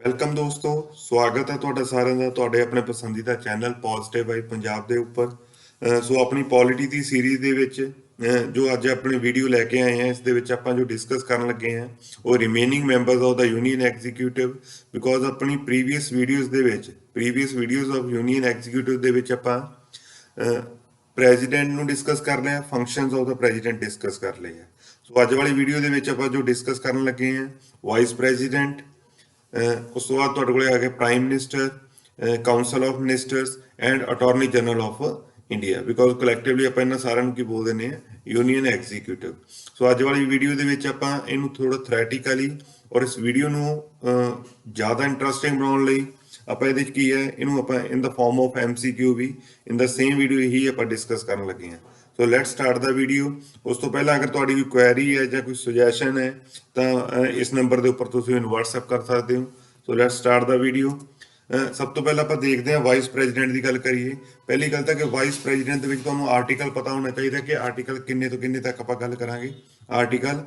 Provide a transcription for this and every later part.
Welcome ਦੋਸਤੋ, ਸਵਾਗਤ ਹੈ ਤੁਹਾਡਾ ਸਾਰਿਆਂ ਦਾ ਤੁਹਾਡੇ ਆਪਣੇ ਪਸੰਦੀਦਾ ਚੈਨਲ ਪੋਜ਼ਿਟਿਵ ਵਾਈਬ ਪੰਜਾਬ ਦੇ ਉੱਪਰ। ਸੋ ਆਪਣੀ ਪੋਲਿਟੀ ਦੀ ਸੀਰੀਜ਼ ਦੇ ਵਿੱਚ ਜੋ ਅੱਜ ਆਪਣੀ ਵੀਡੀਓ ਲੈ ਕੇ ਆਏ ਹਾਂ, ਇਸ ਦੇ ਵਿੱਚ ਆਪਾਂ ਜੋ ਡਿਸਕਸ ਕਰਨ ਲੱਗੇ ਹਾਂ ਉਹ remaining members of the union executive. Because ਆਪਣੀ previous videos of union executive ਦੇ ਵਿੱਚ ਆਪਾਂ ਪ੍ਰੈਜ਼ੀਡੈਂਟ ਨੂੰ ਡਿਸਕਸ ਕਰ ਲਿਆ, functions of the president discuss ਕਰ ਲਏ ਆ। ਸੋ ਅੱਜ ਵਾਲੀ ਵੀਡੀਓ ਦੇ ਵਿੱਚ ਆਪਾਂ ਜੋ ਡਿਸਕਸ ਕਰਨ ਲੱਗੇ ਹਾਂ ਵਾਈਸ ਪ੍ਰੈਜ਼ੀਡੈਂਟ, ਉਸ ਤੋਂ ਬਾਅਦ ਤੁਹਾਡੇ ਕੋਲੇ ਆ ਗਏ prime minister, council of ministers and attorney general of India. Because collectively ਆਪਾਂ ਇਹਨਾਂ ਸਾਰਿਆਂ ਨੂੰ ਕੀ ਬੋਲ ਦਿੰਦੇ ਆ, ਯੂਨੀਅਨ ਐਗਜ਼ੀਕਿਊਟਿਵ। ਸੋ ਅੱਜ ਵਾਲੀ ਵੀਡੀਓ ਦੇ ਵਿੱਚ ਆਪਾਂ ਇਹਨੂੰ ਥੋੜਾ ਥਿਓਰੈਟੀਕਲੀ ਔਰ ਇਸ ਵੀਡੀਓ ਨੂੰ ਜ਼ਿਆਦਾ ਇੰਟਰਸਟਿੰਗ ਬਣਾਉਣ ਲਈ ਆਪਾਂ ਇਹਦੇ 'ਚ ਕੀ ਹੈ, ਇਹਨੂੰ ਆਪਾਂ in the form of MCQ ਵੀ ਇਨ ਦਾ ਸੇਮ ਵੀਡੀਓ ਹੀ ਆਪਾਂ ਡਿਸਕਸ ਕਰਨ ਲੱਗੇ ਹਾਂ। So let's start the video. ਉਸ ਤੋਂ ਪਹਿਲਾਂ ਅਗਰ ਤੁਹਾਡੀ ਕੋਈ ਕੁਐਰੀ ਹੈ ਜਾਂ ਕੋਈ ਸੁਜੈਸ਼ਨ ਹੈ ਤਾਂ ਇਸ ਨੰਬਰ ਦੇ ਉੱਪਰ ਤੁਸੀਂ ਮੈਨੂੰ WhatsApp ਕਰ ਸਕਦੇ ਹੋ। ਸੋ ਲੈਟਸ ਸਟਾਰਟ ਦਾ ਵੀਡੀਓ। ਸਭ ਤੋਂ ਪਹਿਲਾਂ ਆਪਾਂ ਦੇਖਦੇ ਹਾਂ ਵਾਈਸ ਪ੍ਰੈਜ਼ੀਡੈਂਟ ਦੀ ਗੱਲ ਕਰੀਏ। ਪਹਿਲੀ ਗੱਲ ਤਾਂ ਕਿ ਵਾਈਸ ਪ੍ਰੈਜ਼ੀਡੈਂਟ ਦੇ ਵਿੱਚ ਤੁਹਾਨੂੰ ਆਰਟੀਕਲ ਪਤਾ ਹੋਣਾ ਚਾਹੀਦਾ ਕਿ ਆਰਟੀਕਲ ਕਿੰਨੇ ਤੋਂ ਕਿੰਨੇ ਤੱਕ ਆਪਾਂ ਗੱਲ ਕਰਾਂਗੇ। Article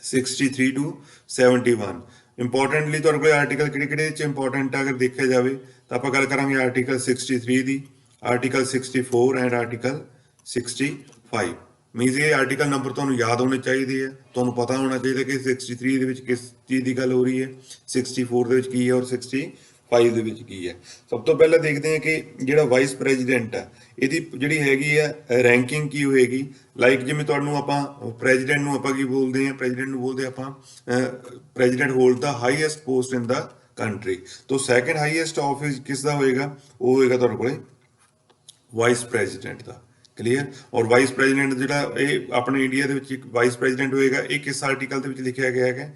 63 to 71। ਇੰਪੋਰਟੈਂਟਲੀ ਤੁਹਾਡੇ ਕੋਲ ਆਰਟੀਕਲ ਕਿਹੜੇ ਚ ਇੰਪੋਰਟੈਂਟ ਅਗਰ ਦੇਖਿਆ ਜਾਵੇ ਤਾਂ ਆਪਾਂ ਗੱਲ ਕਰਾਂਗੇ article 63 the, article 64 and article 65। Means ਇਹ ਆਰਟੀਕਲ ਨੰਬਰ ਤੁਹਾਨੂੰ ਯਾਦ ਹੋਣੇ ਚਾਹੀਦੇ ਆ, ਤੁਹਾਨੂੰ ਪਤਾ ਹੋਣਾ ਚਾਹੀਦਾ ਕਿ 63 ਦੇ ਵਿੱਚ ਕਿਸ ਚੀਜ਼ ਦੀ ਗੱਲ ਹੋ ਰਹੀ ਹੈ, 64 ਦੇ ਵਿੱਚ ਕੀ ਹੈ ਔਰ 65 ਦੇ ਵਿੱਚ ਕੀ ਹੈ। ਸਭ ਤੋਂ ਪਹਿਲਾਂ ਦੇਖਦੇ ਹਾਂ ਕਿ ਜਿਹੜਾ ਵਾਈਸ ਪ੍ਰੈਜ਼ੀਡੈਂਟ ਆ ਇਹਦੀ ਜਿਹੜੀ ਹੈਗੀ ਆ ਰੈਂਕਿੰਗ ਕੀ ਹੋਏਗੀ। ਲਾਈਕ ਜਿਵੇਂ ਤੁਹਾਨੂੰ ਆਪਾਂ ਪ੍ਰੈਜ਼ੀਡੈਂਟ ਨੂੰ ਆਪਾਂ ਕੀ ਬੋਲਦੇ ਹਾਂ, ਪ੍ਰੈਜ਼ੀਡੈਂਟ ਨੂੰ ਬੋਲਦੇ ਆਪਾਂ ਪ੍ਰੈਜ਼ੀਡੈਂਟ ਹੋਲਡ ਦਾ ਹਾਈਐਸਟ ਪੋਸਟ ਇਨ ਦਾ ਕੰਟਰੀ। ਤੋਂ ਸੈਕੰਡ ਹਾਈਐਸਟ ਆਫਿਸ ਕਿਸ ਦਾ ਹੋਏਗਾ, ਉਹ ਹੋਏਗਾ ਤੁਹਾਡੇ ਕੋਲੇ ਵਾਈਸ ਪ੍ਰੈਜ਼ੀਡੈਂਟ ਦਾ। ਕਲੀਅਰ। ਔਰ ਵਾਈਸ ਪ੍ਰੈਜ਼ੀਡੈਂਟ ਜਿਹੜਾ ਇਹ ਆਪਣੇ ਇੰਡੀਆ ਦੇ ਵਿੱਚ ਇੱਕ ਵਾਈਸ ਪ੍ਰੈਜ਼ੀਡੈਂਟ ਹੋਏਗਾ, ਇਹ ਕਿਸ ਆਰਟੀਕਲ ਦੇ ਵਿੱਚ ਲਿਖਿਆ ਗਿਆ ਹੈਗਾ,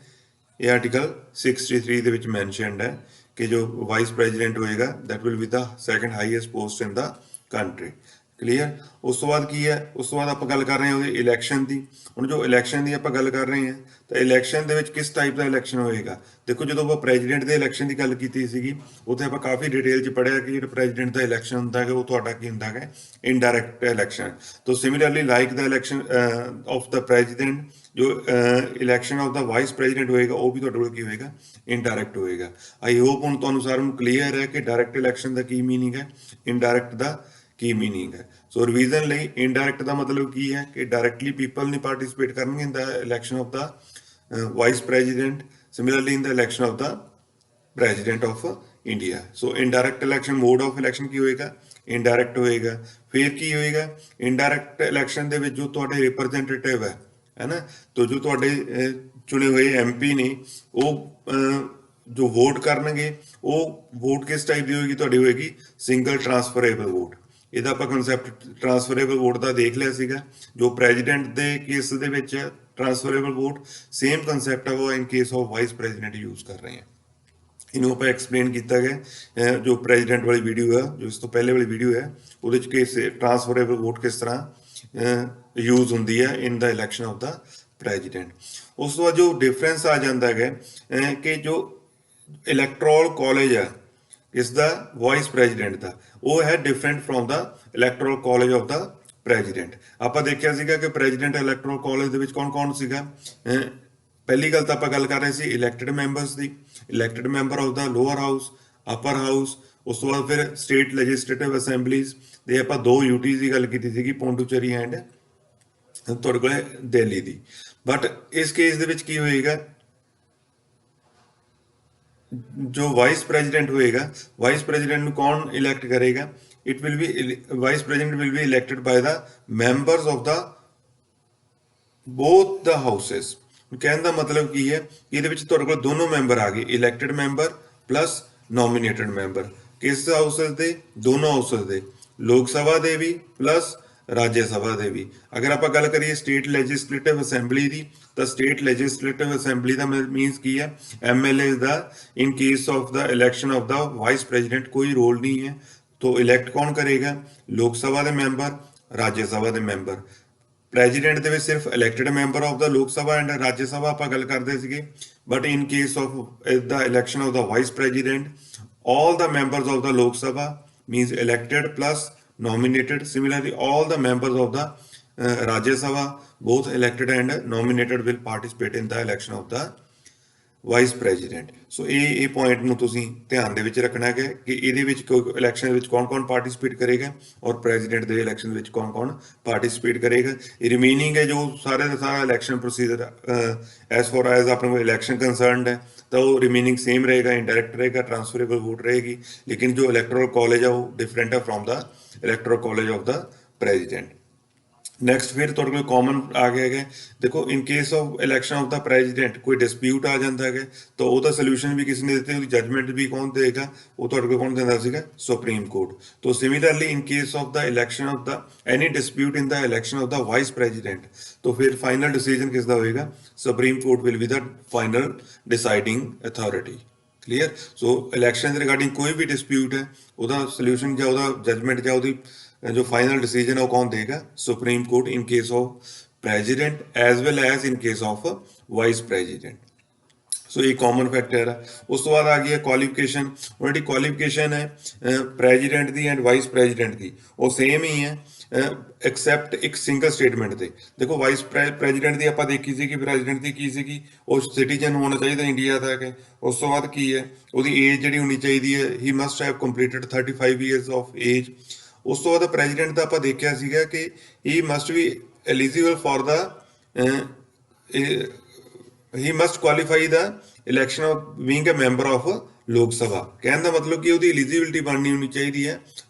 ਇਹ ਆਰਟੀਕਲ 63 ਦੇ ਵਿੱਚ ਮੈਂਸ਼ਨਡ ਹੈ ਕਿ ਜੋ ਵਾਈਸ ਪ੍ਰੈਜ਼ੀਡੈਂਟ ਹੋਏਗਾ that will be the second highest post in the country. Clear. ਉਸ ਤੋਂ ਬਾਅਦ ਕੀ ਹੈ, ਉਸ ਤੋਂ ਬਾਅਦ ਆਪਾਂ ਗੱਲ ਕਰ ਰਹੇ ਹਾਂ ਉਹਦੇ ਇਲੈਕਸ਼ਨ ਦੀ। ਹੁਣ ਜੋ ਇਲੈਕਸ਼ਨ ਦੀ ਆਪਾਂ ਗੱਲ ਕਰ ਰਹੇ ਹਾਂ ਤਾਂ ਇਲੈਕਸ਼ਨ ਦੇ ਵਿੱਚ ਕਿਸ ਟਾਈਪ ਦਾ ਇਲੈਕਸ਼ਨ ਹੋਏਗਾ। ਦੇਖੋ ਜਦੋਂ ਆਪਾਂ ਪ੍ਰੈਜ਼ੀਡੈਂਟ ਦੇ ਇਲੈਕਸ਼ਨ ਦੀ ਗੱਲ ਕੀਤੀ ਸੀਗੀ ਉੱਥੇ ਆਪਾਂ ਕਾਫੀ ਡਿਟੇਲ 'ਚ ਪੜ੍ਹਿਆ ਕਿ ਜਿਹੜਾ ਪ੍ਰੈਜ਼ੀਡੈਂਟ ਦਾ ਇਲੈਕਸ਼ਨ ਹੁੰਦਾ ਹੈਗਾ ਉਹ ਤੁਹਾਡਾ ਕੀ ਹੁੰਦਾ ਹੈਗਾ, ਇਨਡਾਇਰੈਕਟ ਇਲੈਕਸ਼ਨ। ਤੋਂ similarly like the election of the president, ਜੋ election of the vice president ਹੋਏਗਾ ਉਹ ਵੀ ਤੁਹਾਡੇ ਕੋਲ ਕੀ ਹੋਏਗਾ, ਇਨਡਾਇਰੈਕਟ ਹੋਏਗਾ। ਆਈ ਹੋਪ ਹੁਣ ਤੁਹਾਨੂੰ ਸਾਰਿਆਂ ਨੂੰ ਕਲੀਅਰ ਹੈ ਕਿ ਡਾਇਰੈਕਟ ਇਲੈਕਸ਼ਨ ਦਾ ਕੀ ਮੀਨਿੰਗ ਹੈ, ਇਨਡਾਇਰੈਕਟ ਦਾ ਕੀ ਮੀਨਿੰਗ ਹੈ। ਸੋ ਰਿਵੀਜ਼ਨ ਲਈ ਇਨਡਾਇਰੈਕਟ ਦਾ ਮਤਲਬ ਕੀ ਹੈ ਕਿ ਡਾਇਰੈਕਟਲੀ ਪੀਪਲ ਨਹੀਂ ਪਾਰਟਿਸਿਪੇਟ ਕਰਨਗੇ in the election of the vice president, similarly in the election of the president of India. So indirect election mode of election ਕੀ ਹੋਏਗਾ, ਇਨਡਾਇਰੈਕਟ ਹੋਏਗਾ। ਫਿਰ ਕੀ ਹੋਏਗਾ, ਇਨਡਾਇਰੈਕਟ ਇਲੈਕਸ਼ਨ ਦੇ ਵਿੱਚ ਜੋ ਤੁਹਾਡੇ ਰਿਪਰੈਜ਼ੈਂਟੇਟਿਵ ਹੈ ਨਾ, ਤੋ ਜੋ ਤੁਹਾਡੇ ਚੁਣੇ ਹੋਏ MP ਨੇ ਉਹ ਜੋ ਵੋਟ ਕਰਨਗੇ ਉਹ ਵੋਟ ਕਿਸ ਟਾਈਪ ਦੀ ਹੋਏਗੀ, ਤੁਹਾਡੀ ਹੋਏਗੀ ਸਿੰਗਲ ਟਰਾਂਸਫਰੇਬਲ ਵੋਟ। ਇਹਦਾ ਆਪਾਂ ਕਨਸੈਪਟ ਟਰਾਂਸਫਰੇਬਲ ਵੋਟ ਦਾ ਦੇਖ ਲਿਆ ਸੀਗਾ ਜੋ ਪ੍ਰੈਜ਼ੀਡੈਂਟ ਦੇ ਕੇਸ ਦੇ ਵਿੱਚ ਟਰਾਂਸਫਰੇਬਲ ਵੋਟ, ਸੇਮ ਕਨਸੈਪਟ ਆ ਉਹ ਇਨ case of vice president use ਕਰ ਰਹੇ ਹਾਂ। ਇਹਨੂੰ ਆਪਾਂ ਐਕਸਪਲੇਨ ਕੀਤਾ ਗਿਆ ਜੋ ਪ੍ਰੈਜ਼ੀਡੈਂਟ ਵਾਲੀ ਵੀਡੀਓ ਹੈ, ਜੋ ਇਸ ਤੋਂ ਪਹਿਲੇ ਵਾਲੀ ਵੀਡੀਓ ਹੈ ਉਹਦੇ 'ਚ ਕੇਸ ਟਰਾਂਸਫਰੇਬਲ ਵੋਟ ਕਿਸ ਤਰ੍ਹਾਂ ਯੂਜ਼ ਹੁੰਦੀ ਹੈ ਇਨ the election of the president. ਉਸ ਤੋਂ ਬਾਅਦ ਜੋ ਡਿਫਰੈਂਸ ਆ ਜਾਂਦਾ ਹੈ ਕਿ ਜੋ ਇਲੈਕਟੋਰਲ ਕਾਲਜ ਹੈ ਇਸ ਦਾ ਵਾਈਸ ਪ੍ਰੈਜ਼ੀਡੈਂਟ ਦਾ, ਉਹ ਹੈ different from the electoral college of the president. ਆਪਾਂ ਦੇਖਿਆ ਸੀਗਾ ਕਿ ਪ੍ਰੈਜ਼ੀਡੈਂਟ ਇਲੈਕਟੋਰਲ ਕਾਲਜ ਦੇ ਵਿੱਚ ਕੌਣ ਕੌਣ ਸੀਗਾ। ਪਹਿਲੀ ਗੱਲ ਤਾਂ ਆਪਾਂ ਗੱਲ ਕਰ ਰਹੇ ਸੀ elected members the, elected member of the lower house, upper house. ਉਸ ਤੋਂ ਬਾਅਦ ਫਿਰ ਸਟੇਟ ਲੈਜਿਸਲੇਟਿਵ ਅਸੈਂਬਲੀਜ਼ ਦੇ ਆਪਾਂ ਦੋ UTs ਦੀ ਗੱਲ ਕੀਤੀ ਸੀਗੀ, ਪੌਂਡੂਚੇਰੀ ਐਂਡ ਤੁਹਾਡੇ ਕੋਲ ਦਿੱਲੀ ਦੀ। ਬਟ ਇਸ ਕੇਸ ਦੇ ਵਿੱਚ ਕੀ ਹੋਏਗਾ, ਜੋ ਵਾਈਸ ਪ੍ਰੈਜ਼ੀਡੈਂਟ ਹੋਏਗਾ, ਵਾਈਸ ਪ੍ਰੈਜ਼ੀਡੈਂਟ ਨੂੰ ਕੌਣ ਇਲੈਕਟ ਕਰੇਗਾ, it will be vice president will be elected ਬਾय the members of the both the houses. ਕਹਿਣ ਦਾ ਮਤਲਬ ਕੀ ਹੈ, ਇਹਦੇ ਵਿੱਚ ਤੁਹਾਡੇ ਕੋਲ ਦੋਨੋਂ ਮੈਂਬਰ ਆ ਗਏ, elected member plus nominated member. ਕਿਸ ਹਾਊਸਸ ਦੇ, ਦੋਨੋਂ ਹਾਊਸਸ ਦੇ, ਲੋਕ ਸਭਾ ਦੇ ਵੀ ਪਲੱਸ ਰਾਜ ਸਭਾ ਦੇ ਵੀ। ਅਗਰ ਆਪਾਂ ਗੱਲ ਕਰੀਏ ਸਟੇਟ ਲੈਜਿਸਲੇਟਿਵ ਅਸੈਂਬਲੀ ਦੀ ਤਾਂ ਸਟੇਟ ਲੈਜਿਸਲੇਟਿਵ ਅਸੈਂਬਲੀ ਦਾ ਮੀਨਸ ਕੀ ਹੈ, MLA the in case of the election of the vice president ਕੋਈ ਰੋਲ ਨਹੀਂ ਹੈ। ਤੋਂ ਇਲੈਕਟ ਕੌਣ ਕਰੇਗਾ, ਲੋਕ ਸਭਾ ਦੇ ਮੈਂਬਰ, ਰਾਜ ਸਭਾ ਦੇ ਮੈਂਬਰ। ਪ੍ਰੈਜ਼ੀਡੈਂਟ ਦੇ ਵਿੱਚ ਸਿਰਫ elected member of the Lok Sabha and ਰਾਜ ਸਭਾ ਆਪਾਂ ਗੱਲ ਕਰਦੇ ਸੀਗੇ। But in case of the election of the vice president all the members of the Lok Sabha means elected plus nominated. Similarly, all the members of the Rajya Sabha, both elected and nominated, will participate in the election of the vice president. So ਇਹ point ਨੂੰ ਤੁਸੀਂ ਧਿਆਨ ਦੇ ਵਿੱਚ ਰੱਖਣਾ ਹੈ ਕਿ ਇਹਦੇ ਵਿੱਚ ਕੋਈ ਇਲੈਕਸ਼ਨ ਵਿੱਚ ਕੌਣ ਪਾਰਟਿਸਿਪੇਟ ਕਰੇਗਾ ਔਰ ਪ੍ਰੈਜ਼ੀਡੈਂਟ ਦੇ ਇਲੈਕਸ਼ਨ ਵਿੱਚ ਕੌਣ ਪਾਰਟਿਸਿਪੇਟ ਕਰੇਗਾ। ਇਹ ਰਿਮੇਨਿੰਗ ਹੈ ਜੋ ਸਾਰੇ ਦਾ ਸਾਰਾ election procedure as for as ਆਪਣੇ ਕੋਲ ਇਲੈਕਸ਼ਨ ਕੰਸਰਨਡ ਹੈ ਤਾਂ ਉਹ ਰਿਮੇਨਿੰਗ ਸੇਮ ਰਹੇਗਾ, ਇਨਡਾਇਰੈਕਟ ਰਹੇਗਾ, ਟ੍ਰਾਂਸਫਰੇਬਲ ਵੋਟ ਰਹੇਗੀ। ਲੇਕਿਨ ਜੋ ਇਲੈਕਟੋਰਲ ਕਾਲਜ ਆ ਉਹ ਡਿਫਰੈਂਟ ਹੈ from the electoral college of the president. Next ਫਿਰ ਤੁਹਾਡੇ ਕੋਲ ਕਾਮਨ ਆ ਗਿਆ ਹੈਗਾ, ਦੇਖੋ ਇਨ case of election of the president ਕੋਈ ਡਿਸਪਿਊਟ ਆ ਜਾਂਦਾ ਹੈਗਾ ਤਾਂ ਉਹਦਾ ਸੋਲੂਸ਼ਨ ਵੀ ਕਿਸੇ ਨੇ ਦਿੱਤੇ, ਉਹਦੀ ਜਜਮੈਂਟ ਵੀ ਕੌਣ ਦੇਗਾ, ਉਹ ਤੁਹਾਡੇ ਕੋਲ ਕੌਣ ਦਿੰਦਾ ਸੀਗਾ, ਸੁਪਰੀਮ ਕੋਰਟ। तो similarly in case of the election of the any dispute in the election of the vice president तो फिर फाइनल डिसीजन किसका होएगा, supreme court will be the final deciding authority. Clear. So election regarding कोई भी dispute है ਉਹਦਾ solution ਜਾਂ ਉਹਦਾ ਜਜਮੈਂਟ ਜਾਂ ਉਹਦੀ जो फाइनल डिसीजन है वो कौन देगा, supreme court in case of president as well as in case of vice president. So ये कॉमन फैक्टर है। उस तो बाद आ गई है क्वालिफिकेशन। और जी क्वालिफिकेशन है प्रेजिडेंट की एंड वाइस प्रेजिडेंट की वो सेम ही है एक्सैप्ट एक सिंगल स्टेटमेंट से। देखो वाइस प्रेजिडेंट की आप देखी सी, प्रेजिडेंट की सी वो सिटीजन होना चाहिए इंडिया का है। उस तो बाद की है उसकी एज जी होनी चाहिए है, he must have completed 35 years of age. ਉਸ ਤੋਂ ਬਾਅਦ ਪ੍ਰੈਜ਼ੀਡੈਂਟ ਦਾ ਆਪਾਂ ਦੇਖਿਆ ਸੀਗਾ ਕਿ he must be eligible for the he must qualify the election of being a member of Lok Sabha. ਕਹਿਣ ਦਾ ਮਤਲਬ ਕਿ ਉਹਦੀ ਐਲੀਜੀਬਿਲਟੀ ਬਣਨੀ ਹੋਣੀ ਚਾਹੀਦੀ ਹੈ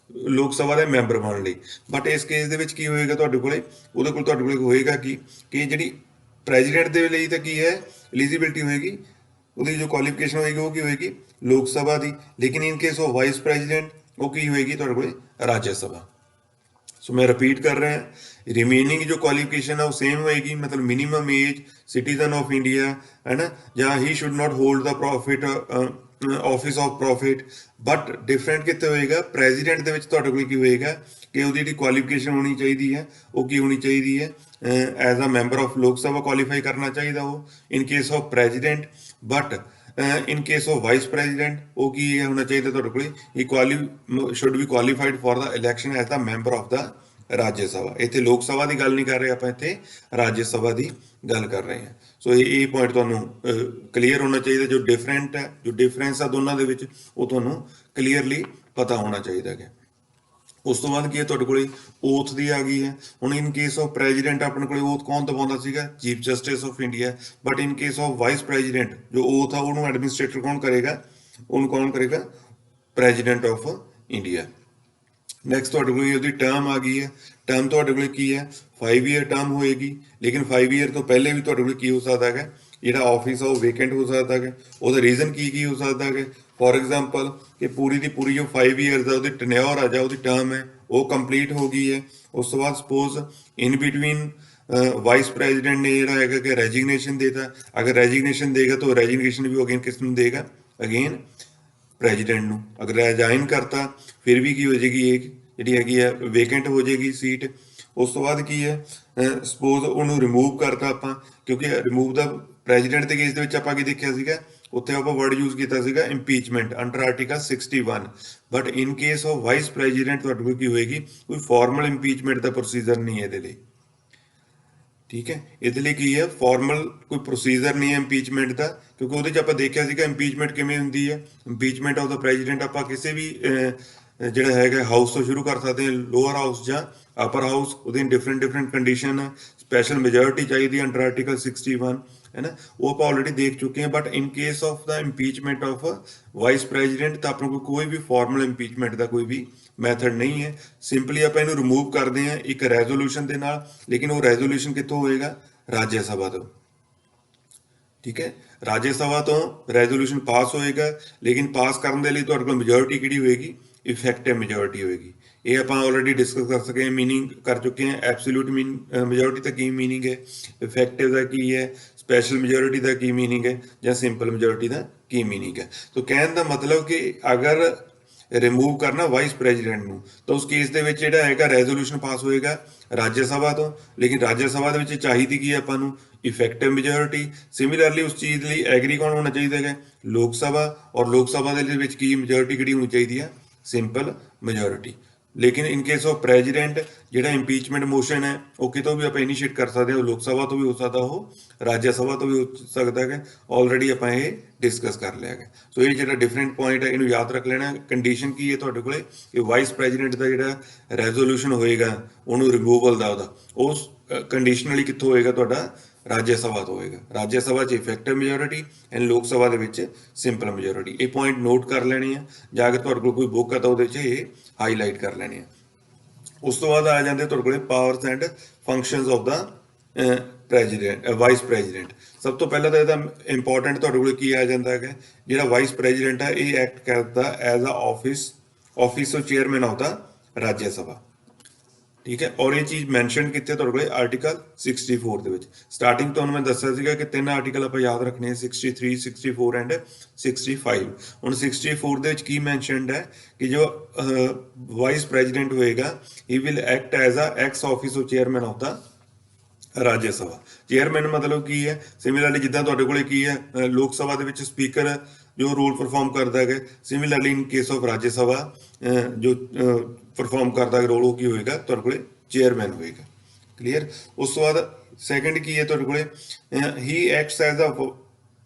ਲੋਕ ਸਭਾ ਦੇ ਮੈਂਬਰ ਬਣਨ ਲਈ। ਬਟ ਇਸ ਕੇਸ ਦੇ ਵਿੱਚ ਕੀ ਹੋਏਗਾ, ਤੁਹਾਡੇ ਕੋਲੇ ਤੁਹਾਡੇ ਕੋਲੇ ਹੋਏਗਾ ਕਿ ਜਿਹੜੀ ਪ੍ਰੈਜ਼ੀਡੈਂਟ ਦੇ ਲਈ ਤਾਂ ਕੀ ਹੈ ਐਲੀਜੀਬਿਲਟੀ ਹੋਏਗੀ, ਉਹਦੀ ਜੋ ਕੁਆਲੀਫਿਕੇਸ਼ਨ ਹੋਏਗੀ ਉਹ ਕੀ ਹੋਏਗੀ, ਲੋਕ ਸਭਾ ਦੀ। ਲੇਕਿਨ ਇਨ ਕੇਸ ਆਫ ਵਾइस प्रेजिडेंट वो की होएगी ਤੁਹਾਡੇ ਕੋਲੇ राज्य सभा। सो मैं रिपीट कर रहा है, रिमेनिंग जो क्वालिफिकेशन है वो सेम होएगी, मतलब minimum age, citizen of India है ना, जहाँ he should not hold the profit office of profit. But different कितने होएगा, प्रेजिडेंट ਦੇ ਵਿੱਚ ਤੁਹਾਡੇ ਕੋਲ ਕੀ ਹੋਏਗਾ ਕਿ ਉਹਦੀ ਜਿਹੜੀ ਕੁਆਲੀਫਿਕੇਸ਼ਨ ਹੋਣੀ ਚਾਹੀਦੀ ਹੈ ਉਹ ਕੀ ਹੋਣੀ ਚਾਹੀਦੀ ਹੈ, as a member of Lok Sabha qualify ਕਰਨਾ ਚਾਹੀਦਾ ਉਹ ਇਨ case of president. But in case of vice president वो की होना चाहिए ਤੁਹਾਡੇ ਕੋਲ should be qualified for the election as the member of the राज्य सभा। ਇੱਥੇ ਲੋਕ ਸਭਾ ਦੀ ਗੱਲ ਨਹੀਂ ਕਰ ਰਹੇ ਆਪਾਂ, ਇੱਥੇ राज्य सभा ਦੀ ਗੱਲ ਕਰ ਰਹੇ ਹਾਂ। ਸੋ ਇਹ ਪੁਆਇੰਟ ਤੁਹਾਨੂੰ ਕਲੀਅਰ ਹੋਣਾ ਚਾਹੀਦਾ, ਜੋ ਡਿਫਰੈਂਟ ਹੈ, ਜੋ ਡਿਫਰੈਂਸ ਆ ਦੋਨਾਂ ਦੇ ਵਿੱਚ ਉਹ ਤੁਹਾਨੂੰ ਕਲੀਅਰਲੀ ਪਤਾ ਹੋਣਾ ਚਾਹੀਦਾ ਹੈ। ਉਸ ਤੋਂ ਬਾਅਦ ਕੀ ਹੈ ਤੁਹਾਡੇ ਕੋਲੇ ਓਥ ਦੀ ਆ ਗਈ ਹੈ। ਹੁਣ ਇਨ ਕੇਸ ਆਫ ਪ੍ਰੈਜ਼ੀਡੈਂਟ ਆਪਣੇ ਕੋਲੇ ਓਥ ਕੌਣ ਦਵਾਉਂਦਾ ਸੀਗਾ, chief justice of India. But in case of vice president ਜੋ ਓਥ ਆ ਉਹਨੂੰ ਐਡਮਿਨਿਸਟ੍ਰੇਟਰ ਕੌਣ ਕਰੇਗਾ, ਉਹਨੂੰ ਕੌਣ ਕਰੇਗਾ, ਪ੍ਰੈਜ਼ੀਡੈਂਟ ਆਫ ਇੰਡੀਆ। ਨੈਕਸਟ ਤੁਹਾਡੇ ਕੋਲ ਉਹਦੀ ਟਰਮ ਆ ਗਈ ਹੈ। ਟਰਮ ਤੁਹਾਡੇ ਕੋਲ ਕੀ ਹੈ, 5 ਈਅਰ ਟਰਮ ਹੋਏਗੀ। ਲੇਕਿਨ 5 ਈਅਰ ਤੋਂ ਪਹਿਲੇ ਵੀ ਤੁਹਾਡੇ ਕੋਲ ਕੀ ਹੋ ਸਕਦਾ ਹੈ, ਜਿਹੜਾ ਆਫਿਸ ਆ ਉਹ ਵੇਕੈਂਟ ਹੋ ਸਕਦਾ ਹੈ। ਉਹਦਾ ਰੀਜ਼ਨ ਕੀ ਹੋ ਸਕਦਾ ਹੈ, ਫॉर एग्जांपल कि पूरी की पूरी जो 5 ईयर्स है ਉਹਦੀ ਟਨਿਓਰ ਆ ਜਾ ਉਹਦੀ ਟਰਮ ਹੈ ਉਹ ਕੰਪਲੀਟ ਹੋ ਗਈ ਹੈ। ਉਸ ਤੋਂ ਬਾਅਦ ਸਪੋਜ਼ ਇਨ ਬਿਟਵੀਨ ਵਾइस प्रेसिडेंट ने ਜਿਹੜਾ ਹੈਗਾ ਕਿ ਰੈਜ਼ਿਗਨੇਸ਼ਨ ਦੇਤਾ, अगर ਰੈਜ਼ਿਗਨੇਸ਼ਨ देगा तो ਰੈਜ਼ਿਗਨੇਸ਼ਨ भी अगेन किस ਨੂੰ देगा, अगेन ਪ੍ਰੈਜ਼ੀਡੈਂਟ ਨੂੰ। अगर ਰਿਜ਼ਾਈਨ ਕਰਤਾ ਫਿਰ ਵੀ ਕੀ ਹੋ ਜਾਏਗੀ, ਇੱਕ ਜਿਹੜੀ ਹੈਗੀ ਹੈ ਵੇਕੈਂਟ ਹੋ ਜਾਏਗੀ ਸੀਟ। ਉਸ ਤੋਂ ਬਾਅਦ ਕੀ ਹੈ, ਸਪੋਜ਼ ਉਹਨੂੰ ਰਿਮੂਵ ਕਰਤਾ ਆਪਾਂ, ਕਿਉਂਕਿ ਰਿਮੂਵ ਦਾ ਪ੍ਰੈਜ਼ੀਡੈਂਟ ਦੇ ਕੇਸ ਦੇ ਵਿੱਚ ਆਪਾਂ ਕੀ ਦੇਖਿਆ ਸੀਗਾ, ਉੱਥੇ ਆਪਾਂ ਵਰਡ ਯੂਜ਼ ਕੀਤਾ ਸੀਗਾ impeachment under article 61। But in case of vice president ਤੁਹਾਡੇ ਕੋਲ ਕੀ ਹੋਏਗੀ, ਕੋਈ ਫਾਰਮਲ ਇੰਪੀਚਮੈਂਟ ਦਾ ਪ੍ਰੋਸੀਜਰ ਨਹੀਂ ਹੈ ਇਹਦੇ ਲਈ। ਠੀਕ ਹੈ, ਇਹਦੇ ਲਈ ਕੀ ਹੈ, ਫਾਰਮਲ ਕੋਈ ਪ੍ਰੋਸੀਜਰ ਨਹੀਂ ਹੈ ਇੰਪੀਚਮੈਂਟ ਦਾ, ਕਿਉਂਕਿ ਉਹਦੇ 'ਚ ਆਪਾਂ ਦੇਖਿਆ ਸੀਗਾ ਇੰਪੀਚਮੈਂਟ ਕਿਵੇਂ ਹੁੰਦੀ ਹੈ। ਇੰਪੀਚਮੈਂਟ ਆਫ ਦਾ ਪ੍ਰੈਜ਼ੀਡੈਂਟ ਆਪਾਂ ਕਿਸੇ ਵੀ ਜਿਹੜਾ ਹੈਗਾ ਹਾਊਸ ਤੋਂ ਸ਼ੁਰੂ ਕਰ ਸਕਦੇ ਹਾਂ, ਲੋਅਰ ਹਾਊਸ ਜਾਂ ਅਪਰ ਹਾਊਸ। ਉਹਦੀ ਡਿਫਰੈਂਟ ਕੰਡੀਸ਼ਨ ਹੈ, ਸਪੈਸ਼ਲ ਮੈਜੋਰਿਟੀ ਚਾਹੀਦੀ ਅੰਡਰ ਆਰਟੀਕਲ 61 है ना, वो आप ऑलरेडी देख चुके हैं। But in case of the impeachment of vice president तो अपने को कोई भी फॉर्मल इंपीचमेंट का कोई भी मैथड नहीं है, सिंपली आप इन्हें रिमूव करते हैं एक रेजोल्यूशन के नाल। लेकिन वो रेजोल्यूशन कितों होएगा, राज्य सभा तो। ठीक है, राज्य सभा तो रेजोल्यूशन पास होएगा, लेकिन पास करने के लिए तुहाडे कोल मेजोरिटी किहड़ी होएगी, इफेक्टिव मेजोरिटी होएगी। ये आप ऑलरेडी डिस्कस कर सके हैं, मीनिंग कर चुके हैं। एब्सोल्यूट मेजोरिटी का की मीनिंग है, इफेक्टिव का की है, स्पैशल मेजोरिटी का की मीनिंग है, या सिंपल मेजोरिटी का की मीनिंग है। तो कहने का मतलब कि अगर रिमूव करना वाइस प्रेजिडेंट ਨੂੰ ਤਾਂ ਉਸ ਕੇਸ ਦੇ ਵਿੱਚ ਜਿਹੜਾ ਹੈਗਾ ਰੈਜ਼ੋਲੂਸ਼ਨ ਪਾਸ ਹੋਏਗਾ ਰਾਜ ਸਭਾ ਤੋਂ। ਲੇਕਿਨ ਰਾਜ ਸਭਾ ਦੇ ਵਿੱਚ ਚਾਹੀਦੀ ਕੀ ਹੈ ਆਪਾਂ ਨੂੰ, ਇਫੈਕਟਿਵ ਮੈਜੋਰਿਟੀ। ਸਿਮਿਲਰਲੀ ਉਸ ਚੀਜ਼ ਲਈ ਐਗਰੀ ਕੌਣ ਹੋਣਾ ਚਾਹੀਦਾ ਹੈ, ਲੋਕ ਸਭਾ। ਔਰ ਲੋਕ ਸਭਾ ਦੇ ਵਿੱਚ ਕੀ ਮੈਜੋਰਿਟੀ ਕਿਹੜੀ ਹੋਣੀ ਚਾਹੀਦੀ ਹੈ, ਸਿੰਪਲ ਮੈਜੋਰਿਟੀ। लेकिन इन केस ऑफ प्रेजिडेंट ਜਿਹੜਾ ਇੰਪੀਚਮੈਂਟ ਮੋਸ਼ਨ ਹੈ ਉਹ ਕਿਤੋਂ ਵੀ ਆਪਾਂ ਇਨੀਸ਼ੀਏਟ ਕਰ ਸਕਦੇ ਹਾਂ, ਉਹ ਲੋਕ ਸਭਾ ਤੋਂ ਵੀ ਹੋ ਸਕਦਾ, ਉਹ ਰਾਜ ਸਭਾ ਤੋਂ ਵੀ ਹੋ ਸਕਦਾ ਹੈ। ਆਲਰੇਡੀ ਆਪਾਂ ਇਹ ਡਿਸਕਸ ਕਰ ਲਿਆ ਹੈ। ਸੋ ਇਹ ਜਿਹੜਾ ਡਿਫਰੈਂਟ ਪੁਆਇੰਟ ਹੈ ਇਹਨੂੰ ਯਾਦ ਰੱਖ ਲੈਣਾ। ਕੰਡੀਸ਼ਨ ਕੀ ਹੈ ਤੁਹਾਡੇ ਕੋਲੇ ਕਿ ਵਾਈਸ ਪ੍ਰੈਜ਼ੀਡੈਂਟ ਦਾ ਜਿਹੜਾ ਰੈਜ਼ੋਲੂਸ਼ਨ ਹੋਏਗਾ ਉਹਨੂੰ ਰਿਮੂਵਲ ਦਾ ਉਹਦਾ ਉਸ ਕੰਡੀਸ਼ਨਲੀ ਕਿੱਥੋਂ ਹੋਏਗਾ, ਤੁਹਾਡਾ ਰਾਜ ਸਭਾ ਤੋਂ ਹੋਏਗਾ। ਰਾਜ ਸਭਾ 'ਚ ਇਫੈਕਟਿਵ ਮੈਜੋਰਿਟੀ ਐਂਡ ਲੋਕ ਸਭਾ ਦੇ ਵਿੱਚ ਸਿੰਪਲ ਮੈਜੋਰਿਟੀ। ਇਹ ਪੁਆਇੰਟ ਨੋਟ ਕਰ ਲੈਣੇ ਆ, ਜਾਂ ਅਗਰ ਤੁਹਾਡੇ ਕੋਲ ਕੋਈ ਬੁੱਕ ਆ ਤਾਂ ਉਹਦੇ 'ਚ ਇਹ ਹਾਈਲਾਈਟ ਕਰ ਲੈਣੇ ਆ। ਉਸ ਤੋਂ ਬਾਅਦ ਆ ਜਾਂਦੇ ਤੁਹਾਡੇ ਕੋਲੇ powers and functions of the president vice president. ਸਭ ਤੋਂ ਪਹਿਲਾਂ ਤਾਂ ਇਹਦਾ ਇੰਪੋਰਟੈਂਟ ਤੁਹਾਡੇ ਕੋਲੇ ਕੀ ਆ ਜਾਂਦਾ ਹੈ, ਜਿਹੜਾ ਵਾਈਸ ਪ੍ਰੈਜ਼ੀਡੈਂਟ ਹੈ ਇਹ ਐਕਟ ਕਰਦਾ as a office of chairman of the Rajya Sabha. ਠੀਕ ਹੈ, ਔਰ ਇਹ ਚੀਜ਼ ਮੈਂਸ਼ਨ ਕਿੱਥੇ ਤੁਹਾਡੇ ਕੋਲੇ ਆਰਟੀਕਲ 64 ਦੇ ਵਿੱਚ। ਸਟਾਰਟਿੰਗ ਤੁਹਾਨੂੰ ਮੈਂ ਦੱਸਿਆ ਸੀਗਾ ਕਿ 3 ਆਰਟੀਕਲ ਆਪਾਂ ਯਾਦ ਰੱਖਣੇ ਆ, 63, 64 ਐਂਡ 65। ਹੁਣ 64 ਦੇ ਵਿੱਚ ਕੀ ਮੈਂਸ਼ਨਡ ਹੈ ਕਿ ਜੋ ਵਾਈਸ ਪ੍ਰੈਜ਼ੀਡੈਂਟ ਹੋਏਗਾ he will act as a ex office of chairman of the Rajya Sabha. Chairman ਮਤਲਬ ਕੀ ਹੈ, ਸਿਮਿਲਰਲੀ ਜਿੱਦਾਂ ਤੁਹਾਡੇ ਕੋਲੇ ਕੀ ਹੈ ਲੋਕ ਸਭਾ ਦੇ ਵਿੱਚ ਸਪੀਕਰ ਜੋ ਰੋਲ ਪਰਫਾਰਮ ਕਰਦਾ ਹੈ, similarly in case of Rajya ਸਭਾ ਜੋ ਪਰਫਾਰਮ ਕਰਦਾ ਰੋਲ ਉਹ ਕੀ ਹੋਏਗਾ, ਤੁਹਾਡੇ ਕੋਲੇ ਚੇਅਰਮੈਨ ਹੋਏਗਾ। ਕਲੀਅਰ। ਉਸ ਤੋਂ ਬਾਅਦ ਸੈਕੰਡ ਕੀ ਹੈ ਤੁਹਾਡੇ ਕੋਲੇ, he acts as a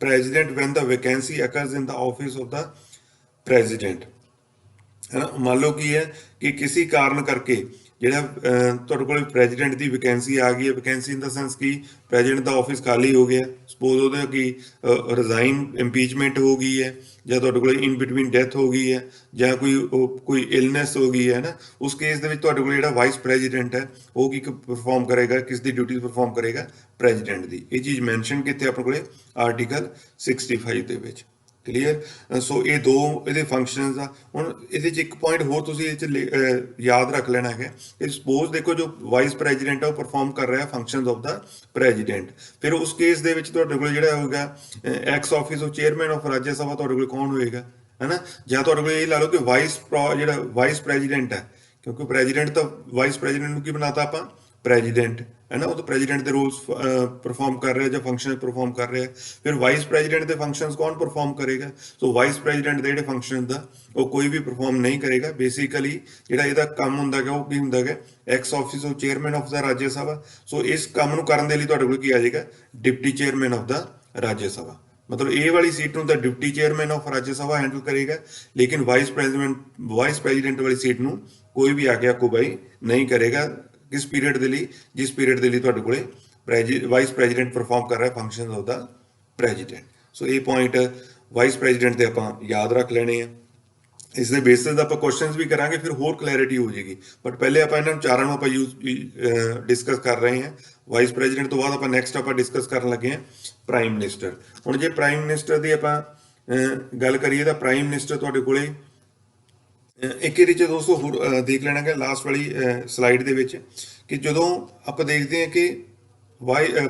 president when the vacancy occurs in the office of the president. ਹੈ ਨਾ, ਮੰਨ ਲਓ ਕੀ ਹੈ ਕਿ ਕਿਸੇ ਕਾਰਨ ਕਰਕੇ ਜਿਹੜਾ ਤੁਹਾਡੇ ਕੋਲ ਪ੍ਰੈਜ਼ੀਡੈਂਟ ਦੀ ਵੈਕੈਂਸੀ ਆ ਗਈ ਹੈ, ਵੈਕੈਂਸੀ ਇਨ ਦਾ ਸੈਂਸ ਕਿ ਪ੍ਰੈਜ਼ੀਡੈਂਟ ਦਾ ਆਫਿਸ ਖਾਲੀ ਹੋ ਗਿਆ, ਸਪੋਜ਼ ਉਹਦਾ ਕੀ ਰਿਜ਼ਾਈਨ ਇੰਪੀਚਮੈਂਟ ਹੋ ਗਈ ਹੈ, ਜਾਂ ਤੁਹਾਡੇ ਕੋਲ ਇਨ ਬਿਟਵੀਨ ਡੈਥ ਹੋ ਗਈ ਹੈ, ਜਾਂ ਕੋਈ ਇਲਨੈਸ ਹੋ ਗਈ ਹੈ ਨਾ, ਉਸ ਕੇਸ ਦੇ ਵਿੱਚ ਤੁਹਾਡੇ ਕੋਲ ਜਿਹੜਾ ਵਾਈਸ ਪ੍ਰੈਜ਼ੀਡੈਂਟ ਹੈ ਉਹ ਕੀ ਪਰਫਾਰਮ ਕਰੇਗਾ, ਕਿਸ ਦੀ ਡਿਊਟੀ ਪਰਫਾਰਮ ਕਰੇਗਾ, ਪ੍ਰੈਜ਼ੀਡੈਂਟ ਦੀ। ਇਹ ਚੀਜ਼ ਮੈਂਸ਼ਨ ਕਿੱਥੇ ਆਪਣੇ ਕੋਲੇ ਆਰਟੀਕਲ 65 ਦੇ ਵਿੱਚ। ਕਲੀਅਰ। ਸੋ ਇਹ ਦੋ ਇਹਦੇ ਫੰਕਸ਼ਨਸ ਆ। ਹੁਣ ਇਹਦੇ 'ਚ ਇੱਕ ਪੁਆਇੰਟ ਹੋਰ ਤੁਸੀਂ ਇਹ 'ਚ ਯਾਦ ਰੱਖ ਲੈਣਾ ਹੈ ਕਿ ਸਪੋਜ਼ ਦੇਖੋ ਜੋ ਵਾਈਸ ਪ੍ਰੈਜ਼ੀਡੈਂਟ ਆ ਉਹ ਪਰਫਾਰਮ ਕਰ ਰਿਹਾ ਫੰਕਸ਼ਨਸ ਆਫ ਦਾ ਪ੍ਰੈਜ਼ੀਡੈਂਟ, ਫਿਰ ਉਸ ਕੇਸ ਦੇ ਵਿੱਚ ਤੁਹਾਡੇ ਕੋਲ ਜਿਹੜਾ ਹੋਏਗਾ ex office of chairman of Rajya Sabha ਤੁਹਾਡੇ ਕੋਲ ਕੌਣ ਹੋਏਗਾ, ਹੈ ਨਾ। ਜਾਂ ਤੁਹਾਡੇ ਕੋਲ ਇਹ ਲਾ ਲਓ ਕਿ ਜਿਹੜਾ ਵਾਈਸ ਪ੍ਰੈਜ਼ੀਡੈਂਟ ਹੈ, ਕਿਉਂਕਿ ਪ੍ਰੈਜ਼ੀਡੈਂਟ ਤਾਂ ਵਾਈਸ ਪ੍ਰੈਜ਼ੀਡੈਂਟ ਨੂੰ ਕੀ ਬਣਾਤਾ ਆਪਾਂ, ਪ੍ਰੈਜ਼ੀਡੈਂਟ, ਹੈ ਨਾ, ਉਹ ਤਾਂ ਪ੍ਰੈਜ਼ੀਡੈਂਟ ਦੇ ਰੋਲਸ ਪਰਫਾਰਮ ਕਰ ਰਿਹਾ ਜਾਂ ਫੰਕਸ਼ਨ ਪਰਫਾਰਮ ਕਰ ਰਿਹਾ। ਫਿਰ ਵਾਈਸ ਪ੍ਰੈਜ਼ੀਡੈਂਟ ਦੇ ਫੰਕਸ਼ਨਸ ਕੌਣ ਪਰਫਾਰਮ ਕਰੇਗਾ, ਸੋ ਵਾਈਸ ਪ੍ਰੈਜ਼ੀਡੈਂਟ ਦੇ ਜਿਹੜੇ ਫੰਕਸ਼ਨ ਦਾ ਉਹ ਕੋਈ ਵੀ ਪਰਫਾਰਮ ਨਹੀਂ ਕਰੇਗਾ। ਬੇਸਿਕਲੀ ਜਿਹੜਾ ਇਹਦਾ ਕੰਮ ਹੁੰਦਾ ਹੈ ਉਹ ਕੀ ਹੁੰਦਾ ਹੈ, ex office of chairman of the Rajya Sabha. So ਇਸ ਕੰਮ ਨੂੰ ਕਰਨ ਦੇ ਲਈ ਤੁਹਾਡੇ ਕੋਲ ਕੀ ਆ ਜਾਏਗਾ, deputy chairman of the Rajya Sabha. ਮਤਲਬ ਇਹ ਵਾਲੀ ਸੀਟ ਨੂੰ ਤਾਂ deputy chairman of Rajya Sabha handle ਕਰੇਗਾ, ਲੇਕਿਨ ਵਾਈਸ ਪ੍ਰੈਜ਼ੀਡੈਂਟ ਵਾਲੀ ਸੀਟ ਨੂੰ ਕੋਈ ਵੀ ਆ ਕੇ ਆਕੂਪਾਈ ਨਹੀਂ ਕਰੇਗਾ। ਕਿਸ ਪੀਰੀਅਡ ਦੇ ਲਈ, ਜਿਸ ਪੀਰੀਅਡ ਦੇ ਲਈ ਤੁਹਾਡੇ ਕੋਲੇ ਵਾਈਸ ਪ੍ਰੈਜ਼ੀਡੈਂਟ ਪਰਫਾਰਮ ਕਰ ਰਿਹਾ functions of the president. So ਇਹ ਪੁਆਇੰਟ ਵਾਈਸ ਪ੍ਰੈਜ਼ੀਡੈਂਟ ਦੇ ਆਪਾਂ ਯਾਦ ਰੱਖ ਲੈਣੇ ਆ। ਇਸ ਦੇ ਬੇਸਿਸ ਦਾ ਆਪਾਂ ਕੁਐਸਚਨਸ ਵੀ ਕਰਾਂਗੇ, ਫਿਰ ਹੋਰ ਕਲੈਰਿਟੀ ਹੋ ਜਾਏਗੀ। ਬਟ ਪਹਿਲੇ ਆਪਾਂ ਇਹਨਾਂ ਚਾਰਾਂ ਨੂੰ ਆਪਾਂ ਡਿਸਕਸ ਕਰ ਰਹੇ ਹਾਂ। ਵਾਈਸ ਪ੍ਰੈਜ਼ੀਡੈਂਟ ਤੋਂ ਬਾਅਦ ਆਪਾਂ ਨੈਕਸਟ ਆਪਾਂ ਡਿਸਕਸ ਕਰਨ ਲੱਗੇ ਹਾਂ ਪ੍ਰਾਈਮ ਮਿਨਿਸਟਰ। ਹੁਣ ਜੇ ਪ੍ਰਾਈਮ ਮਿਨਿਸਟਰ ਦੀ ਆਪਾਂ ਗੱਲ ਕਰੀਏ ਤਾਂ ਪ੍ਰਾਈਮ ਮਿਨਿਸਟਰ ਤੁਹਾਡੇ ਕੋਲੇ ਇੱਕ ਇਹਦੇ 'ਚ ਦੋਸਤੋ ਦੇਖ ਲੈਣਾ ਕਿ ਲਾਸਟ ਵਾਲੀ ਸਲਾਈਡ ਦੇ ਵਿੱਚ ਕਿ ਜਦੋਂ ਆਪਾਂ ਦੇਖਦੇ ਹਾਂ ਕਿ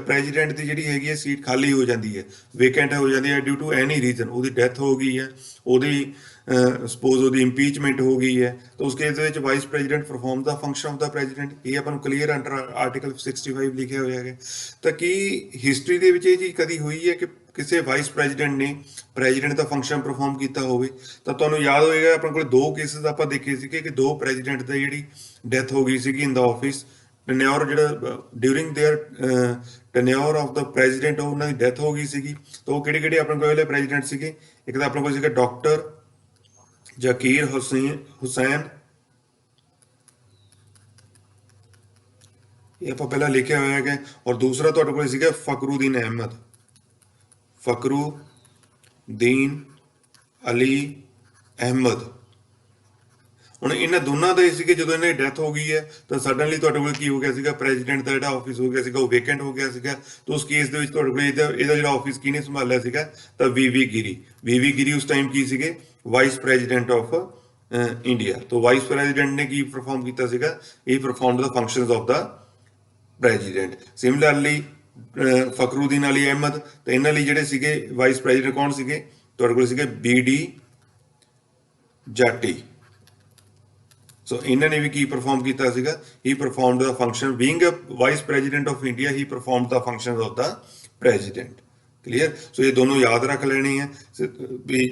ਪ੍ਰੈਜ਼ੀਡੈਂਟ ਦੀ ਜਿਹੜੀ ਹੈਗੀ ਹੈ ਸੀਟ ਖਾਲੀ ਹੋ ਜਾਂਦੀ ਹੈ, ਵੇਕੈਂਟ ਹੋ ਜਾਂਦੀ ਹੈ ਡਿਊ ਟੂ ਐਨੀ ਰੀਜ਼ਨ, ਉਹਦੀ ਡੈਥ ਹੋ ਗਈ ਹੈ, ਉਹਦੀ ਸਪੋਜ਼ ਉਹਦੀ ਇੰਪੀਚਮੈਂਟ ਹੋ ਗਈ ਹੈ, ਤਾਂ ਉਸ ਕੇਸ ਦੇ ਵਿੱਚ vice president perform the function of the president. ਇਹ ਆਪਾਂ ਨੂੰ ਕਲੀਅਰ ਅੰਡਰ ਆਰਟੀਕਲ 65 ਲਿਖਿਆ ਹੋਇਆ ਹੈ। ਤਾਂ ਕੀ ਹਿਸਟਰੀ ਦੇ ਵਿੱਚ ਇਹ ਚੀਜ਼ ਕਦੀ ਹੋਈ ਹੈ ਕਿ ਕਿਸੇ ਵਾਈਸ ਪ੍ਰੈਜ਼ੀਡੈਂਟ ਨੇ ਪ੍ਰੈਜ਼ੀਡੈਂਟ ਦਾ ਫੰਕਸ਼ਨ ਪਰਫਾਰਮ ਕੀਤਾ ਹੋਵੇ? ਤਾਂ ਤੁਹਾਨੂੰ ਯਾਦ ਹੋਏਗਾ ਆਪਣੇ ਕੋਲ ਦੋ ਕੇਸਿਸ ਆਪਾਂ ਦੇਖੇ ਸੀਗੇ ਕਿ ਦੋ ਪ੍ਰੈਜ਼ੀਡੈਂਟ ਦਾ ਜਿਹੜੀ ਡੈਥ ਹੋ ਗਈ ਸੀਗੀ ਇਨ ਦਾ ਆਫਿਸ, ਟੈਨਿਓਰ ਜਿਹੜਾ during there tenure of the president ਉਹਨਾਂ ਦੀ ਡੈਥ ਹੋ ਗਈ ਸੀਗੀ। ਤਾਂ ਉਹ ਕਿਹੜੇ ਕਿਹੜੇ ਆਪਣੇ ਕੋਲ ਪ੍ਰੈਜ਼ੀਡੈਂਟ ਸੀਗੇ? ਇੱਕ ਤਾਂ ਆਪਣੇ ਕੋਲ ਸੀਗਾ ਡਾਕਟਰ ਜ਼ਾਕਿਰ ਹੁਸੈਨ, ਇਹ ਆਪਾਂ ਪਹਿਲਾਂ ਲਿਖਿਆ ਹੋਇਆ ਹੈ, ਔਰ ਦੂਸਰਾ ਤੁਹਾਡੇ ਕੋਲ ਸੀਗਾ ਫਕਰੂਦੀਨ ਅਲੀ ਅਹਿਮਦ। ਹੁਣ ਇਹਨਾਂ ਦੋਨਾਂ ਦਾ ਸੀਗੇ ਜਦੋਂ ਇਹਨਾਂ ਦੀ ਡੈਥ ਹੋ ਗਈ ਹੈ ਤਾਂ ਸਡਨਲੀ ਤੁਹਾਡੇ ਕੋਲ ਕੀ ਹੋ ਗਿਆ ਸੀਗਾ, ਪ੍ਰੈਜ਼ੀਡੈਂਟ ਦਾ ਜਿਹੜਾ ਆਫਿਸ ਹੋ ਗਿਆ ਸੀਗਾ ਉਹ ਵੇਕੈਂਟ ਹੋ ਗਿਆ ਸੀਗਾ। ਤਾਂ ਉਸ ਕੇਸ ਦੇ ਵਿੱਚ ਤੁਹਾਡੇ ਕੋਲ ਇਹਦਾ ਜਿਹੜਾ ਆਫਿਸ ਕਿਹਨੇ ਸੰਭਾਲਿਆ ਸੀਗਾ, ਤਾਂ ਵੀਵੀ ਗਿਰੀ ਉਸ ਟਾਈਮ ਕੀ ਸੀਗੇ, ਵਾਈਸ ਪ੍ਰੈਜ਼ੀਡੈਂਟ ਆਫ ਇੰਡੀਆ। ਤਾਂ ਵਾਈਸ ਪ੍ਰੈਜ਼ੀਡੈਂਟ ਨੇ ਕੀ ਪਰਫਾਰਮ ਕੀਤਾ ਸੀਗਾ, ਇਹ perform the functions of the president. Similarly Fakhruddin Ali Ahmed, ਤਾਂ ਇਹਨਾਂ ਲਈ ਜਿਹੜੇ ਸੀਗੇ ਵਾਈਸ ਪ੍ਰੈਜ਼ੀਡੈਂਟ ਕੌਣ ਸੀਗੇ, ਤੁਹਾਡੇ ਕੋਲ ਸੀਗੇ BD ਜਾਟੀ। ਸੋ ਇਹਨਾਂ ਨੇ ਵੀ ਕੀ ਪਰਫਾਰਮ ਕੀਤਾ ਸੀਗਾ, he performed the function being a vice president of India, he performed the functions of the president. Clear. So ਇਹ ਦੋਨੋਂ ਯਾਦ ਰੱਖ ਲੈਣੇ ਆ ਵੀ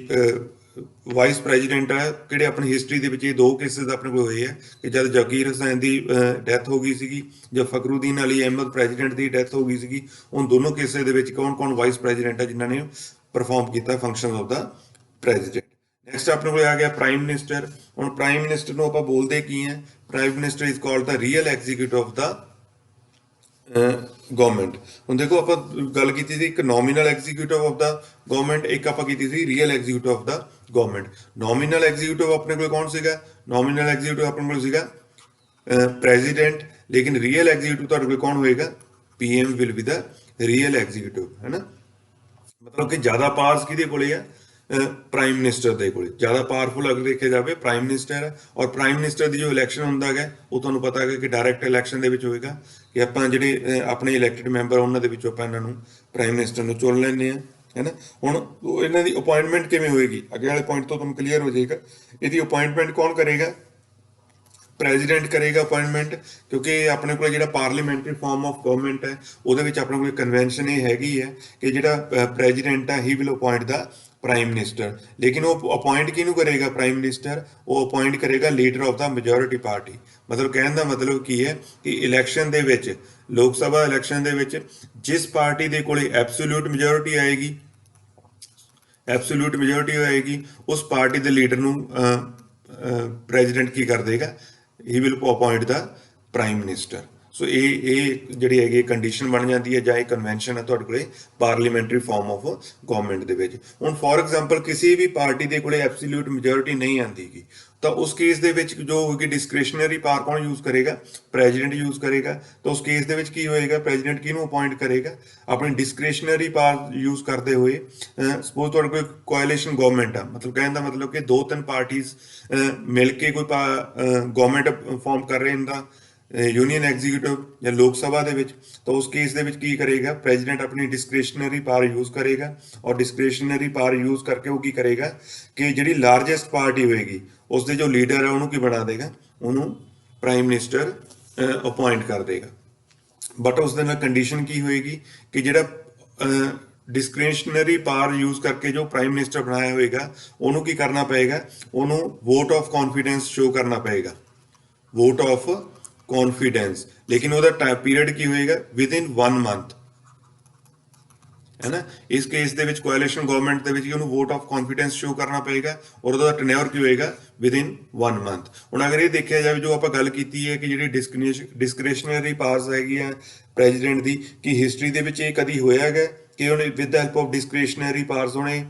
ਵਾਈਸ ਪ੍ਰੈਜ਼ੀਡੈਂਟ ਹੈ ਕਿਹੜੇ ਆਪਣੀ ਹਿਸਟਰੀ ਦੇ ਵਿੱਚ ਇਹ ਦੋ ਕੇਸਿਸ ਆਪਣੇ ਕੋਲ ਹੋਏ ਆ ਕਿ ਜਦ ਜ਼ਕੀਰ ਹੁਸੈਨ ਦੀ ਡੈਥ ਹੋ ਗਈ ਸੀਗੀ ਜਾਂ ਫਖਰੂਦੀਨ ਅਲੀ ਅਹਿਮਦ ਪ੍ਰੈਜ਼ੀਡੈਂਟ ਦੀ ਡੈਥ ਹੋ ਗਈ ਸੀਗੀ। ਉਨ ਦੋਨੋਂ ਕੇਸਿਸ ਦੇ ਵਿੱਚ ਕੌਣ ਵਾਈਸ ਪ੍ਰੈਜ਼ੀਡੈਂਟ ਹੈ ਜਿਨ੍ਹਾਂ ਨੇ ਪਰਫਾਰਮ ਕੀਤਾ functions of the president. Next ਆਪਣੇ ਕੋਲ ਆ ਗਿਆ ਪ੍ਰਾਈਮ ਮਿਨਿਸਟਰ। ਹੁਣ ਪ੍ਰਾਈਮ ਮਿਨਿਸਟਰ ਨੂੰ ਆਪਾਂ ਬੋਲਦੇ ਕੀ ਹੈ? Prime minister is called the real executive of the government. ਹੁਣ ਦੇਖੋ ਆਪਾਂ ਗੱਲ ਕੀਤੀ ਸੀ ਇੱਕ nominal executive of the government, ਇੱਕ ਆਪਾਂ ਕੀਤੀ ਸੀ real executive of the government. Nominal executive ਆਪਣੇ ਕੋਲ ਕੌਣ ਸੀਗਾ? ਨੋਮੀਨਲ ਐਗਜ਼ੀਕਿਊਟਿਵ ਆਪਣੇ ਕੋਲ ਸੀਗਾ ਪ੍ਰੈਜ਼ੀਡੈਂਟ, ਲੇਕਿਨ ਰੀਅਲ ਐਗਜ਼ੀਕਿਊਟਿਵ ਤੁਹਾਡੇ ਕੋਲ ਕੌਣ ਹੋਏਗਾ? PM will be the real executive, ਹੈ ਨਾ। ਮਤਲਬ ਕਿ ਜ਼ਿਆਦਾ ਪਾਵਰਸ ਕਿਹਦੇ ਕੋਲੇ ਆ? ਪ੍ਰਾਈਮ ਮਿਨਿਸਟਰ ਦੇ ਕੋਲੇ ਜ਼ਿਆਦਾ ਪਾਵਰਫੁਲ ਅਗਰ ਦੇਖਿਆ ਜਾਵੇ ਪ੍ਰਾਈਮ ਮਿਨਿਸਟਰ ਹੈ। ਔਰ ਪ੍ਰਾਈਮ ਮਿਨਿਸਟਰ ਦੀ ਜੋ ਇਲੈਕਸ਼ਨ ਹੁੰਦਾ ਹੈਗਾ ਉਹ ਤੁਹਾਨੂੰ ਪਤਾ ਹੈਗਾ ਕਿ ਡਾਇਰੈਕਟ ਇਲੈਕਸ਼ਨ ਦੇ ਵਿੱਚ ਹੋਏਗਾ ਕਿ ਆਪਾਂ ਜਿਹੜੇ ਆਪਣੇ ਇਲੈਕਟਡ ਮੈਂਬਰ ਉਹਨਾਂ ਦੇ ਵਿੱਚੋਂ ਆਪਾਂ ਇਹਨਾਂ ਨੂੰ ਪ੍ਰਾਈਮ ਮਿਨਿਸਟਰ ਨੂੰ ਚੁਣ ਲੈਂਦੇ ਹਾਂ, ਹੈ ਨਾ। ਹੁਣ ਇਹਨਾਂ ਦੀ ਅਪਾਇੰਟਮੈਂਟ ਕਿਵੇਂ ਹੋਏਗੀ? ਅੱਗੇ ਵਾਲੇ ਪੁਆਇੰਟ ਤੋਂ ਤੁਹਾਨੂੰ ਕਲੀਅਰ ਹੋ ਜਾਏਗਾ। ਇਹਦੀ ਅਪਾਇੰਟਮੈਂਟ ਕੌਣ ਕਰੇਗਾ? ਪ੍ਰੈਜ਼ੀਡੈਂਟ ਕਰੇਗਾ ਅਪਾਇੰਟਮੈਂਟ, ਕਿਉਂਕਿ ਆਪਣੇ ਕੋਲ ਜਿਹੜਾ ਪਾਰਲੀਮੈਂਟਰੀ ਫਾਰਮ ਆਫ ਗਵਰਨਮੈਂਟ ਹੈ ਉਹਦੇ ਵਿੱਚ ਆਪਣੇ ਕੋਲ ਕਨਵੈਨਸ਼ਨ ਇਹ ਹੈਗੀ ਹੈ ਕਿ ਜਿਹੜਾ ਪ੍ਰੈਜ਼ੀਡੈਂਟ ਹੈ he will appoint the prime minister. ਲੇਕਿਨ ਉਹ ਅਪਾਇੰਟ ਕਿਹਨੂੰ ਕਰੇਗਾ? ਪ੍ਰਾਈਮ ਮਿਨਿਸਟਰ ਉਹ ਅਪਾਇੰਟ ਕਰੇਗਾ leader of the majority party. ਮਤਲਬ ਕਹਿਣ ਦਾ ਮਤਲਬ ਕੀ ਹੈ ਕਿ ਇਲੈਕਸ਼ਨ ਦੇ ਵਿੱਚ, ਲੋਕ ਸਭਾ ਇਲੈਕਸ਼ਨ ਦੇ ਵਿੱਚ ਜਿਸ ਪਾਰਟੀ ਦੇ ਕੋਲੇ ਐਬਸੋਲੂਟ ਮੈਜੋਰਿਟੀ ਆਏਗੀ, ਐਬਸੋਲੂਟ ਮੈਜੋਰਿਟੀ ਆਏਗੀ, ਉਸ ਪਾਰਟੀ ਦੇ ਲੀਡਰ ਨੂੰ ਪ੍ਰੈਜ਼ੀਡੈਂਟ ਕੀ ਕਰ ਦੇਗਾ? He will appoint the prime minister. So ਇਹ ਜਿਹੜੀ ਹੈਗੀ ਕੰਡੀਸ਼ਨ ਬਣ ਜਾਂਦੀ ਹੈ ਜਾਂ ਇਹ ਕਨਵੈਨਸ਼ਨ ਹੈ ਤੁਹਾਡੇ ਕੋਲੇ ਪਾਰਲੀਮੈਂਟਰੀ ਫਾਰਮ ਆਫ ਗਵਰਨਮੈਂਟ ਦੇ ਵਿੱਚ। ਹੁਣ ਫੋਰ ਐਗਜ਼ਾਮਪਲ ਕਿਸੇ ਵੀ ਪਾਰਟੀ ਦੇ ਕੋਲੇ ਐਬਸੋਲੂਟ ਮੈਜੋਰਿਟੀ ਨਹੀਂ ਆਉਂਦੀਗੀ ਤਾਂ ਉਸ ਕੇਸ ਦੇ ਵਿੱਚ ਜੋ ਹੋਗੀ ਡਿਸਕ੍ਰਿਸ਼ਨਰੀ ਪਾਵਰ ਕੌਣ ਯੂਜ਼ ਕਰੇਗਾ? ਪ੍ਰੈਜ਼ੀਡੈਂਟ ਯੂਜ਼ ਕਰੇਗਾ। ਤਾਂ ਉਸ ਕੇਸ ਦੇ ਵਿੱਚ ਕੀ ਹੋਏਗਾ? ਪ੍ਰੈਜ਼ੀਡੈਂਟ ਕਿਹਨੂੰ ਅਪਾਇੰਟ ਕਰੇਗਾ? ਆਪਣੀ ਡਿਸਕ੍ਰਿਸ਼ਨਰੀ ਪਾਵਰ ਯੂਜ਼ ਕਰਦੇ ਹੋਏ। ਸਪੋਜ਼ ਤੁਹਾਡੇ ਕੋਲ ਕੋਆਲੀਸ਼ਨ ਗਵਰਨਮੈਂਟ ਆ, ਮਤਲਬ ਕਹਿਣ ਦਾ ਮਤਲਬ ਕਿ ਦੋ ਤਿੰਨ ਪਾਰਟੀਆਂ ਮਿਲ ਕੇ ਕੋਈ ਗਵਰਨਮੈਂਟ ਫਾਰਮ ਕਰ ਰਹੇ ਹੁੰਦਾ ਯੂਨੀਅਨ ਐਗਜ਼ੀਕਿਊਟਿਵ ਜਾਂ ਲੋਕ ਸਭਾ ਦੇ ਵਿੱਚ। ਤਾਂ ਉਸ ਕੇਸ ਦੇ ਵਿੱਚ ਕੀ ਕਰੇਗਾ? ਪ੍ਰੈਜ਼ੀਡੈਂਟ ਆਪਣੀ ਡਿਸਕ੍ਰਿਸ਼ਨਰੀ ਪਾਵਰ ਯੂਜ਼ ਕਰੇਗਾ ਔਰ ਡਿਸਕ੍ਰਿਸ਼ਨਰੀ ਪਾਵਰ ਯੂਜ਼ ਕਰਕੇ ਉਹ ਕੀ ਕਰੇਗਾ ਕਿ ਜਿਹੜੀ ਲਾਰਜੈਸਟ ਪਾਰਟੀ ਹੋਏਗੀ ਉਸ ਦੇ ਜੋ ਲੀਡਰ ਹੈ ਉਹਨੂੰ ਕੀ ਬਣਾ ਦੇਗਾ? ਉਹਨੂੰ ਪ੍ਰਾਈਮ ਮਿਨਿਸਟਰ ਅਪਾਇੰਟ ਕਰ ਦੇਗਾ। ਬਟ ਉਸ ਦੇ ਨਾਲ ਕੰਡੀਸ਼ਨ ਕੀ ਹੋਏਗੀ ਕਿ ਜਿਹੜਾ ਡਿਸਕ੍ਰਿਸ਼ਨਰੀ ਪਾਵਰ ਯੂਜ਼ ਕਰਕੇ ਜੋ ਪ੍ਰਾਈਮ ਮਿਨਿਸਟਰ ਬਣਾਇਆ ਹੋਏਗਾ ਉਹਨੂੰ ਕੀ ਕਰਨਾ ਪਏਗਾ? ਉਹਨੂੰ ਵੋਟ ਆਫ ਕੌਨਫੀਡੈਂਸ ਸ਼ੋ ਕਰਨਾ ਪਏਗਾ, ਵੋਟ ਆਫ ਕੌਨਫੀਡੈਂਸ। ਲੇਕਿਨ ਉਹਦਾ ਟਾਈਮ ਪੀਰੀਅਡ ਕੀ ਹੋਏਗਾ? ਵਿਦਿਨ 1 ਮੰਥ, ਹੈ ਨਾ। ਇਸ ਕੇਸ ਦੇ ਵਿੱਚ ਕੋਆਲੀਸ਼ਨ ਗਵਰਨਮੈਂਟ ਦੇ ਵਿੱਚ ਉਹਨੂੰ ਵੋਟ ਆਫ ਕੌਨਫੀਡੈਂਸ ਸ਼ੋ ਕਰਨਾ ਪਏਗਾ ਔਰ ਉਹਦਾ ਟੈਨਿਓਰ ਕੀ ਹੋਏਗਾ? Within 1 month. ਹੁਣ ਅਗਰ ਇਹ ਦੇਖਿਆ ਜਾਵੇ ਜੋ ਆਪਾਂ ਗੱਲ ਕੀਤੀ ਹੈ ਕਿ ਜਿਹੜੀ ਡਿਸਕ੍ਰਿਸ਼ਨਰੀ ਪਾਵਰਸ ਹੈਗੀ ਆ ਪ੍ਰੈਜ਼ੀਡੈਂਟ ਦੀ, ਕਿ ਹਿਸਟਰੀ ਦੇ ਵਿੱਚ ਇਹ ਕਦੀ ਹੋਇਆ ਹੈਗਾ ਕਿ ਉਹਨੇ with the help of discretionary powers ਉਹਨੇ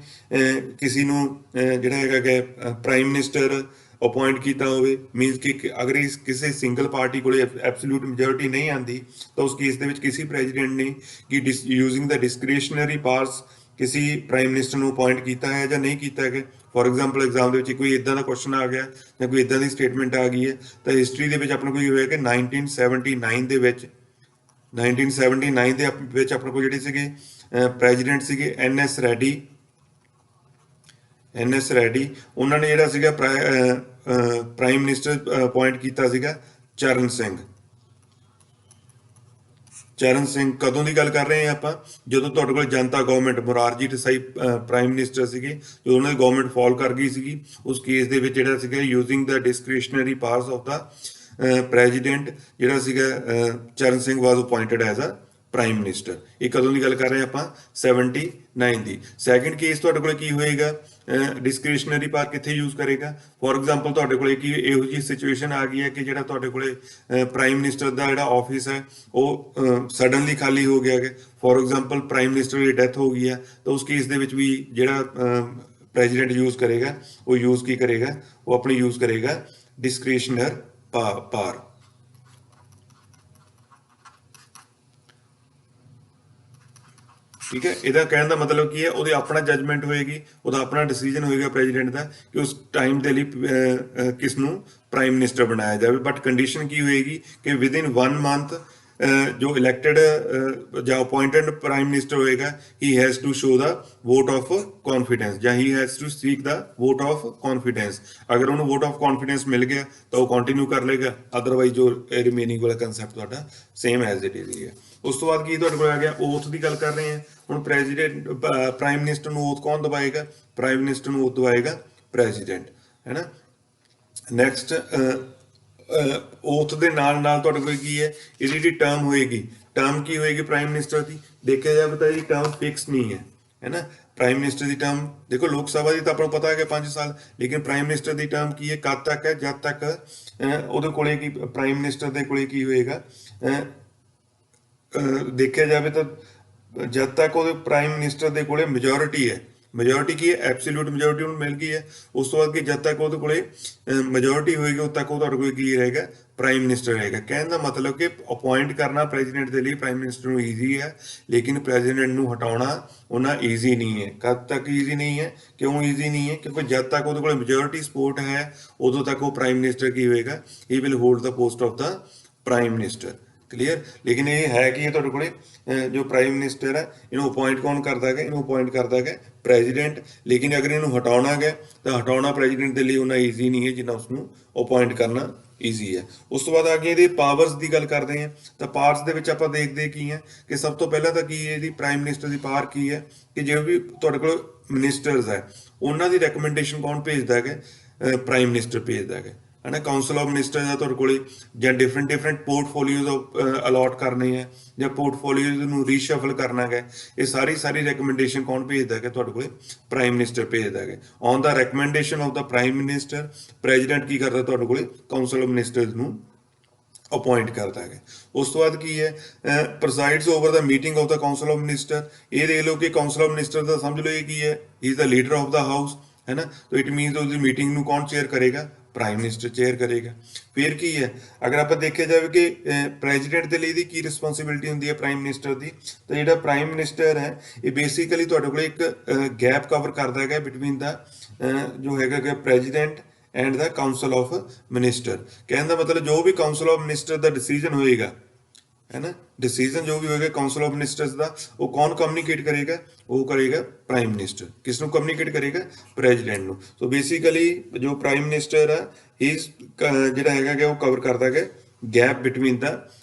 ਕਿਸੇ ਨੂੰ ਜਿਹੜਾ ਹੈਗਾ ਕਿ ਪ੍ਰਾਈਮ ਮਿਨਿਸਟਰ ਅਪਾਇੰਟ ਕੀਤਾ ਹੋਵੇ? ਮੀਨਸ ਕਿ ਅਗਰ ਇਸ ਕਿਸੇ ਸਿੰਗਲ ਪਾਰਟੀ ਕੋਲੇ ਐਬਸੋਲੂਟ ਮੈਜੋਰਿਟੀ ਨਹੀਂ ਆਉਂਦੀ ਤਾਂ ਉਸ ਕੇਸ ਦੇ ਵਿੱਚ ਕਿਸੇ ਪ੍ਰੈਜ਼ੀਡੈਂਟ ਨੇ ਕਿ ਯੂਜ਼ਿੰਗ ਦਾ ਡਿਸਕ੍ਰਿਸ਼ਨਰੀ ਪਾਵਰਸ ਕਿਸੇ ਪ੍ਰਾਈਮ ਮਿਨਿਸਟਰ ਨੂੰ ਅਪਾਇੰਟ ਕੀਤਾ ਹੈ ਜਾਂ ਨਹੀਂ ਕੀਤਾ ਹੈ। ਫੋਰ ਐਗਜ਼ਾਮਪਲ ਐਗਜ਼ਾਮ ਦੇ ਵਿੱਚ ਕੋਈ ਇਦਾਂ ਦਾ ਕੁਐਸਚਨ ਆ ਗਿਆ ਜਾਂ ਕੋਈ ਇਦਾਂ ਦੀ ਸਟੇਟਮੈਂਟ ਆ ਗਈ ਹੈ ਤਾਂ ਹਿਸਟਰੀ ਦੇ ਵਿੱਚ ਆਪਣਾ ਕੋਈ ਹੋਇਆ ਕਿ 1979 ਦੇ ਵਿੱਚ 1979 ਦੇ ਵਿੱਚ ਆਪਣੇ ਕੋਲ ਜਿਹੜੇ ਸੀਗੇ ਪ੍ਰੈਜ਼ੀਡੈਂਟ ਸੀਗੇ NS ਰੈਡੀ। ਉਹਨਾਂ ਨੇ ਜਿਹੜਾ ਸੀਗਾ ਪ੍ਰਾਈਮ ਮਿਨਿਸਟਰ ਅਪਾਇੰਟ ਕੀਤਾ ਸੀਗਾ ਚਰਨ ਸਿੰਘ। ਕਦੋਂ ਦੀ ਗੱਲ ਕਰ ਰਹੇ ਹਾਂ ਆਪਾਂ? ਜਦੋਂ ਤੁਹਾਡੇ ਕੋਲ Janata government Morarji Desai prime minister ਸੀਗੇ, ਜਦੋਂ ਉਹਨਾਂ ਦੀ ਗਵਰਨਮੈਂਟ ਫਾਲ ਕਰ ਗਈ ਸੀਗੀ, ਉਸ ਕੇਸ ਦੇ ਵਿੱਚ ਜਿਹੜਾ ਸੀਗਾ using the discretionary powers of the president ਜਿਹੜਾ ਸੀਗਾ Charan Singh was appointed as a prime minister. ਇਹ ਕਦੋਂ ਦੀ ਗੱਲ ਕਰ ਰਹੇ ਆਪਾਂ? 79 ਦੀ। ਸੈਕਿੰਡ ਕੇਸ ਤੁਹਾਡੇ ਕੋਲ ਕੀ ਹੋਏਗਾ? ਡਿਸਕ੍ਰਿਸ਼ਨਰੀ ਪਾਵਰ ਕਿੱਥੇ ਯੂਜ਼ ਕਰੇਗਾ? ਫੋਰ ਐਗਜ਼ਾਮਪਲ ਤੁਹਾਡੇ ਕੋਲ ਕੀ ਇਹੋ ਜਿਹੀ ਸਿਚੁਏਸ਼ਨ ਆ ਗਈ ਹੈ ਕਿ ਜਿਹੜਾ ਤੁਹਾਡੇ ਕੋਲੇ ਪ੍ਰਾਈਮ ਮਿਨਿਸਟਰ ਦਾ ਜਿਹੜਾ ਆਫਿਸ ਹੈ ਉਹ ਸਡਨਲੀ ਖਾਲੀ ਹੋ ਗਿਆ ਹੈ। For example prime minister the death ਹੋ ਗਈ ਹੈ ਤਾਂ ਉਸ ਕੇਸ ਦੇ ਵਿੱਚ ਵੀ ਜਿਹੜਾ ਪ੍ਰੈਜ਼ੀਡੈਂਟ ਯੂਜ਼ ਕਰੇਗਾ ਉਹ ਯੂਜ਼ ਕੀ ਕਰੇਗਾ? ਉਹ ਆਪਣੀ ਯੂਜ਼ ਕਰੇਗਾ ਡਿਸਕ੍ਰਿਸ਼ਨਰ ਪਾਵਰ। ਠੀਕ ਹੈ। ਇਹਦਾ ਕਹਿਣ ਦਾ ਮਤਲਬ ਕੀ ਹੈ? ਉਹਦੇ ਆਪਣਾ ਜਜਮੈਂਟ ਹੋਏਗੀ, ਉਹਦਾ ਆਪਣਾ ਡਿਸੀਜਨ ਹੋਏਗਾ ਪ੍ਰੈਜ਼ੀਡੈਂਟ ਦਾ ਕਿ ਉਸ ਟਾਈਮ ਦੇ ਲਈ ਕਿਸ ਨੂੰ ਪ੍ਰਾਈਮ ਮਿਨਿਸਟਰ ਬਣਾਇਆ ਜਾਵੇ। ਬਟ ਕੰਡੀਸ਼ਨ ਕੀ ਹੋਏਗੀ ਕਿ ਵਿਦਿਨ 1 ਮੰਥ ਜੋ ਇਲੈਕਟਡ ਜਾਂ ਅਪਾਇੰਟਡ ਪ੍ਰਾਈਮ ਮਿਨਿਸਟਰ ਹੋਏਗਾ he has to show the vote of confidence ਜਾਂ he has to seek the vote of confidence. ਅਗਰ ਉਹਨੂੰ ਵੋਟ ਆਫ ਕੌਨਫੀਡੈਂਸ ਮਿਲ ਗਿਆ ਤਾਂ ਉਹ ਕੰਟੀਨਿਊ ਕਰ ਲੇਗਾ, ਅਦਰਵਾਈਜ਼ ਜੋ ਰਿਮੇਨਿੰਗ ਵਾਲਾ ਕੰਸੈਪਟ ਤੁਹਾਡਾ ਸੇਮ ਐਜ਼ ਇਟ ਇਜ਼ ਹੀ ਹੈ। ਉਸ ਤੋਂ ਬਾਅਦ ਕੀ ਤੁਹਾਡੇ ਕੋਲ ਆ ਗਿਆ? ਓਥ ਦੀ ਗੱਲ ਕਰ ਰਹੇ ਹਾਂ। ਹੁਣ ਪ੍ਰੈਜ਼ੀਡੈਂਟ ਪ੍ਰਾਈਮ ਮਿਨਿਸਟਰ ਨੂੰ ਓਥ ਕੌਣ ਦਵਾਏਗਾ? ਪ੍ਰਾਈਮ ਮਿਨਿਸਟਰ ਨੂੰ ਓਥ ਦਵਾਏਗਾ ਪ੍ਰੈਜ਼ੀਡੈਂਟ, ਹੈ ਨਾ। ਨੈਕਸਟ ਓਥ ਦੇ ਨਾਲ ਨਾਲ ਤੁਹਾਡੇ ਕੋਲ ਕੀ ਹੈ, ਇਹਦੀ ਜਿਹੜੀ ਟਰਮ ਹੋਏਗੀ, ਟਰਮ ਕੀ ਹੋਏਗੀ ਪ੍ਰਾਈਮ ਮਿਨਿਸਟਰ ਦੀ, ਦੇਖਿਆ ਜਾਵੇ ਤਾਂ ਇਹਦੀ ਟਰਮ ਫਿਕਸ ਨਹੀਂ ਹੈ ਨਾ। ਪ੍ਰਾਈਮ ਮਿਨਿਸਟਰ ਦੀ ਟਰਮ ਦੇਖੋ, ਲੋਕ ਸਭਾ ਦੀ ਤਾਂ ਆਪਾਂ ਨੂੰ ਪਤਾ ਹੈ ਕਿ 5 ਸਾਲ, ਲੇਕਿਨ ਪ੍ਰਾਈਮ ਮਿਨਿਸਟਰ ਦੀ ਟਰਮ ਕੀ ਹੈ, ਕਦ ਤੱਕ ਹੈ, ਜਦ ਤੱਕ ਉਹਦੇ ਕੋਲੇ ਕੀ, ਪ੍ਰਾਈਮ ਮਿਨਿਸਟਰ ਦੇ ਕੋਲੇ ਕੀ ਹੋਏਗਾ, ਦੇਖਿਆ ਜਾਵੇ ਤਾਂ ਜਦ ਤੱਕ ਉਹਦੇ ਪ੍ਰਾਈਮ ਮਿਨਿਸਟਰ ਦੇ ਕੋਲੇ ਮੈਜੋਰਿਟੀ ਹੈ, ਮੈਜੋਰਿਟੀ ਕੀ ਹੈ, ਐਬਸੋਲੂਟ ਮੈਜੋਰਿਟੀ ਉਹਨੂੰ ਮਿਲ ਗਈ ਹੈ। ਉਸ ਤੋਂ ਬਾਅਦ ਕਿ ਜਦ ਤੱਕ ਉਹਦੇ ਕੋਲੇ ਮੈਜੋਰਿਟੀ ਹੋਏਗੀ ਉਦ ਤੱਕ ਉਹ ਤੁਹਾਡੇ ਕੋਲ ਕੀ ਰਹੇਗਾ, ਪ੍ਰਾਈਮ ਮਿਨਿਸਟਰ ਰਹੇਗਾ। ਕਹਿਣ ਦਾ ਮਤਲਬ ਕਿ ਅਪਾਇੰਟ ਕਰਨਾ ਪ੍ਰੈਜ਼ੀਡੈਂਟ ਦੇ ਲਈ ਪ੍ਰਾਈਮ ਮਿਨਿਸਟਰ ਨੂੰ ਈਜ਼ੀ ਹੈ, ਲੇਕਿਨ ਪ੍ਰੈਜ਼ੀਡੈਂਟ ਨੂੰ ਹਟਾਉਣਾ ਉਹਨਾਂ ਈਜ਼ੀ ਨਹੀਂ ਹੈ। ਕਦ ਤੱਕ ਈਜ਼ੀ ਨਹੀਂ ਹੈ, ਕਿਉਂ ਈਜ਼ੀ ਨਹੀਂ ਹੈ, ਕਿਉਂਕਿ ਜਦ ਤੱਕ ਉਹਦੇ ਕੋਲ ਮੈਜੋਰਿਟੀ ਸਪੋਰਟ ਹੈ ਉਦੋਂ ਤੱਕ ਉਹ ਪ੍ਰਾਈਮ ਮਿਨਿਸਟਰ ਕੀ ਹੋਏਗਾ, he will hold the post of the prime minister. Clear. ਲੇਕਿਨ ਇਹ ਹੈ ਕਿ ਇਹ ਤੁਹਾਡੇ ਕੋਲੇ ਜੋ ਪ੍ਰਾਈਮ ਮਿਨਿਸਟਰ ਹੈ ਇਹਨੂੰ ਅਪਾਇੰਟ ਕੌਣ ਕਰਦਾ ਹੈ, ਇਹਨੂੰ ਅਪਾਇੰਟ ਕਰਦਾ ਹੈ ਪ੍ਰੈਜ਼ੀਡੈਂਟ। ਲੇਕਿਨ ਅਗਰ ਇਹਨੂੰ ਹਟਾਉਣਾ ਹੈ ਤਾਂ ਹਟਾਉਣਾ ਪ੍ਰੈਜ਼ੀਡੈਂਟ ਦੇ ਲਈ ਉਹਨਾਂ ਈਜ਼ੀ ਨਹੀਂ ਹੈ ਜਿੰਨਾ ਉਸਨੂੰ ਅਪਾਇੰਟ ਕਰਨਾ ਈਜ਼ੀ ਹੈ। ਉਸ ਤੋਂ ਬਾਅਦ ਆ ਗਈ ਇਹਦੀ ਪਾਵਰਸ ਦੀ ਗੱਲ ਕਰਦੇ ਹਾਂ ਤਾਂ ਪਾਵਰਸ ਦੇ ਵਿੱਚ ਆਪਾਂ ਦੇਖਦੇ ਕੀ ਹੈ ਕਿ ਸਭ ਤੋਂ ਪਹਿਲਾਂ ਤਾਂ ਕੀ ਹੈ, ਇਹਦੀ ਪ੍ਰਾਈਮ ਮਿਨਿਸਟਰ ਦੀ ਪਾਵਰ ਕੀ ਹੈ ਕਿ ਜੋ ਵੀ ਤੁਹਾਡੇ ਕੋਲ ਮਿਨਿਸਟਰਸ ਹੈ ਉਹਨਾਂ ਦੀ ਰეკਮੈਂਡੇਸ਼ਨ ਕੌਣ ਭੇਜਦਾ ਹੈ, ਪ੍ਰਾਈਮ ਮਿਨਿਸਟਰ ਭੇਜਦਾ ਹੈ ਨਾ। ਕਾਉਂਸਲ ਆਫ ਮਿਨਿਸਟਰ ਜਾਂ ਤੁਹਾਡੇ ਕੋਲੇ ਜਾਂ ਡਿਫਰੈਂਟ ਪੋਰਟਫੋਲੀਓਜ਼ ਅਲਾਟ ਕਰਨੇ ਹੈ ਜਾਂ ਪੋਰਟਫੋਲੀਓਜ਼ ਨੂੰ ਰੀਸ਼ਫਲ ਕਰਨਾ ਹੈ, ਇਹ ਸਾਰੀ ਰეკਮੈਂਡੇਸ਼ਨ ਕੌਣ ਭੇਜਦਾ ਹੈ, ਤੁਹਾਡੇ ਕੋਲੇ ਪ੍ਰਾਈਮ ਮਿਨਿਸਟਰ ਭੇਜਦਾ ਹੈ। On the recommendation of the prime minister president ਕੀ ਕਰਦਾ, ਤੁਹਾਡੇ ਕੋਲੇ ਕਾਉਂਸਲ ਆਫ ਮਿਨਿਸਟਰਸ ਨੂੰ ਅਪਾਇੰਟ ਕਰਦਾ ਹੈ। ਉਸ ਤੋਂ ਬਾਅਦ ਕੀ ਹੈ, presides over the meeting of the council of minister. ਇਹ ਦੇਖ ਲਓ ਕਿ ਕਾਉਂਸਲ ਆਫ ਮਿਨਿਸਟਰ ਦਾ ਸਮਝ ਲਓ ਇਹ ਕੀ ਹੈ, ਹੀ is the leader of the house, ਹੈ ਨਾ। ਤਾਂ ਇਟ ਮੀਨਸ ਉਹਦੀ ਮੀਟਿੰਗ ਨੂੰ ਕੌਣ ਚੇਅਰ ਕਰੇਗਾ, ਪ੍ਰਾਈਮ ਮਿਨਿਸਟਰ ਚੇਅਰ ਕਰੇਗਾ। ਫਿਰ ਕੀ ਹੈ, ਅਗਰ ਆਪਾਂ ਦੇਖਿਆ ਜਾਵੇ ਕਿ ਪ੍ਰੈਜ਼ੀਡੈਂਟ ਦੇ ਲਈ ਇਹਦੀ ਕੀ ਰਿਸਪੌਂਸਿਬਿਲਿਟੀ ਹੁੰਦੀ ਹੈ ਪ੍ਰਾਈਮ ਮਿਨਿਸਟਰ ਦੀ, ਤਾਂ ਜਿਹੜਾ ਪ੍ਰਾਈਮ ਮਿਨਿਸਟਰ ਹੈ ਇਹ ਬੇਸਿਕਲੀ ਤੁਹਾਡੇ ਕੋਲ ਇੱਕ ਗੈਪ ਕਵਰ ਕਰਦਾ ਹੈਗਾ ਬਿਟਵੀਨ ਦਾ ਜੋ ਹੈਗਾ ਕਿ president and the council of minister. ਕਹਿਣ ਦਾ ਮਤਲਬ ਜੋ ਵੀ ਕਾਉਂਸਲ ਆਫ ਮਿਨਿਸਟਰ ਦਾ ਡਿਸੀਜਨ ਹੋਏਗਾ, ਹੈ ਨਾ, ਡਿਸੀਜਨ ਜੋ ਵੀ ਹੋਏਗਾ ਕਾਉਂਸਲ ਆਫ ਮਿਨਿਸਟਰਸ ਦਾ, ਉਹ ਕੌਣ ਕਮਿਊਨੀਕੇਟ ਕਰੇਗਾ, ਉਹ ਕਰੇਗਾ ਪ੍ਰਾਈਮ ਮਿਨਿਸਟਰ। ਕਿਸ ਨੂੰ ਕਮਿਊਨੀਕੇਟ ਕਰੇਗਾ, ਪ੍ਰੈਜ਼ੀਡੈਂਟ ਨੂੰ। ਸੋ ਬੇਸਿਕਲੀ ਜੋ ਪ੍ਰਾਈਮ ਮਿਨਿਸਟਰ ਹੈ ਇਸ ਜਿਹੜਾ ਹੈਗਾ ਕਿ ਉਹ ਕਵਰ ਕਰਦਾ ਹੈ gap between the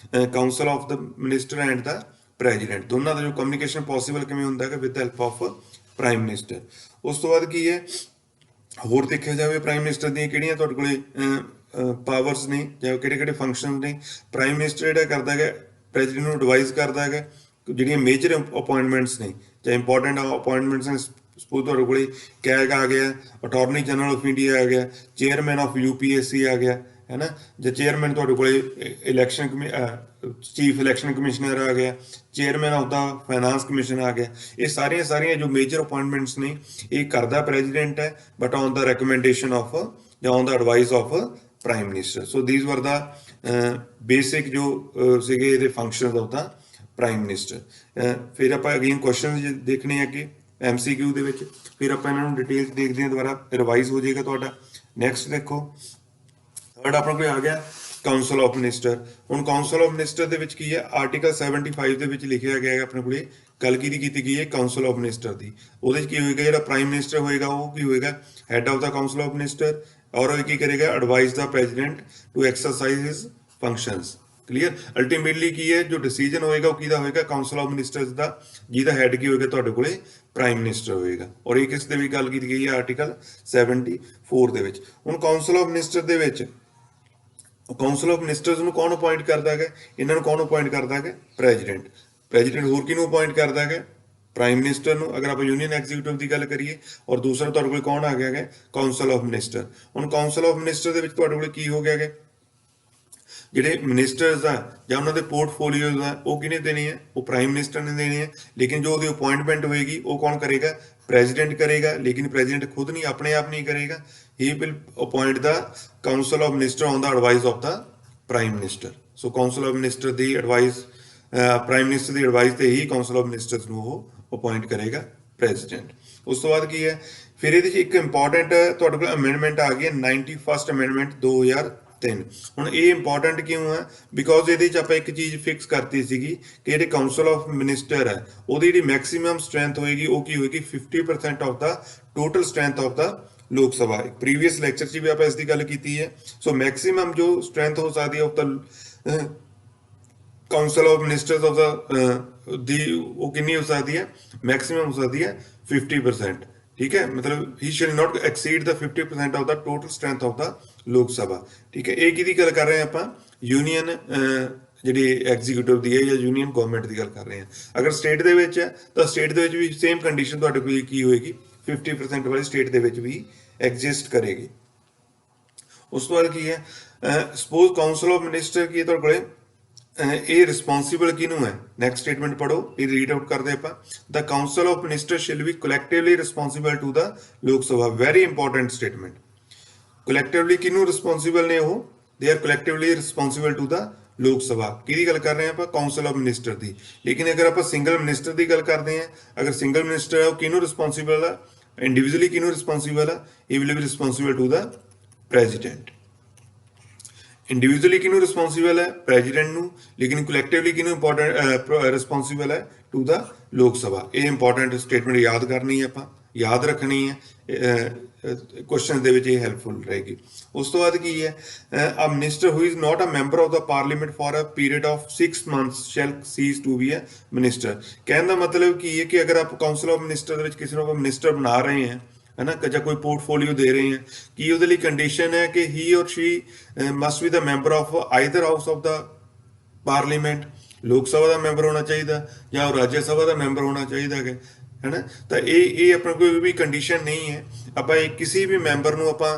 council of the minister and the president, ਦੋਨਾਂ ਦਾ ਜੋ ਕਮਿਊਨੀਕੇਸ਼ਨ ਪੋਸੀਬਲ ਕਿਵੇਂ ਹੁੰਦਾ ਹੈ with help of prime minister. ਉਸ ਤੋਂ ਬਾਅਦ ਕੀ ਹੈ, ਹੋਰ ਦੇਖਿਆ ਜਾਵੇ ਪ੍ਰਾਈਮ ਮਿਨਿਸਟਰ ਦੀਆਂ ਕਿਹੜੀਆਂ ਤੁਹਾਡੇ ਕੋਲੇ ਪਾਵਰਸ ਨੇ ਜਾਂ ਕਿਹੜੇ ਫੰਕਸ਼ਨ ਨੇ। ਪ੍ਰਾਈਮ ਮਿਨਿਸਟਰ ਜਿਹੜਾ ਕਰਦਾ ਹੈ ਪ੍ਰੈਜ਼ੀਡੈਂਟ ਨੂੰ ਐਡਵਾਈਜ਼ ਕਰਦਾ ਹੈ ਜਿਹੜੀਆਂ ਮੇਜਰ ਅਪਾਇੰਟਮੈਂਟਸ ਨੇ ਜਾਂ ਇੰਪੋਰਟੈਂਟ ਅਪਾਇੰਟਮੈਂਟਸ ਨੇ। ਸਪੋਜ਼ ਤੁਹਾਡੇ ਕੋਲੇ ਕੈਗ ਆ ਗਿਆ, ਅਟਾਰਨੀ ਜਨਰਲ ਆਫ ਇੰਡੀਆ ਆ ਗਿਆ, ਚੇਅਰਮੈਨ ਆਫ UPSC ਆ ਗਿਆ, ਹੈ ਨਾ, ਜਾਂ ਚੇਅਰਮੈਨ ਤੁਹਾਡੇ ਕੋਲੇ ਇਲੈਕਸ਼ਨ ਚੀਫ ਇਲੈਕਸ਼ਨ ਕਮਿਸ਼ਨਰ ਆ ਗਿਆ, chairman of the finance commission ਆ ਗਿਆ। ਇਹ ਸਾਰੀਆਂ ਜੋ ਮੇਜਰ ਅਪਾਇੰਟਮੈਂਟਸ ਨੇ ਇਹ ਕਰਦਾ ਪ੍ਰੈਜ਼ੀਡੈਂਟ ਹੈ, but on the recommendation of ਜਾਂ on the advice of prime minister. So these were the basic ਜੋ ਸੀਗੇ ਇਹਦੇ functions of the prime minister. ਫਿਰ ਆਪਾਂ ਅਗੇਨ ਕੁਐਸਚਨ ਦੇਖਣੇ ਆ ਕਿ MCQ ਦੇ ਵਿੱਚ, ਫਿਰ ਆਪਾਂ ਇਹਨਾਂ ਨੂੰ ਡਿਟੇਲਸ ਦੇਖਦੇ ਹਾਂ, ਦੁਬਾਰਾ ਰਿਵਾਈਜ਼ ਹੋ ਜਾਏਗਾ ਤੁਹਾਡਾ। ਨੈਕਸਟ ਦੇਖੋ, ਥਰਡ ਆਪਣਾ ਕੋਈ ਆ ਗਿਆ ਕਾਉਂਸਲ ਆਫ ਮਿਨਿਸਟਰ। ਹੁਣ ਕਾਉਂਸਲ ਆਫ ਮਿਨਿਸਟਰ ਦੇ ਵਿੱਚ ਕੀ ਹੈ, ਆਰਟੀਕਲ 75 ਦੇ ਵਿੱਚ ਲਿਖਿਆ ਗਿਆ ਹੈ ਆਪਣੇ ਕੋਲੇ, ਗੱਲ ਕਿਹਦੀ ਕੀਤੀ ਗਈ ਹੈ, ਕਾਉਂਸਲ ਆਫ ਮਿਨਿਸਟਰ ਦੀ। ਉਹਦੇ 'ਚ ਕੀ ਹੋਏਗਾ, ਜਿਹੜਾ ਪ੍ਰਾਈਮ ਮਿਨਿਸਟਰ ਹੋਏਗਾ ਉਹ ਕੀ ਹੋਏਗਾ, head of the council of minister, ਔਰ ਉਹ ਕੀ ਕਰੇਗਾ, advise the president to exercise his functions. Clear. Ultimately ਕੀ ਹੈ, ਜੋ ਡਿਸੀਜਨ ਹੋਏਗਾ ਉਹ ਕਿਹਦਾ ਹੋਏਗਾ, ਕਾਉਂਸਲ ਆਫ ਮਿਨਿਸਟਰਸ ਦਾ, ਜਿਹਦਾ ਹੈਡ ਕੀ ਹੋਏਗਾ, ਤੁਹਾਡੇ ਕੋਲੇ ਪ੍ਰਾਈਮ ਮਿਨਿਸਟਰ ਹੋਏਗਾ। ਔਰ ਇਹ ਕਿਸ ਦੇ ਵੀ ਗੱਲ ਕੀਤੀ ਗਈ ਹੈ, ਆਰਟੀਕਲ 74 ਦੇ ਵਿੱਚ। ਹੁਣ ਕਾਉਂਸਲ ਆਫ ਮਿਨਿਸਟਰ ਦੇ ਵਿੱਚ ਕਾਉਂਸਲ ਆਫ ਮਿਨਿਸਟਰਸ ਨੂੰ ਕੌਣ ਅਪਾਇੰਟ ਕਰਦਾ ਹੈ, ਇਹਨਾਂ ਨੂੰ ਕੌਣ ਅਪਾਇੰਟ ਕਰਦਾ ਹੈ, ਪ੍ਰੈਜ਼ੀਡੈਂਟ। ਪ੍ਰੈਜ਼ੀਡੈਂਟ ਹੋਰ ਕਿਹਨੂੰ ਅਪਾਇੰਟ ਕਰਦਾ ਹੈ, ਪ੍ਰਾਈਮ ਮਿਨਿਸਟਰ ਨੂੰ, ਅਗਰ ਆਪਾਂ ਯੂਨੀਅਨ ਐਗਜ਼ੀਕਿਊਟਿਵ ਦੀ ਗੱਲ ਕਰੀਏ। ਔਰ ਦੂਸਰਾ ਤੁਹਾਡੇ ਕੋਲ ਕੌਣ ਆ ਗਿਆ ਹੈ, ਕਾਉਂਸਲ ਆਫ ਮਿਨਿਸਟਰ। ਹੁਣ ਕਾਉਂਸਲ ਆਫ ਮਿਨਿਸਟਰ ਦੇ ਵਿੱਚ ਤੁਹਾਡੇ ਕੋਲ ਕੀ ਹੋ ਗਿਆ ਹੈ, ਜਿਹੜੇ ਮਿਨਿਸਟਰਸ ਆ ਜਾਂ ਉਹਨਾਂ ਦੇ ਪੋਰਟਫੋਲੀਓਜ਼ ਆ ਉਹ ਕਿਹਨੇ ਦੇਣੇ ਆ, ਉਹ ਪ੍ਰਾਈਮ ਮਿਨਿਸਟਰ ਨੇ ਦੇਣੇ ਆ। ਲੇਕਿਨ ਜੋ ਉਹਦੀ ਅਪਾਇੰਟਮੈਂਟ ਹੋਏਗੀ ਉਹ ਕੌਣ ਕਰੇਗਾ, ਪ੍ਰੈਜ਼ੀਡੈਂਟ ਕਰੇਗਾ। ਲੇਕਿਨ ਪ੍ਰੈਜ਼ੀਡੈਂਟ ਖੁਦ ਨਹੀਂ, ਆਪਣੇ ਆਪ ਨਹੀਂ ਕਰੇਗਾ, he will appoint the council of minister on the advice of the prime minister. So council of minister ਦੀ ਐਡਵਾਈਸ, ਪ੍ਰਾਈਮ ਮਿਨਿਸਟਰ ਦੀ ਐਡਵਾਈਸ ਤੇ ਹੀ ਕਾਉਂਸਲ ਆਫ ਮਿਨਿਸਟਰਸ ਨੂੰ ਉਹ ਅਪਾਇੰਟ ਕਰੇਗਾ ਪ੍ਰੈਜ਼ੀਡੈਂਟ। ਉਸ ਤੋਂ ਬਾਅਦ ਕੀ ਹੈ, ਫਿਰ ਇਹਦੇ 'ਚ ਇੱਕ ਇੰਪੋਰਟੈਂਟ ਤੁਹਾਡੇ ਕੋਲ ਅਮੈਂਡਮੈਂਟ ਆ ਗਈ ਹੈ, 91st ਅਮੈਂਡਮੈਂਟ 2003। ਹੁਣ ਇਹ ਇੰਪੋਰਟੈਂਟ ਕਿਉਂ ਹੈ, ਬਿਕੋਜ਼ ਇਹਦੇ 'ਚ ਆਪਾਂ ਇੱਕ ਚੀਜ਼ ਫਿਕਸ ਕਰਤੀ ਸੀਗੀ ਕਿ ਜਿਹੜੇ ਕਾਉਂਸਲ ਆਫ ਮਿਨਿਸਟਰ ਹੈ ਉਹਦੀ ਜਿਹੜੀ ਮੈਕਸਿਮਮ ਸਟਰੈਂਥ ਹੋਏਗੀ ਉਹ ਕੀ ਹੋਏਗੀ, 50% of the total strength of the Lok Sabha. Previous lecture 'ਚ ਵੀ ਆਪਾਂ ਇਸ ਦੀ ਗੱਲ ਕੀਤੀ ਹੈ। ਸੋ ਮੈਕਸਿਮਮ ਜੋ ਸਟਰੈਂਥ ਹੋ ਸਕਦੀ ਹੈ of the council of ministers of the ਦੀ ਉਹ ਕਿੰਨੀ ਹੋ ਸਕਦੀ ਹੈ, ਮੈਕਸਿਮਮ ਹੋ ਸਕਦੀ ਹੈ 50%। ठीक है, मतलब he shall not exceed the 50% of the total strength of the Lok Sabha. ਠੀਕ ਹੈ, ਇਹ ਕਿਹਦੀ ਗੱਲ ਕਰ ਰਹੇ ਹਾਂ ਆਪਾਂ, ਯੂਨੀਅਨ ਜਿਹੜੀ ਐਗਜ਼ੀਕਿਊਟਿਵ ਦੀ ਹੈ ਜਾਂ ਯੂਨੀਅਨ ਗਵਰਨਮੈਂਟ ਦੀ ਗੱਲ ਕਰ ਰਹੇ ਹਾਂ। ਅਗਰ ਸਟੇਟ ਦੇ ਵਿੱਚ ਹੈ ਤਾਂ ਸਟੇਟ ਦੇ ਵਿੱਚ ਵੀ ਸੇਮ ਕੰਡੀਸ਼ਨ ਤੁਹਾਡੇ ਕੋਲ ਕੀ ਹੋਏਗੀ, 50% ਵਾਲੀ ਸਟੇਟ ਦੇ ਵਿੱਚ ਵੀ ਐਗਜ਼ਿਸਟ ਕਰੇਗੀ। ਉਸ ਤੋਂ ਬਾਅਦ ਕੀ ਹੈ, ਸਪੋਜ਼ ਕਾਉਂਸਲ ਆਫ ਮਿਨਿਸਟਰ ਕੀ ਹੈ ਤੁਹਾਡੇ ਕੋਲੇ, ਇਹ ਰਿਸਪੌਂਸਿਬਲ ਕਿਹਨੂੰ ਹੈ, ਨੈਕਸਟ ਸਟੇਟਮੈਂਟ ਪੜੋ, ਇਹ ਰੀਡ ਆਊਟ ਕਰਦੇ ਆਪਾਂ। The council of minister shall be collectively responsible to the Lok Sabha. Very important statement. Collectively ਕਿਹਨੂੰ ਰਿਸਪੌਂਸਿਬਲ ਨੇ ਉਹ, they are collectively responsible to the Lok Sabha. ਕਿਹਦੀ ਗੱਲ ਕਰ ਰਹੇ ਹਾਂ ਆਪਾਂ, ਕਾਉਂਸਲ ਆਫ ਮਿਨਿਸਟਰ ਦੀ। ਲੇਕਿਨ ਅਗਰ ਆਪਾਂ ਸਿੰਗਲ ਮਿਨਿਸਟਰ ਦੀ ਗੱਲ ਕਰਦੇ ਹਾਂ, ਅਗਰ ਸਿੰਗਲ ਮਿਨਿਸਟਰ ਹੈ ਉਹ ਕਿਹਨੂੰ ਰਿਸਪੌਂਸਿਬਲ ਆ, ਇੰਡੀਵਿਜੂਅਲੀ ਕਿਹਨੂੰ ਰਿਸਪੌਂਸਿਬਲ ਆ, he will be responsible to the president. Individually ਕਿਹਨੂੰ ਰਿਸਪੌਂਸਿਬਲ ਹੈ, ਪ੍ਰੈਜ਼ੀਡੈਂਟ ਨੂੰ, ਲੇਕਿਨ ਕਲੈਕਟਿਵਲੀ ਕਿਹਨੂੰ ਇੰਪੋਰਟੈਂਟ ਰਿਸਪੌਂਸਿਬਲ ਹੈ, ਟੂ ਦਾ ਲੋਕ ਸਭਾ। ਇਹ ਇੰਪੋਰਟੈਂਟ ਸਟੇਟਮੈਂਟ ਯਾਦ ਕਰਨੀ ਹੈ, ਆਪਾਂ ਯਾਦ ਰੱਖਣੀ ਹੈ, ਕੁਐਸਚਨ ਦੇ ਵਿੱਚ ਇਹ ਹੈਲਪਫੁਲ ਰਹੇਗੀ। ਉਸ ਤੋਂ ਬਾਅਦ ਕੀ ਹੈ, a minister who is not a member of the parliament for a period of 6 months shall cease to be a minister. ਕਹਿਣ ਦਾ ਮਤਲਬ ਕੀ ਹੈ ਕਿ ਅਗਰ ਆਪ ਕਾਉਂਸਲ ਆਫ ਮਿਨਿਸਟਰ ਦੇ ਵਿੱਚ ਕਿਸੇ ਨੂੰ ਆਪਾਂ ਮਿਨਿਸਟਰ ਬਣਾ ਰਹੇ ਹਾਂ, है ना, ਜਾਂ ਕੋਈ ਪੋਰਟਫੋਲੀਓ ਦੇ ਰਹੇ हैं ਕਿ ਉਹਦੇ ਲਈ ਕੰਡੀਸ਼ਨ ਹੈ ਕਿ he or she must be the member of either house of the parliament, Lok Sabha the member ਹੋਣਾ ਚਾਹੀਦਾ ਜਾਂ ਉਹ ਰਾਜ ਸਭਾ ਦਾ ਮੈਂਬਰ ਹੋਣਾ ਚਾਹੀਦਾ ਹੈ ਨਾ। ਤਾਂ ਇਹ ਆਪਣਾ ਕੋਈ ਵੀ ਕੰਡੀਸ਼ਨ ਨਹੀਂ ਹੈ, ਆਪਾਂ ਇਹ ਕਿਸੇ ਵੀ ਮੈਂਬਰ ਨੂੰ ਆਪਾਂ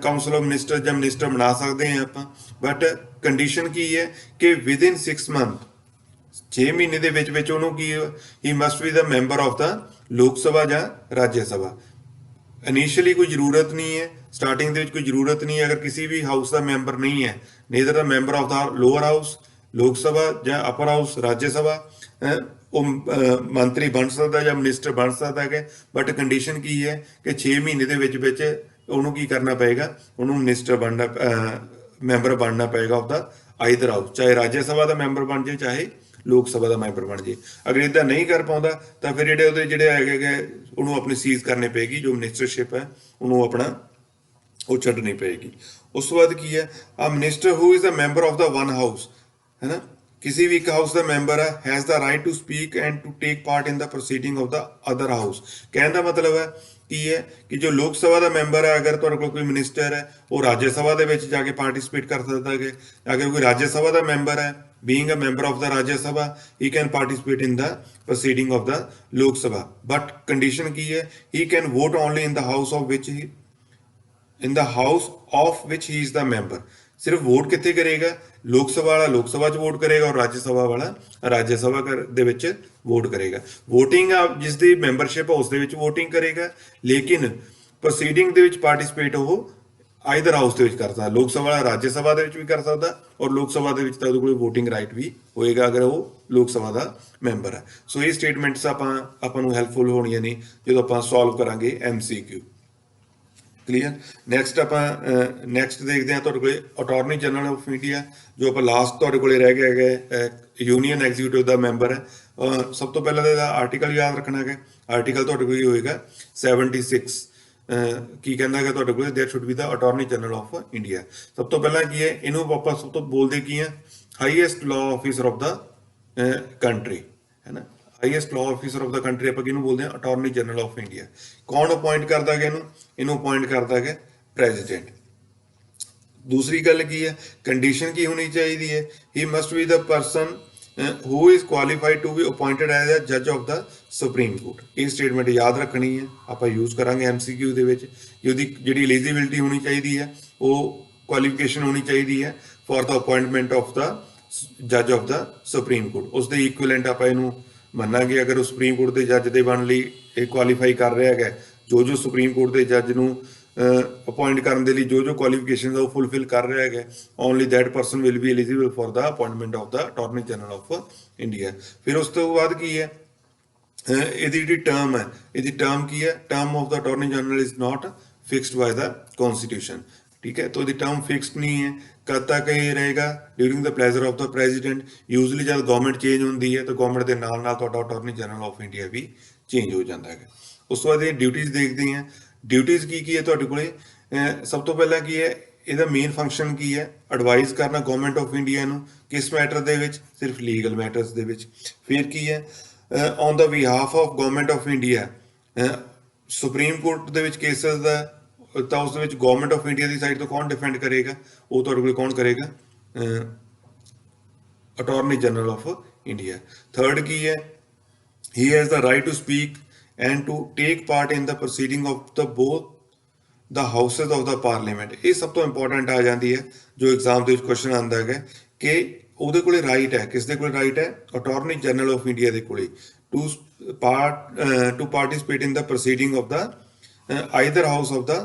ਕਾਉਂਸਲ ਆਫ ਮਿਨਿਸਟਰ ਜਾਂ ਮਿਨਿਸਟਰ ਬਣਾ ਸਕਦੇ ਹਾਂ ਆਪਾਂ। ਬਟ ਕੰਡੀਸ਼ਨ ਕੀ ਹੈ ਕਿ ਵਿਦਿਨ 6 ਮੰਥ, 6 ਮਹੀਨੇ ਦੇ ਵਿੱਚ ਉਹਨੂੰ ਕੀ, he must be the member of the Lok Sabha ਜਾਂ ਰਾਜ ਸਭਾ। ਇਨੀਸ਼ੀਅਲੀ ਕੋਈ ਜ਼ਰੂਰਤ ਨਹੀਂ ਹੈ, ਸਟਾਰਟਿੰਗ ਦੇ ਵਿੱਚ ਕੋਈ ਜ਼ਰੂਰਤ ਨਹੀਂ ਹੈ, ਅਗਰ ਕਿਸੇ ਵੀ ਹਾਊਸ ਦਾ ਮੈਂਬਰ ਨਹੀਂ ਹੈ, neither the member of the lower house Lok Sabha ਜਾਂ ਅਪਰ ਹਾਊਸ ਰਾਜ ਸਭਾ, ਉਹ ਮੰਤਰੀ ਬਣ ਸਕਦਾ ਜਾਂ ਮਿਨਿਸਟਰ ਬਣ ਸਕਦਾ ਹੈ। ਬਟ ਕੰਡੀਸ਼ਨ ਕੀ ਹੈ ਕਿ 6 ਮਹੀਨੇ ਦੇ ਵਿੱਚ ਉਹਨੂੰ ਕੀ ਕਰਨਾ ਪਏਗਾ, ਉਹਨੂੰ ਮਿਨਿਸਟਰ ਬਣਨਾ, ਮੈਂਬਰ ਬਣਨਾ ਪਏਗਾ ਆਫ ਦਾ ਆਈਦਰ ਹਾਊਸ, ਚਾਹੇ ਰਾਜ ਸਭਾ ਦਾ ਮੈਂਬਰ ਬਣ ਜਾਏ ਚਾਹੇ ਲੋਕ ਸਭਾ ਦਾ ਮੈਂਬਰ ਬਣ ਜੇ। ਅਗਰ ਇਦਾਂ ਨਹੀਂ ਕਰ ਪਾਉਂਦਾ ਤਾਂ ਫਿਰ ਜਿਹੜੇ ਹੈਗੇ ਉਹਨੂੰ ਆਪਣੀ ਸੀਜ਼ ਕਰਨੀ ਪਏਗੀ, ਜੋ ਮਿਨਿਸਟਰਸ਼ਿਪ ਹੈ ਉਹਨੂੰ ਆਪਣਾ ਉਹ ਛੱਡਣੀ ਪਏਗੀ। ਉਸ ਤੋਂ ਬਾਅਦ ਕੀ ਹੈ, a minister who is a member of the one house, ਹੈ ਨਾ, ਕਿਸੇ ਵੀ ਇੱਕ ਹਾਊਸ ਦਾ ਮੈਂਬਰ ਹੈ, has the right to speak and to take part in the proceeding of the other house. ਕਹਿਣ ਦਾ ਮਤਲਬ ਹੈ ਕੀ ਹੈ ਕਿ ਜੋ ਲੋਕ ਸਭਾ ਦਾ ਮੈਂਬਰ ਹੈ, ਅਗਰ ਤੁਹਾਡੇ ਕੋਲ ਕੋਈ ਮਿਨਿਸਟਰ ਹੈ, ਉਹ ਰਾਜ ਸਭਾ ਦੇ ਵਿੱਚ ਜਾ ਕੇ ਪਾਰਟਿਸਿਪੇਟ ਕਰ ਸਕਦਾ ਹੈ। ਅਗਰ ਕੋਈ ਰਾਜ ਸਭਾ ਦਾ ਮੈਂਬਰ ਹੈ, being a member of the Rajya Sabha, he can participate in the proceeding of the Lok Sabha. But condition ਕੀ ਹੈ, he can vote only in the house of which he is the member. ਸਿਰਫ vote ਕਿੱਥੇ ਕਰੇਗਾ, ਲੋਕ ਸਭਾ ਵਾਲਾ ਲੋਕ ਸਭਾ 'ਚ vote ਕਰੇਗਾ ਔਰ ਰਾਜ ਸਭਾ ਵਾਲਾ ਰਾਜ ਸਭਾ ਦੇ ਵਿੱਚ ਵੋਟ ਕਰੇਗਾ। ਵੋਟਿੰਗ ਜਿਸ ਦੀ ਮੈਂਬਰਸ਼ਿਪ ਹੈ ਉਸ ਦੇ ਵਿੱਚ ਵੋਟਿੰਗ ਕਰੇਗਾ, ਲੇਕਿਨ ਪ੍ਰੋਸੀਡਿੰਗ ਦੇ ਵਿੱਚ ਪਾਰਟਿਸਿਪੇਟ ਉਹ ਆਈਦਰ ਹਾਊਸ ਦੇ ਵਿੱਚ ਕਰ ਸਕਦਾ, ਲੋਕ ਸਭਾ ਰਾਜ ਸਭਾ ਦੇ ਵਿੱਚ ਵੀ ਕਰ ਸਕਦਾ ਔਰ ਲੋਕ ਸਭਾ ਦੇ ਵਿੱਚ ਤਾਂ ਉਹਦੇ ਕੋਲ ਵੋਟਿੰਗ ਰਾਈਟ ਵੀ ਹੋਏਗਾ ਅਗਰ ਉਹ ਲੋਕ ਸਭਾ ਦਾ ਮੈਂਬਰ ਹੈ। ਸੋ ਇਹ ਸਟੇਟਮੈਂਟਸ ਆਪਾਂ ਨੂੰ ਹੈਲਪਫੁਲ ਹੋਣੀਆਂ ਨੇ ਜਦੋਂ ਆਪਾਂ ਸੋਲਵ ਕਰਾਂਗੇ MCQ। ਕਲੀਅਰ। ਨੈਕਸਟ ਆਪਾਂ ਨੈਕਸਟ ਦੇਖਦੇ ਹਾਂ ਤੁਹਾਡੇ ਕੋਲੇ ਅਟਾਰਨੀ ਜਨਰਲ ਆਫ ਇੰਡੀਆ, ਜੋ ਆਪਾਂ ਲਾਸਟ ਤੁਹਾਡੇ ਕੋਲੇ ਰਹਿ ਗਿਆ ਹੈਗਾ, ਯੂਨੀਅਨ ਐਗਜ਼ੀਕਿਊਟਿਵ ਦਾ ਮੈਂਬਰ ਹੈ। ਸਭ ਤੋਂ ਪਹਿਲਾਂ ਤਾਂ ਇਹਦਾ ਆਰਟੀਕਲ ਯਾਦ ਰੱਖਣਾ ਹੈਗਾ। ਆਰਟੀਕਲ ਤੁਹਾਡੇ ਕੋਲ ਹੋਏਗਾ 76। ਕੀ ਕਹਿੰਦਾ ਹੈਗਾ ਤੁਹਾਡੇ ਕੋਲ, there should be the attorney general of India. ਸਭ ਤੋਂ ਪਹਿਲਾਂ ਕੀ ਹੈ, ਇਹਨੂੰ ਆਪਾਂ ਸਭ ਤੋਂ ਬੋਲਦੇ ਕੀ ਹੈ, highest law officer of the country, ਹੈ ਨਾ। Highest law officer of the country ਆਪਾਂ ਕਿਹਨੂੰ ਬੋਲਦੇ ਹਾਂ, ਅਟਾਰਨੀ ਜਨਰਲ ਆਫ ਇੰਡੀਆ। ਕੌਣ ਅਪਾਇੰਟ ਕਰਦਾ ਹੈਗਾ ਇਹਨੂੰ ਅਪਾਇੰਟ ਕਰਦਾ ਹੈਗਾ ਪ੍ਰੈਜ਼ੀਡੈਂਟ। ਦੂਸਰੀ ਗੱਲ ਕੀ ਹੈ, ਕੰਡੀਸ਼ਨ ਕੀ ਹੋਣੀ ਚਾਹੀਦੀ ਹੈ, he must be the person who is qualified to be appointed as a judge of the supreme court। ਇਹ ਸਟੇਟਮੈਂਟ ਯਾਦ ਰੱਖਣੀ ਹੈ, ਆਪਾਂ ਯੂਜ਼ ਕਰਾਂਗੇ MCQ ਦੇ ਵਿੱਚ। ਉਹਦੀ ਜਿਹੜੀ ਐਲੀਜੀਬਿਲਟੀ ਹੋਣੀ ਚਾਹੀਦੀ ਹੈ, ਉਹ ਕੁਆਲੀਫਿਕੇਸ਼ਨ ਹੋਣੀ ਚਾਹੀਦੀ ਹੈ ਫॉर ਦਾ ਅਪਾਇੰਟਮੈਂਟ ਆਫ ਦਾ ਜੱਜ ਆਫ ਦਾ ਸੁਪਰੀਮ ਕੋਰਟ। ਉਸ ਦੇ ਇਕੁਇਵਲੈਂਟ ਆਪਾਂ ਇਹਨੂੰ ਮੰਨਾਂਗੇ। ਅਗਰ ਉਹ ਸੁਪਰੀਮ ਕੋਰਟ ਦੇ ਜੱਜ ਦੇ ਬਣਨ ਲਈ ਇਹ ਕੁਆਲੀਫਾਈ ਕਰ ਰਿਹਾ ਹੈਗਾ, ਜੋ ਸੁਪਰੀਮ ਕੋਰਟ ਦੇ ਜੱਜ ਨੂੰ ਅਪਾਇੰਟ ਕਰਨ ਦੇ ਲਈ ਜੋ ਕੁਆਲੀਫਿਕੇਸ਼ਨਸ ਉਹ ਫੁੱਲਫਿਲ ਕਰ ਰਿਹਾ ਹੈਗਾ, only that person will be eligible for the appointment of the attorney general of India. ਫਿਰ ਉਸ ਤੋਂ ਬਾਅਦ ਕੀ ਹੈ, ਇਹਦੀ ਜਿਹੜੀ ਟਰਮ ਹੈ, ਇਹਦੀ ਟਰਮ ਕੀ ਹੈ, term of the attorney general is not fixed by the constitution. ਠੀਕ ਹੈ, ਤਾਂ ਇਹਦੀ ਟਰਮ ਫਿਕਸਡ ਨਹੀਂ ਹੈ। ਕਦ ਤੱਕ ਇਹ ਰਹੇਗਾ, during the pleasure of the president. Usually ਜਦ ਗਵਰਨਮੈਂਟ ਚੇਂਜ ਹੁੰਦੀ ਹੈ ਤਾਂ ਗਵਰਨਮੈਂਟ ਦੇ ਨਾਲ ਨਾਲ ਤੁਹਾਡਾ ਅਟਾਰਨੀ ਜਨਰਲ ਆਫ ਇੰਡੀਆ ਵੀ ਚੇਂਜ ਹੋ ਜਾਂਦਾ ਹੈ। ਉਸ ਤੋਂ ਬਾਅਦ ਇਹ ਡਿਊਟੀਜ਼ ਦੇਖਦੇ ਹਾਂ। ਡਿਊਟੀਜ਼ ਕੀ ਹੈ ਤੁਹਾਡੇ ਕੋਲੇ, ਸਭ ਤੋਂ ਪਹਿਲਾਂ ਕੀ ਹੈ, ਇਹਦਾ ਮੇਨ ਫੰਕਸ਼ਨ ਕੀ ਹੈ, ਐਡਵਾਈਸ ਕਰਨਾ ਗਵਰਨਮੈਂਟ ਆਫ ਇੰਡੀਆ ਨੂੰ। ਕਿਸ ਮੈਟਰ ਦੇ ਵਿੱਚ, ਸਿਰਫ ਲੀਗਲ ਮੈਟਰਸ ਦੇ ਵਿੱਚ। ਫਿਰ ਕੀ ਹੈ, on the behalf of government of India, supreme court ਦੇ ਵਿੱਚ ਕੇਸਸ ਦਾ ਤਾਂ ਉਸ ਦੇ ਵਿੱਚ ਗਵਰਨਮੈਂਟ ਆਫ ਇੰਡੀਆ ਦੀ ਸਾਈਡ ਤੋਂ ਕੌਣ ਡਿਫੈਂਡ ਕਰੇਗਾ, ਉਹ ਤੁਹਾਡੇ ਕੋਲ ਕੌਣ ਕਰੇਗਾ, attorney general of India. Third ਕੀ ਹੈ, he has the right to speak and to take part in the proceeding of the both the houses of the parliament। ਇਹ ਸਭ ਤੋਂ ਇੰਪੋਰਟੈਂਟ ਆ ਜਾਂਦੀ ਹੈ ਜੋ ਐਗਜ਼ਾਮ ਦੇ ਵਿੱਚ ਕੁਐਸਚਨ ਆਉਂਦਾ ਹੈਗਾ ਕਿ ਉਹਦੇ ਕੋਲੇ ਰਾਈਟ ਹੈ, ਕਿਸ ਦੇ ਕੋਲ ਰਾਈਟ ਹੈ, ਅਟਾਰਨੀ ਜਨਰਲ ਆਫ ਇੰਡੀਆ ਦੇ ਕੋਲੇ to participate in the proceeding of the either house of the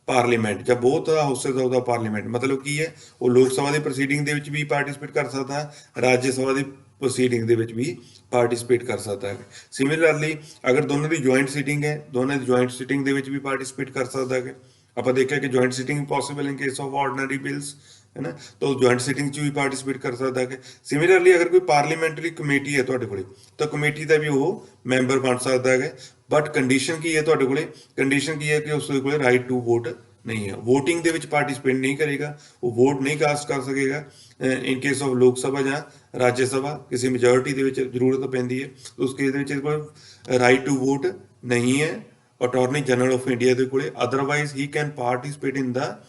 parliament ਜਾਂ both houses of the parliament. ਮਤਲਬ ਕੀ ਹੈ, ਉਹ ਲੋਕ ਸਭਾ ਦੀ ਪ੍ਰੋਸੀਡਿੰਗ ਦੇ ਵਿੱਚ ਵੀ ਪਾਰਟਿਸਿਪੇਟ ਕਰ ਸਕਦਾ ਹੈ, ਰਾਜ ਸਭਾ ਦੀ ਪ੍ਰੋਸੀਡਿੰਗ ਦੇ ਵਿੱਚ ਵੀ ਪਾਰਟਿਸਿਪੇਟ ਕਰ ਸਕਦਾ ਹੈ। ਸਿਮਿਲਰਲੀ ਅਗਰ ਦੋਨੋਂ ਦੀ ਜੁਆਇੰਟ ਸੀਟਿੰਗ ਹੈ, ਦੋਨਾਂ ਦੀ ਜੁਆਇੰਟ ਸੀਟਿੰਗ ਦੇ ਵਿੱਚ ਵੀ ਪਾਰਟਿਸਿਪੇਟ ਕਰ ਸਕਦਾ ਹੈ। ਆਪਾਂ ਦੇਖਿਆ ਕਿ joint sitting possible in case of ordinary bills, ਹੈ ਨਾ, ਤਾਂ ਉਹ ਜੁਆਇੰਟ ਸੀਟਿੰਗ 'ਚ ਵੀ ਪਾਰਟਿਸਿਪੇਟ ਕਰ ਸਕਦਾ ਹੈ। ਸਿਮਿਲਰਲੀ ਅਗਰ ਕੋਈ ਪਾਰਲੀਮੈਂਟਰੀ ਕਮੇਟੀ ਹੈ ਤੁਹਾਡੇ ਕੋਲੇ, ਤਾਂ ਕਮੇਟੀ ਦਾ ਵੀ ਉਹ ਮੈਂਬਰ ਬਣ ਸਕਦਾ ਹੈ। ਬਟ ਕੰਡੀਸ਼ਨ ਕੀ ਹੈ ਤੁਹਾਡੇ ਕੋਲੇ, ਕੰਡੀਸ਼ਨ ਕੀ ਹੈ ਕਿ ਉਸ ਦੇ ਕੋਲੇ ਰਾਈਟ ਟੂ ਵੋਟ ਨਹੀਂ ਹੈ, ਵੋਟਿੰਗ ਦੇ ਵਿੱਚ ਪਾਰਟਿਸਿਪੇਟ ਨਹੀਂ ਕਰੇਗਾ, ਉਹ ਵੋਟ ਨਹੀਂ ਕਾਸਟ ਕਰ ਸਕੇਗਾ ਇਨ ਕੇਸ ਆਫ ਲੋਕ ਸਭਾ ਜਾਂ ਰਾਜ ਸਭਾ। ਕਿਸੇ ਮੈਜੋਰਿਟੀ ਦੇ ਵਿੱਚ ਜ਼ਰੂਰਤ ਪੈਂਦੀ ਹੈ, ਉਸ ਕੇਸ ਦੇ ਵਿੱਚ ਕੋਈ ਰਾਈਟ ਟੂ ਵੋਟ ਨਹੀਂ ਹੈ ਅਟਾਰਨੀ ਜਨਰਲ ਆਫ ਇੰਡੀਆ ਦੇ ਕੋਲੇ। Otherwise he can participate in the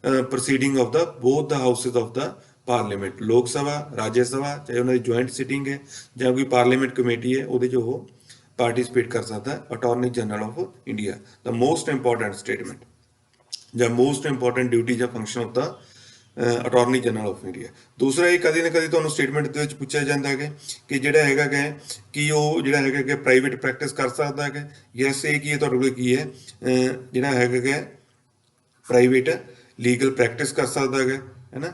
proceeding of the both the houses of the parliament, Lok ਸਭਾ ਰਾਜ ਸਭਾ, ਚਾਹੇ ਉਹਨਾਂ ਦੀ ਜੁਆਇੰਟ ਸਿਟਿੰਗ ਹੈ ਜਾਂ ਕੋਈ ਪਾਰਲੀਮੈਂਟ ਕਮੇਟੀ ਹੈ, ਉਹਦੇ 'ਚ ਉਹ ਪਾਰਟਿਸਿਪੇਟ ਕਰ ਸਕਦਾ ਹੈ attorney general of India. The most important statement ਜਾਂ ਮੋਸਟ ਇੰਪੋਰਟੈਂਟ ਡਿਊਟੀ ਜਾਂ function of the attorney general of India. ਦੂਸਰਾ, ਇਹ ਕਦੇ ਨਾ ਕਦੇ ਤੁਹਾਨੂੰ ਸਟੇਟਮੈਂਟ ਦੇ ਵਿੱਚ ਪੁੱਛਿਆ ਜਾਂਦਾ ਹੈ ਕਿ ਜਿਹੜਾ ਹੈਗਾ ਕਿ ਉਹ ਜਿਹੜਾ ਹੈਗਾ ਕਿ ਪ੍ਰਾਈਵੇਟ ਪ੍ਰੈਕਟਿਸ ਕਰ ਸਕਦਾ ਹੈ। ਯੈਸ, ਇਹ ਕੀ ਹੈ ਤੁਹਾਡੇ ਕੋਲ ਕੀ ਹੈ, ਜਿਹੜਾ ਹੈਗਾ ਪ੍ਰਾਈਵੇਟ ਲੀਗਲ ਪ੍ਰੈਕਟਿਸ ਕਰ ਸਕਦਾ ਹੈ ਨਾ।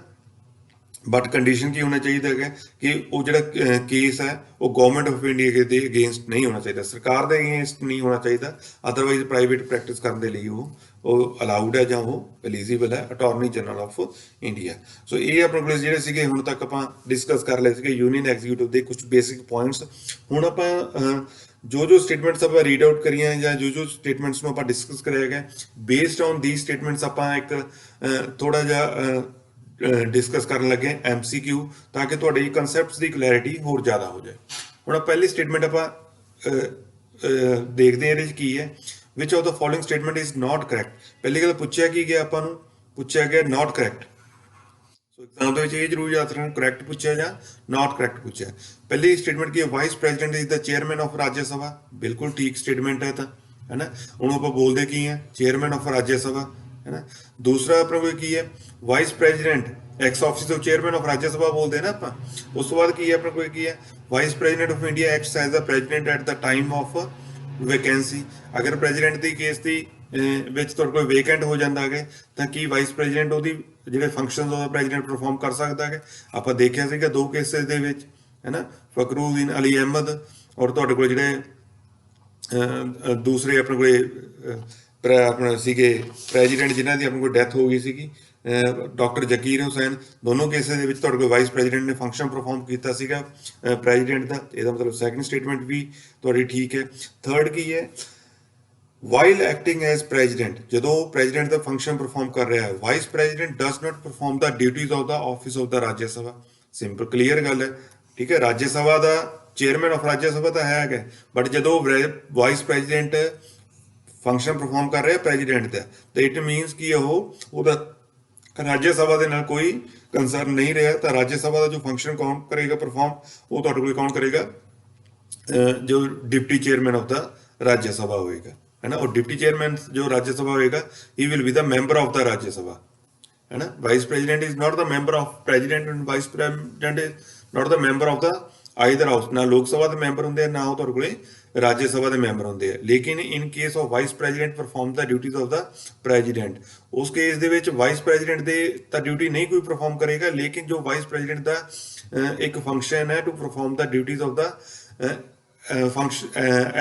ਬਟ ਕੰਡੀਸ਼ਨ ਕੀ ਹੋਣਾ ਚਾਹੀਦਾ ਹੈਗਾ ਕਿ ਉਹ ਜਿਹੜਾ ਕੇਸ ਹੈ ਉਹ ਗਵਰਨਮੈਂਟ ਆਫ ਇੰਡੀਆ ਦੇ ਅਗੇਂਸਟ ਨਹੀਂ ਹੋਣਾ ਚਾਹੀਦਾ, ਸਰਕਾਰ ਦੇ ਅਗੇਂਸਟ ਨਹੀਂ ਹੋਣਾ ਚਾਹੀਦਾ। ਅਦਰਵਾਈਜ਼ ਪ੍ਰਾਈਵੇਟ ਪ੍ਰੈਕਟਿਸ ਕਰਨ ਦੇ ਲਈ ਉਹ ਅਲਾਉਡ ਹੈ ਜਾਂ ਉਹ ਐਲੀਜੀਬਲ ਹੈ ਅਟਾਰਨੀ ਜਨਰਲ ਆਫ ਇੰਡੀਆ। ਸੋ ਇਹ ਆਪਣੇ ਕੋਲ ਜਿਹੜੇ ਸੀਗੇ ਹੁਣ ਤੱਕ ਆਪਾਂ ਡਿਸਕਸ ਕਰ ਲਏ ਸੀਗੇ ਯੂਨੀਅਨ ਐਗਜ਼ੀਕਿਊਟਿਵ ਦੇ ਕੁਝ ਬੇਸਿਕ ਪੁਆਇੰਟਸ। ਹੁਣ ਆਪਾਂ ਜੋ ਸਟੇਟਮੈਂਟਸ ਆਪਾਂ ਰੀਡ ਆਊਟ ਕਰੀਆਂ ਜਾਂ ਜੋ ਸਟੇਟਮੈਂਟਸ ਨੂੰ ਆਪਾਂ ਡਿਸਕਸ ਕਰਿਆ ਹੈਗਾ, ਬੇਸਡ ਔਨ ਦੀਸ ਸਟੇਟਮੈਂਟਸ ਆਪਾਂ ਇੱਕ ਥੋੜਾ ਜਿਹਾ ਡਿਸਕਸ ਕਰਨ ਲੱਗੇ MCQ, ਤਾਂ ਕਿ ਤੁਹਾਡੇ ਕਨਸੈਪਟਸ ਦੀ ਕਲੈਰਿਟੀ ਹੋਰ ਜ਼ਿਆਦਾ ਹੋ ਜਾਏ। ਹੁਣ ਪਹਿਲੀ ਸਟੇਟਮੈਂਟ ਆਪਾਂ ਦੇਖਦੇ ਹਾਂ ਇਹਦੇ 'ਚ ਕੀ ਹੈ, which of the following statement is not correct. ਪਹਿਲੀ ਗੱਲ ਪੁੱਛਿਆ ਕੀ ਗਿਆ, ਆਪਾਂ ਨੂੰ ਪੁੱਛਿਆ ਗਿਆ ਨਾਟ ਕਰੈਕਟ। ਸੋ ਐਗਜ਼ਾਮ ਦੇ ਵਿੱਚ ਇਹ ਜ਼ਰੂਰ ਯਾਦ ਰੱਖਣਾ, ਕਰੈਕਟ ਪੁੱਛਿਆ ਜਾਂ ਨਾਟ ਕਰੈਕਟ ਪੁੱਛਿਆ। ਪਹਿਲੀ ਸਟੇਟਮੈਂਟ ਕੀ ਹੈ, vice president is the chairman of Rajya Sabha. ਬਿਲਕੁਲ ਠੀਕ ਸਟੇਟਮੈਂਟ ਹੈ ਤਾਂ, ਹੈ ਨਾ। ਹੁਣ ਆਪਾਂ ਬੋਲਦੇ ਕੀ ਹੈ, ਚੇਅਰਮੈਨ ਆਫ ਰਾਜ ਸਭਾ, है ना। दूसरा अपने को की है vice president x office of chairman of राज्य सभा बोलते हैं ना आप। उस तो बाद की है अपने को की है vice president of India acts as the president at the time of vacancy. अगर प्रेजिडेंट की केस की ਵਿੱਚ ਤੁਹਾਡੇ ਕੋਲ ਵੇਕੈਂਟ ਹੋ ਜਾਂਦਾ ਹੈ ਤਾਂ ਕੀ ਵਾਈਸ ਪ੍ਰੈਜ਼ੀਡੈਂਟ ਉਹਦੀ ਜਿਹੜੇ ਫੰਕਸ਼ਨਸ ਉਹਦਾ ਪ੍ਰੈਜ਼ੀਡੈਂਟ ਪਰਫਾਰਮ ਕਰ ਸਕਦਾ ਹੈ। ਆਪਾਂ ਦੇਖਿਆ ਸੀਗਾ ਦੋ ਕੇਸਿਸ ਦੇ ਵਿੱਚ, ਹੈ ਨਾ, ਫਕਰੂਦੀਨ ਅਲੀ ਅਹਿਮਦ ਔਰ ਤੁਹਾਡੇ ਕੋਲ ਜਿਹੜੇ ਦੂਸਰੇ ਆਪਣੇ ਕੋਲ ਆਪਣਾ ਸੀਗੇ ਪ੍ਰੈਜ਼ੀਡੈਂਟ ਜਿਨ੍ਹਾਂ ਦੀ ਆਪਣੇ ਕੋਲ ਡੈਥ ਹੋ ਗਈ ਸੀਗੀ, ਡਾਕਟਰ ਜ਼ਕੀਰ ਹੁਸੈਨ। ਦੋਨੋਂ ਕੇਸਿਸ ਦੇ ਵਿੱਚ ਤੁਹਾਡੇ ਕੋਲ ਵਾਈਸ ਪ੍ਰੈਜ਼ੀਡੈਂਟ ਨੇ ਫੰਕਸ਼ਨ ਪਰਫਾਰਮ ਕੀਤਾ ਸੀਗਾ ਪ੍ਰੈਜ਼ੀਡੈਂਟ ਦਾ। ਇਹਦਾ ਮਤਲਬ ਸੈਕੰਡ ਸਟੇਟਮੈਂਟ ਵੀ ਤੁਹਾਡੀ ਠੀਕ ਹੈ। ਥਰਡ ਕੀ ਹੈ, ਵਾਈਲ ਐਕਟਿੰਗ ਐਜ਼ ਪ੍ਰੈਜ਼ੀਡੈਂਟ, ਜਦੋਂ ਪ੍ਰੈਜ਼ੀਡੈਂਟ ਦਾ ਫੰਕਸ਼ਨ ਪਰਫਾਰਮ ਕਰ ਰਿਹਾ ਹੈ, vice president does not perform the duties of the office of the Rajya Sabha. Simple clear ਗੱਲ ਹੈ, ਠੀਕ ਹੈ। ਰਾਜ ਸਭਾ ਦਾ ਚੇਅਰਮੈਨ ਆਫ ਰਾਜ ਸਭਾ ਤਾਂ ਹੈਗਾ, ਬਟ ਜਦੋਂ ਵਾਈਸ ਪ੍ਰੈਜ਼ੀਡੈਂਟ ਫੰਕਸ਼ਨ ਪਰਫਾਰਮ ਕਰ ਰਿਹਾ ਪ੍ਰੈਜ਼ੀਡੈਂਟ ਦਾ, ਤਾਂ ਇਟ ਮੀਨਸ ਕਿ ਉਹਦਾ ਰਾਜ ਸਭਾ ਦੇ ਨਾਲ ਕੋਈ ਕੰਸਰਨ ਨਹੀਂ ਰਿਹਾ। ਤਾਂ ਰਾਜ ਸਭਾ ਦਾ ਜੋ ਫੰਕਸ਼ਨ ਕੌਣ ਕਰੇਗਾ ਪਰਫਾਰਮ, ਉਹ ਤੁਹਾਡੇ ਕੋਲ ਕੌਣ ਕਰੇਗਾ, ਜੋ deputy chairman of the Rajya Sabha ਹੋਏਗਾ, है ना। और डिप्टी चेयरमैन जो राज्यसभा होएगा, he will be the member of the Rajya Sabha, है ना। Vice president is not the member of president and vice president is not the member of the either house. ना लोक सभा ਦੇ ਮੈਂਬਰ ਹੁੰਦੇ ਆ, ਨਾ ਉਹ ਤੁਹਾਡੇ ਕੋਲੇ ਰਾਜ ਸਭਾ ਦੇ ਮੈਂਬਰ ਹੁੰਦੇ ਆ। ਲੇਕਿਨ ਇਨ case of vice president perform the duties of the president, ਉਸ ਕੇਸ ਦੇ ਵਿੱਚ ਵਾਈਸ ਪ੍ਰੈਜ਼ੀਡੈਂਟ ਦੇ ਤਾਂ ਡਿਊਟੀ ਨਹੀਂ ਕੋਈ ਪਰਫਾਰਮ ਕਰੇਗਾ, ਲੇਕਿਨ ਜੋ ਵਾਈਸ ਪ੍ਰੈਜ਼ੀਡੈਂਟ ਦਾ ਇੱਕ ਫੰਕਸ਼ਨ ਹੈ to perform the duties of the function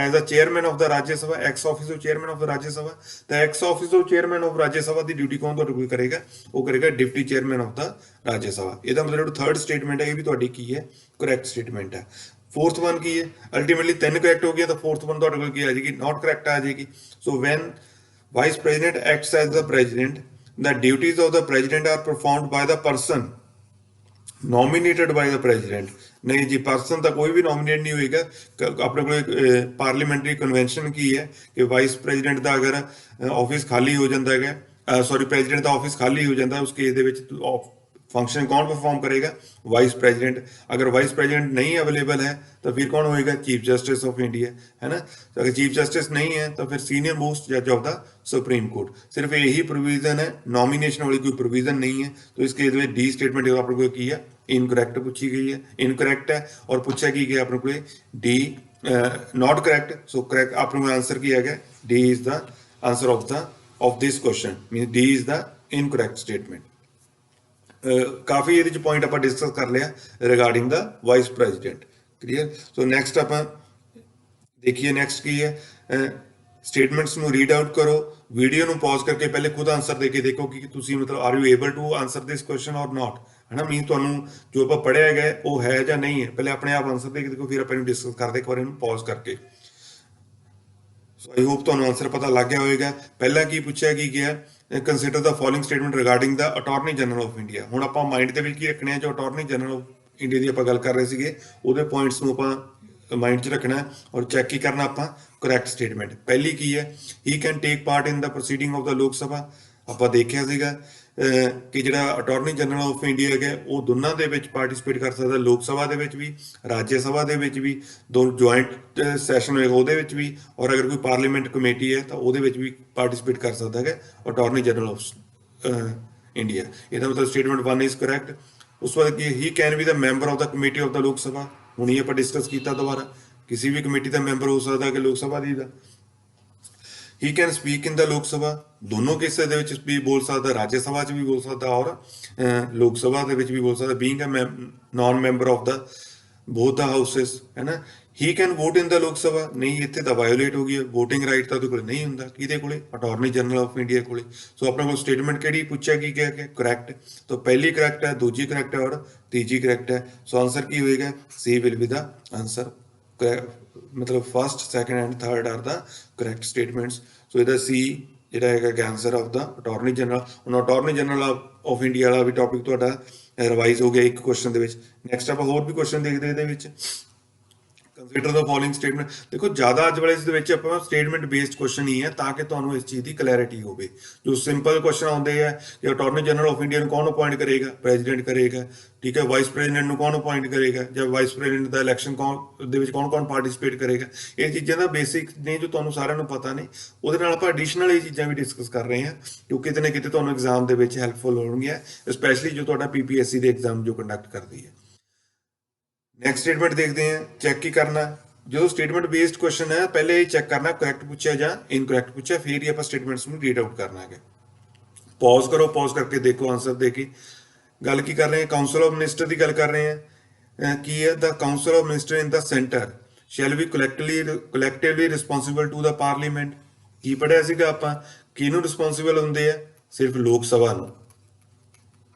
as a chairman of the Rajya Sabha, ex officio chairman of the Rajya Sabha। the ex officio chairman of Rajya Sabha the duty ਕੌਣ ਤੁਹਾਡੇ ਕੋਲ ਕਰੇਗਾ, ਉਹ ਕਰੇਗਾ deputy chairman of the Rajya ਸਭਾ। ਇਹਦਾ ਮਤਲਬ third statement ਹੈ ਇਹ ਵੀ ਤੁਹਾਡੀ ਕੀ ਹੈ, ਕਰੈਕਟ ਸਟੇਟਮੈਂਟ ਹੈ। ਫੋਰਥ ਵਨ ਕੀ ਹੈ, ਅਲਟੀਮੇਟਲੀ ਤਿੰਨ ਕਰੈਕਟ ਹੋ ਗਿਆ, ਤਾਂ ਫੋਰਥ ਵਨ ਤੁਹਾਡੇ ਕੋਲ ਕੀ ਆ ਜਾਏਗੀ, ਨਾਟ ਕਰੈਕਟ ਆ ਜਾਏਗੀ। So when vice president acts as the president, the duties of the president are performed by the person nominated ਬਾय the president, ਨਹੀਂ ਜੀ, ਪਰਸਨ ਤਾਂ ਕੋਈ ਵੀ ਨੋਮੀਨੇਟ ਨਹੀਂ ਹੋਏਗਾ। ਆਪਣੇ ਕੋਲ ਪਾਰਲੀਮੈਂਟਰੀ ਕਨਵੈਨਸ਼ਨ ਕੀ ਹੈ ਕਿ ਵਾਈਸ ਪ੍ਰੈਜ਼ੀਡੈਂਟ ਦਾ ਅਗਰ ਆਫਿਸ ਖਾਲੀ ਹੋ ਜਾਂਦਾ ਹੈਗਾ, ਸੌਰੀ ਪ੍ਰੈਜ਼ੀਡੈਂਟ ਦਾ ਆਫਿਸ ਖਾਲੀ ਹੋ ਜਾਂਦਾ, ਉਸ ਕੇਸ ਦੇ ਵਿੱਚ फंक्शन कौन परफॉर्म करेगा? Vice president. अगर वाइस प्रेसिडेंट नहीं अवेलेबल है तो फिर कौन होएगा? चीफ जस्टिस ऑफ इंडिया, है ना। तो अगर चीफ जस्टिस नहीं है तो फिर सीनियर मोस्ट जज ऑफ द सुप्रीम कोर्ट। सिर्फ यही प्रोविजन है, नॉमिनेशन वाली कोई प्रोविजन नहीं है। तो इसके डी स्टेटमेंट अपने को की है इनकरैक्ट पूछी गई है, इनकरैक्ट है। और पूछा की गया अपने को D not correct, so correct अपने को आंसर किया गया D is the answer of this question, mean D is the incorrect statement. काफ़ी ये पॉइंट आप डिस्कस कर लिया regarding the vice president, clear. So next आप देखिए, नैक्सट की है स्टेटमेंट्स ਨੂੰ ਰੀਡ ਆਊਟ ਕਰੋ, ਵੀਡੀਓ ਨੂੰ ਪੌਜ਼ ਕਰਕੇ ਪਹਿਲੇ ਖੁਦ ਆਨਸਰ ਦੇ ਕੇ ਦੇਖੋ ਕਿ ਤੁਸੀਂ ਮਤਲਬ are you able to answer this question or not, ਹੈ ਨਾ। ਮੀਨ ਤੁਹਾਨੂੰ ਜੋ ਆਪਾਂ ਪੜ੍ਹਿਆ ਗਿਆ ਉਹ ਹੈ ਜਾਂ ਨਹੀਂ ਹੈ, ਪਹਿਲੇ ਆਪਣੇ ਆਪ ਆਨਸਰ ਦੇ ਕੇ ਦੇਖੋ, ਫਿਰ ਆਪਾਂ ਇਹਨੂੰ ਡਿਸਕਸ ਕਰਦੇ ਇੱਕ ਵਾਰ ਇਹਨੂੰ ਪੌਜ਼ ਕਰਕੇ। ਸੋ ਆਈ ਹੋਪ ਤੁਹਾਨੂੰ ਆਨਸਰ ਪਤਾ ਲੱਗ ਗਿਆ ਹੋਵੇਗਾ। ਪਹਿਲਾਂ ਕੀ ਪੁੱਛਿਆ ਕੀ ਗਿਆ, consider the following statement regarding the attorney general of India. ਹੁਣ ਆਪਾਂ ਮਾਈਂਡ ਦੇ ਵਿੱਚ ਕੀ ਰੱਖਣੇ ਆ, ਜੋ ਅਟਾਰਨੀ ਜਨਰਲ ਆਫ ਇੰਡੀਆ ਦੀ ਆਪਾਂ ਗੱਲ ਕਰ ਰਹੇ ਸੀਗੇ ਉਹਦੇ ਪੁਆਇੰਟਸ ਨੂੰ ਆਪਾਂ ਮਾਈਂਡ 'ਚ ਰੱਖਣਾ ਔਰ ਚੈੱਕ ਕੀ ਕਰਨਾ ਆਪਾਂ, ਕਰੈਕਟ ਸਟੇਟਮੈਂਟ। ਪਹਿਲੀ ਕੀ ਹੈ, he can take part in the proceeding of the Lok Sabha. ਆਪਾਂ ਦੇਖਿਆ ਸੀਗਾ ਕਿ ਜਿਹੜਾ ਅਟਾਰਨੀ ਜਨਰਲ ਆਫ ਇੰਡੀਆ ਹੈਗਾ ਉਹ ਦੋਨਾਂ ਦੇ ਵਿੱਚ ਪਾਰਟਿਸਿਪੇਟ ਕਰ ਸਕਦਾ, ਲੋਕ ਸਭਾ ਦੇ ਵਿੱਚ ਵੀ, ਰਾਜ ਸਭਾ ਦੇ ਵਿੱਚ ਵੀ, ਦੋ ਜੁਆਇੰਟ ਸੈਸ਼ਨ ਹੋਏਗਾ ਉਹਦੇ ਵਿੱਚ ਵੀ, ਔਰ ਅਗਰ ਕੋਈ ਪਾਰਲੀਮੈਂਟ ਕਮੇਟੀ ਹੈ ਤਾਂ ਉਹਦੇ ਵਿੱਚ ਵੀ ਪਾਰਟਿਸਿਪੇਟ ਕਰ ਸਕਦਾ ਹੈਗਾ ਅਟਾਰਨੀ ਜਨਰਲ ਆਫ ਇੰਡੀਆ। ਇਹਦਾ ਮਤਲਬ ਸਟੇਟਮੈਂਟ 1 ਇਜ਼ ਕਰੈਕਟ। ਉਸ ਤੋਂ ਬਾਅਦ ਕੀ, he can be the member of the committee of the Lok Sabha. ਹੁਣ ਇਹ ਆਪਾਂ ਡਿਸਕਸ ਕੀਤਾ ਦੁਬਾਰਾ, ਕਿਸੇ ਵੀ ਕਮੇਟੀ ਦਾ ਮੈਂਬਰ ਹੋ ਸਕਦਾ ਕਿ ਲੋਕ ਸਭਾ ਦੀ ਦਾ। ਹੀ ਕੈਨ ਸਪੀਕ ਇਨ ਦਾ ਲੋਕ ਸਭਾ, ਦੋਨੋਂ ਕੇਸਾਂ ਦੇ ਵਿੱਚ ਵੀ ਬੋਲ ਸਕਦਾ, ਰਾਜ ਸਭਾ 'ਚ ਵੀ ਬੋਲ ਸਕਦਾ ਔਰ ਲੋਕ ਸਭਾ ਦੇ ਵਿੱਚ ਵੀ ਬੋਲ ਸਕਦਾ, being a non member of the both the houses, ਹੈ ਨਾ। ਹੀ ਕੈਨ ਵੋਟ ਇਨ ਦਾ ਲੋਕ ਸਭਾ, ਨਹੀਂ ਇੱਥੇ ਤਾਂ ਵਾਇਓਲੇਟ ਹੋ ਗਈ ਹੈ, ਵੋਟਿੰਗ ਰਾਈਟ ਤਾਂ ਉਹਦੇ ਕੋਲ ਨਹੀਂ ਹੁੰਦਾ, ਕਿਹਦੇ ਕੋਲੇ? ਅਟਾਰਨੀ ਜਨਰਲ ਆਫ ਇੰਡੀਆ ਕੋਲੇ। ਸੋ ਆਪਣੇ ਕੋਲ ਸਟੇਟਮੈਂਟ ਕਿਹੜੀ ਪੁੱਛਿਆ ਕੀ ਗਿਆ ਕਿ ਕਰੈਕਟ, ਤਾਂ ਪਹਿਲੀ ਕਰੈਕਟ ਹੈ, ਦੂਜੀ ਕਰੈਕਟ ਹੈ ਔਰ ਤੀਜੀ ਕਰੈਕਟ ਹੈ। ਸੋ ਆਂਸਰ ਕੀ ਹੋਏਗਾ? C will be the answer. ਮਤਲਬ first, second and third are the correct statements. So ਇਹਦਾ ਸੀ ਜਿਹੜਾ ਹੈਗਾ answer of the attorney general. ਹੁਣ ਅਟਾਰਨੀ ਜਨਰਲ ਆਫ ਇੰਡੀਆ ਵਾਲਾ ਵੀ ਟੌਪਿਕ ਤੁਹਾਡਾ ਰਿਵਾਈਜ਼ ਹੋ ਗਿਆ ਇੱਕ ਕੁਐਸਚਨ ਦੇ ਵਿੱਚ। ਨੈਕਸਟ ਆਪਾਂ ਹੋਰ ਵੀ ਕੁਐਸਚਨ ਦੇਖਦੇ ਇਹਦੇ ਵਿੱਚ। ਕੰਸੀਡਰ ਦਾ ਫੋਲੋਇੰਗ ਸਟੇਟਮੈਂਟ, ਦੇਖੋ ਜ਼ਿਆਦਾ ਅੱਜ ਵਾਲੇ ਇਸ ਦੇ ਵਿੱਚ ਆਪਾਂ ਸਟੇਟਮੈਂਟ ਬੇਸਡ ਕੁਐਸਚਨ ਹੀ ਹੈ ਤਾਂ ਕਿ ਤੁਹਾਨੂੰ ਇਸ ਚੀਜ਼ ਦੀ ਕਲੈਰਿਟੀ ਹੋਵੇ। ਜੋ ਸਿੰਪਲ ਕੁਐਸਚਨ ਆਉਂਦੇ ਆ ਕਿ ਅਟਾਰਨੀ ਜਨਰਲ ਆਫ ਇੰਡੀਆ ਨੂੰ ਕੌਣ ਅਪਾਇੰਟ ਕਰੇਗਾ? ਪ੍ਰੈਜ਼ੀਡੈਂਟ ਕਰੇਗਾ, ਠੀਕ ਹੈ। ਵਾਈਸ ਪ੍ਰੈਜ਼ੀਡੈਂਟ ਨੂੰ ਕੌਣ ਅਪਾਇੰਟ ਕਰੇਗਾ, ਜਾਂ ਵਾਈਸ ਪ੍ਰੈਜ਼ੀਡੈਂਟ ਦਾ ਇਲੈਕਸ਼ਨ ਕੌਣ ਦੇ ਵਿੱਚ ਕੌਣ ਪਾਰਟਿਸਿਪੇਟ ਕਰੇਗਾ? ਇਹ ਚੀਜ਼ਾਂ ਦਾ ਬੇਸਿਕ ਨੇ ਜੋ ਤੁਹਾਨੂੰ ਸਾਰਿਆਂ ਨੂੰ ਪਤਾ ਨੇ, ਉਹਦੇ ਨਾਲ ਆਪਾਂ ਐਡੀਸ਼ਨਲ ਇਹ ਚੀਜ਼ਾਂ ਵੀ ਡਿਸਕਸ ਕਰ ਰਹੇ ਹਾਂ ਜੋ ਕਿਤੇ ਨਾ ਕਿਤੇ ਤੁਹਾਨੂੰ ਐਗਜ਼ਾਮ ਦੇ ਵਿੱਚ ਹੈਲਪਫੁਲ ਹੋਣਗੀਆਂ, ਸਪੈਸ਼ਲੀ ਜੋ ਤੁਹਾਡਾ ਪੀਪੀਐਸਸੀ ਦੇ ਐਗਜ਼ਾਮ ਜੋ ਕੰਡਕਟ ਕਰਦੀ ਹੈ। ਨੈਕਸਟ ਸਟੇਟਮੈਂਟ ਦੇਖਦੇ ਹਾਂ। ਚੈੱਕ ਕੀ ਕਰਨਾ, जो स्टेटमेंट बेस्ड क्वेश्चन है पहले ही चेक करना करैक्ट पूछा या इनकरैक्ट पूछा, फिर ही आप स्टेटमेंट्स में रीड आउट करना है। पॉज करो, पॉज करके देखो आंसर दे के। गल की कर रहे हैं, काउंसिल ऑफ मिनिस्टर की गल कर रहे हैं कि the council of minister in the centre shall be collectively responsible to the parliament. की पढ़िया सीगा आपां, किहनूं रिस्पोंसिबल हुंदे आ? सिर्फ लोक सभा नूं।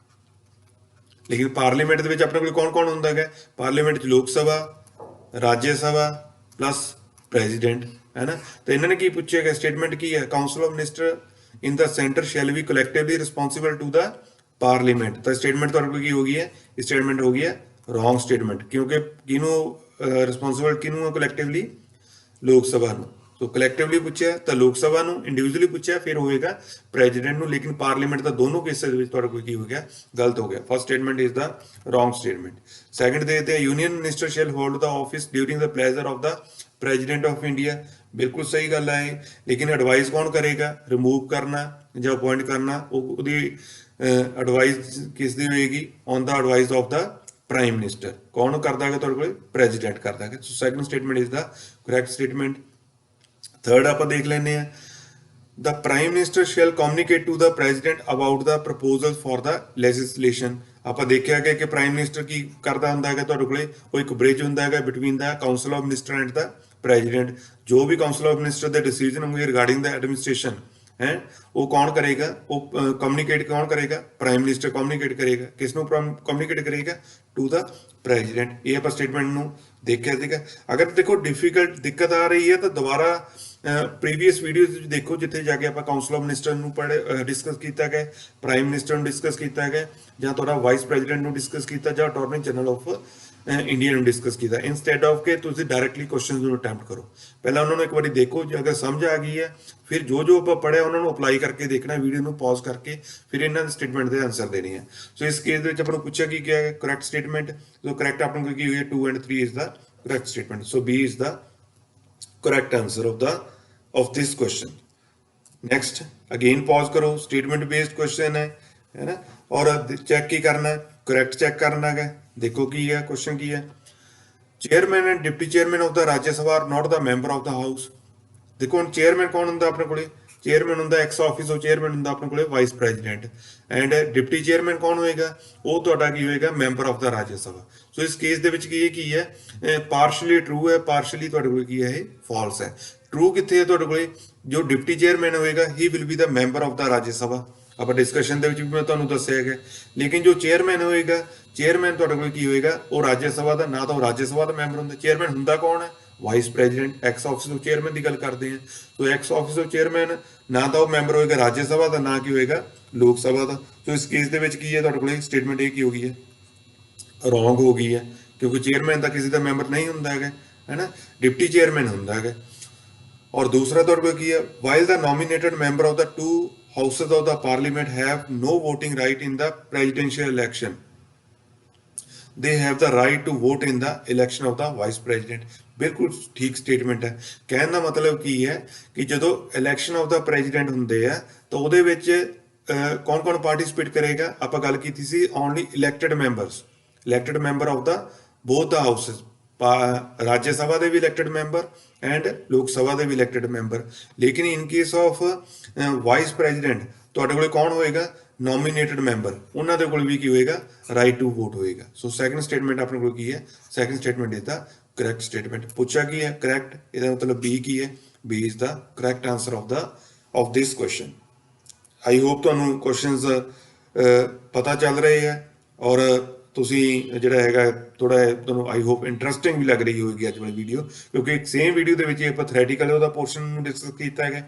लेकिन पार्लीमेंट दे विच अपने कोल कौन कौन हुंदा है? पार्लीमेंट च लोक सभा, राज्य सभा प्लस प्रेजिडेंट, है ना। तो इन्होंने की पूछेगा, स्टेटमेंट की है, council of minister in the centre shall be collectively responsible to the parliament. तो स्टेटमेंट तो की हो गई है, स्टेटमेंट हो गई है रॉन्ग स्टेटमेंट, क्योंकि किनू रिस्पोंसिबल किनू कलैक्टिवली? लोक सभा नूं। तो कलैक्टिवली पूछा तो लोक सभा नूं, इंडिविजुअली पूछा फिर होएगा प्रेजिडेंट नूं, लेकिन पार्लीमेंट का दोनों केसेस में तुहाडा कोई की हो गया? गलत हो गया। First statement is the wrong statement. Second देखते हैं, union minister shall hold the office during the pleasure of the president of India. बिल्कुल सही गल है, लेकिन एडवाइस कौन करेगा? रिमूव करना या अपॉइंट करना, उसकी एडवाइस किसकी होएगी? On the advice of the prime minister. कौन करता है? तुहाडे कोल प्रेजिडेंट करता है। So second statement is the correct statement. Third आप देख लेने हैं, the prime minister shall communicate to the president about the proposal for the legislation. ਆਪਾਂ ਦੇਖਿਆ ਗਿਆ ਕਿ ਪ੍ਰਾਈਮ ਮਿਨਿਸਟਰ ਕੀ ਕਰਦਾ ਹੁੰਦਾ ਹੈਗਾ, ਤੁਹਾਡੇ ਕੋਲੇ ਉਹ ਇੱਕ ਬ੍ਰਿਜ ਹੁੰਦਾ ਹੈਗਾ between the council of minister and the president. ਜੋ ਵੀ ਕਾਉਂਸਲ ਆਫ ਮਿਨਿਸਟਰ ਦੇ ਡਿਸੀਜਨ ਹੋਣਗੇ ਰਿਗਾਰਡਿੰਗ ਦਾ ਐਡਮਿਨਿਸਟ੍ਰੇਸ਼ਨ ਹੈ, ਉਹ ਕੌਣ ਕਰੇਗਾ? ਉਹ ਕਮਿਊਨੀਕੇਟ ਕੌਣ ਕਰੇਗਾ? ਪ੍ਰਾਈਮ ਮਿਨਿਸਟਰ ਕਮਿਊਨੀਕੇਟ ਕਰੇਗਾ। ਕਿਸ ਨੂੰ ਕਮਿਊਨੀਕੇਟ ਕਰੇਗਾ? To the president. ਇਹ ਆਪਾਂ ਸਟੇਟਮੈਂਟ ਨੂੰ ਦੇਖਿਆ ਸੀਗਾ। ਅਗਰ ਦੇਖੋ ਦਿੱਕਤ ਆ ਰਹੀ ਹੈ ਤਾਂ ਦੁਬਾਰਾ ਪ੍ਰੀਵੀਅਸ ਵੀਡੀਓਜ਼ ਵਿੱਚ ਦੇਖੋ ਜਿੱਥੇ ਜਾ ਕੇ ਆਪਾਂ ਕਾਉਂਸਲ ਆਫ ਮਿਨਿਸਟਰ ਨੂੰ ਡਿਸਕਸ ਕੀਤਾ ਗਿਆ, ਪ੍ਰਾਈਮ ਮਿਨਿਸਟਰ ਨੂੰ ਡਿਸਕਸ ਕੀਤਾ ਗਿਆ, ਜਾਂ ਤੁਹਾਡਾ ਵਾਈਸ ਪ੍ਰੈਜ਼ੀਡੈਂਟ ਨੂੰ ਡਿਸਕਸ ਕੀਤਾ, ਜਾਂ ਅਟਾਰਨੀ ਜਨਰਲ ਆਫ ਇੰਡੀਆ ਨੂੰ ਡਿਸਕਸ ਕੀਤਾ। ਇਨਸਟੈਡ ਆਫ ਕਿ ਤੁਸੀਂ ਡਾਇਰੈਕਟਲੀ ਕੁਐਸਚਨਸ ਨੂੰ ਅਟੈਂਪਟ ਕਰੋ, ਪਹਿਲਾਂ ਉਹਨਾਂ ਨੂੰ ਇੱਕ ਵਾਰੀ ਦੇਖੋ, ਜੇ ਅਗਰ ਸਮਝ ਆ ਗਈ ਹੈ ਫਿਰ ਜੋ ਜੋ ਆਪਾਂ ਪੜ੍ਹਿਆ ਉਹਨਾਂ ਨੂੰ ਅਪਲਾਈ ਕਰਕੇ ਦੇਖਣਾ, ਵੀਡੀਓ ਨੂੰ ਪੌਜ਼ ਕਰਕੇ ਫਿਰ ਇਹਨਾਂ ਦੇ ਸਟੇਟਮੈਂਟ ਦੇ ਆਨਸਰ ਦੇਣੇ ਆ। ਸੋ ਇਸ ਕੇਸ ਦੇ ਵਿੱਚ ਆਪਾਂ ਨੂੰ ਪੁੱਛਿਆ ਕੀ ਗਿਆ ਹੈ, ਕਰੈਕਟ ਸਟੇਟਮੈਂਟ। ਸੋ ਕਰੈਕਟ ਆਪਾਂ ਨੂੰ ਕੀ ਹੋਈ ਹੈ, 2 and 3 is the correct statement. So B is the correct answer of this question. Next, again pause करो, statement based question है ना, और चेक की करना है, correct चेक करना है। देखो की है क्वेश्चन की है, chairman and deputy chairman of the Rajya Sabha are not the member of the house. देखो ਹੁਣ ਚੇਅਰਮੈਨ ਕੌਣ ਹੁੰਦਾ ਆਪਣੇ ਕੋਲੇ, ਚੇਅਰਮੈਨ ਹੁੰਦਾ ਐਕਸ ਆਫਿਸੋ ਚੇਅਰਮੈਨ ਹੁੰਦਾ ਆਪਣੇ ਕੋਲੇ vice president, and deputy chairman ਕੌਣ ਹੋਏਗਾ, ਉਹ ਤੁਹਾਡਾ ਕੀ ਹੋਏਗਾ, member of the Rajya Sabha. So ਇਸ ਕੇਸ ਦੇ ਵਿੱਚ ਕੀ ਹੈ, ਪਾਰਸ਼ਲੀ ਟਰੂ ਹੈ, ਪਾਰਸ਼ਲੀ ਤੁਹਾਡੇ ਕੋਲ ਕੀ ਹੈ, ਇਹ ਫਾਲਸ ਹੈ। ਟਰੂ ਕਿੱਥੇ ਹੈ ਤੁਹਾਡੇ ਕੋਲੇ, ਜੋ ਡਿਪਟੀ ਚੇਅਰਮੈਨ ਹੋਏਗਾ he will be the member of the Rajya Sabha, ਆਪਾਂ ਡਿਸਕਸ਼ਨ ਦੇ ਵਿੱਚ ਵੀ ਮੈਂ ਤੁਹਾਨੂੰ ਦੱਸਿਆ ਹੈਗਾ। ਲੇਕਿਨ ਜੋ ਚੇਅਰਮੈਨ ਹੋਏਗਾ, ਚੇਅਰਮੈਨ ਤੁਹਾਡੇ ਕੋਲ ਕੀ ਹੋਏਗਾ, ਉਹ ਰਾਜ ਸਭਾ ਦਾ, ਨਾ ਤਾਂ ਉਹ ਰਾਜ ਸਭਾ ਦਾ ਮੈਂਬਰ ਹੁੰਦਾ। ਚੇਅਰਮੈਨ ਹੁੰਦਾ ਕੌਣ ਹੈ, vice president, ex office of chairman ਦੀ ਗੱਲ ਕਰਦੇ ਹਾਂ। So ex office of chairman ਨਾ ਤਾਂ ਉਹ ਮੈਂਬਰ ਹੋਏਗਾ ਰਾਜ ਸਭਾ ਦਾ, ਨਾ ਕੀ ਹੋਏਗਾ ਲੋਕ ਸਭਾ ਦਾ। ਸੋ ਇਸ ਕੇਸ ਦੇ ਵਿੱਚ ਕੀ ਹੈ ਤੁਹਾਡੇ ਕੋਲ ਸਟੇਟਮੈਂਟ ਇਹ ਕੀ ਹੋ ਗਈ ਹੈ, ਰੋਂਗ ਹੋ ਗਈ ਹੈ, ਕਿਉਂਕਿ ਚੇਅਰਮੈਨ ਤਾਂ ਕਿਸੇ ਦਾ ਮੈਂਬਰ ਨਹੀਂ ਹੁੰਦਾ ਹੈ ਨਾ, ਡਿਪਟੀ ਚੇਅਰਮੈਨ ਹੁੰਦਾ ਹੈ। और दूसरा तौर पर किया, while the nominated member of the two houses of the parliament have no voting right in the presidential election, they have the right to vote in the election of the vice president। ਬਿਲਕੁਲ ਠੀਕ statement ਹੈ। ਕਹਿਣ ਦਾ ਮਤਲਬ ਕੀ ਹੈ ਕਿ ਜਦੋਂ ਇਲੈਕਸ਼ਨ ਆਫ ਦਾ ਪ੍ਰੈਜ਼ੀਡੈਂਟ ਹੁੰਦੇ ਆ ਤਾਂ ਉਹਦੇ ਵਿੱਚ ਕੌਣ ਕੌਣ ਪਾਰਟਿਸਿਪੇਟ ਕਰੇਗਾ, ਆਪਾਂ ਗੱਲ ਕੀਤੀ ਸੀ only elected member of the both the houses, Rajya Sabha ਦੇ ਵੀ ਇਲੈਕਟਡ ਮੈਂਬਰ ਐਂਡ ਲੋਕ ਸਭਾ ਦੇ ਵੀ ਇਲੈਕਟਡ ਮੈਂਬਰ। ਲੇਕਿਨ ਇਨ ਕੇਸ ਆਫ ਵਾਈਸ ਪ੍ਰੈਜ਼ੀਡੈਂਟ ਤੁਹਾਡੇ ਕੋਲ ਕੌਣ ਹੋਏਗਾ, ਨੋਮੀਨੇਟਡ ਮੈਂਬਰ, ਉਹਨਾਂ ਦੇ ਕੋਲ ਵੀ ਕੀ ਹੋਏਗਾ, ਰਾਈਟ ਟੂ ਵੋਟ ਹੋਏਗਾ। ਸੋ ਸੈਕੰਡ ਸਟੇਟਮੈਂਟ ਆਪਣੇ ਕੋਲ ਕੀ ਹੈ, second statement is the correct statement. ਪੁੱਛਿਆ ਕੀ ਹੈ, ਕਰੈਕਟ, ਇਹਦਾ ਮਤਲਬ ਬੀ ਕੀ ਹੈ, B is the correct answer of this question. I hope ਤੁਹਾਨੂੰ ਕੁਐਸਚਨਸ ਪਤਾ ਚੱਲ ਰਹੇ ਆ, ਔਰ ਤੁਸੀਂ ਜਿਹੜਾ ਹੈਗਾ ਥੋੜਾ ਤੁਹਾਨੂੰ ਆਈ ਹੋਪ ਇੰਟਰਸਟਿੰਗ ਵੀ ਲੱਗ ਰਹੀ ਹੋਏਗੀ ਅੱਜ ਵਾਲੀ ਵੀਡੀਓ, ਕਿਉਂਕਿ ਇੱਕ ਸੇਮ ਵੀਡੀਓ ਦੇ ਵਿੱਚ ਆਪਾਂ ਥਿਓਰੈਟੀਕਲ ਉਹਦਾ ਪੋਰਸ਼ਨ ਨੂੰ ਡਿਸਕਸ ਕੀਤਾ ਹੈਗਾ,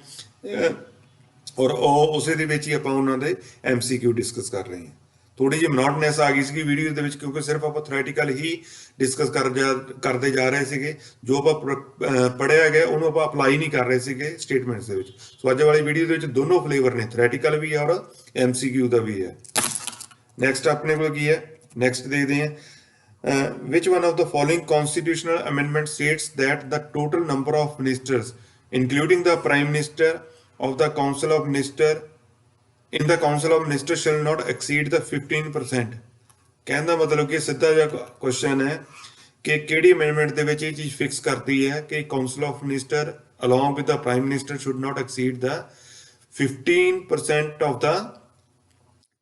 ਔਰ ਉਹ ਉਸੇ ਦੇ ਵਿੱਚ ਹੀ ਆਪਾਂ ਉਹਨਾਂ ਦੇ MCQ ਡਿਸਕਸ ਕਰ ਰਹੇ ਹਾਂ। ਥੋੜੀ ਜਿਹੀ ਮਨੋਟਨੈਸ ਆ ਗਈ ਸੀਗੀ ਵੀਡੀਓ ਦੇ ਵਿੱਚ, ਕਿਉਂਕਿ ਸਿਰਫ ਆਪਾਂ ਥਿਓਰੈਟੀਕਲ ਹੀ ਡਿਸਕਸ ਕਰਦੇ ਜਾ ਰਹੇ ਸੀਗੇ, ਜੋ ਆਪਾਂ ਪੜ੍ਹਿਆ ਗਿਆ ਉਹਨੂੰ ਆਪਾਂ ਅਪਲਾਈ ਨਹੀਂ ਕਰ ਰਹੇ ਸੀਗੇ ਸਟੇਟਮੈਂਟਸ ਦੇ ਵਿੱਚ। ਸੋ ਅੱਜ ਵਾਲੀ ਵੀਡੀਓ ਦੇ ਵਿੱਚ ਦੋਨੋਂ ਫਲੇਵਰ ਨੇ, ਥਿਓਰੈਟੀਕਲ ਵੀ ਔਰ MCQ ਦਾ ਵੀ ਹੈ। ਨੈਕਸਟ ਆਪਣੇ ਕੋਲ ਕੀ ਹੈ, ਨੈਕਸਟ ਦੇਖਦੇ ਹਾਂ, which one of the following constitutional amendment states that the total number of ministers including the prime minister of the council of minister in the council of ministers shall not exceed the 15%। ਕਹਿਣ ਦਾ ਮਤਲਬ ਕਿ ਸਿੱਧਾ ਜਿਹਾ question ਹੈ ਕਿ ਕਿਹੜੀ amendment ਦੇ ਵਿੱਚ ਇਹ ਚੀਜ਼ ਫਿਕਸ ਕਰਦੀ ਹੈ ਕਿ council of minister along with the prime minister should not exceed the 15% of the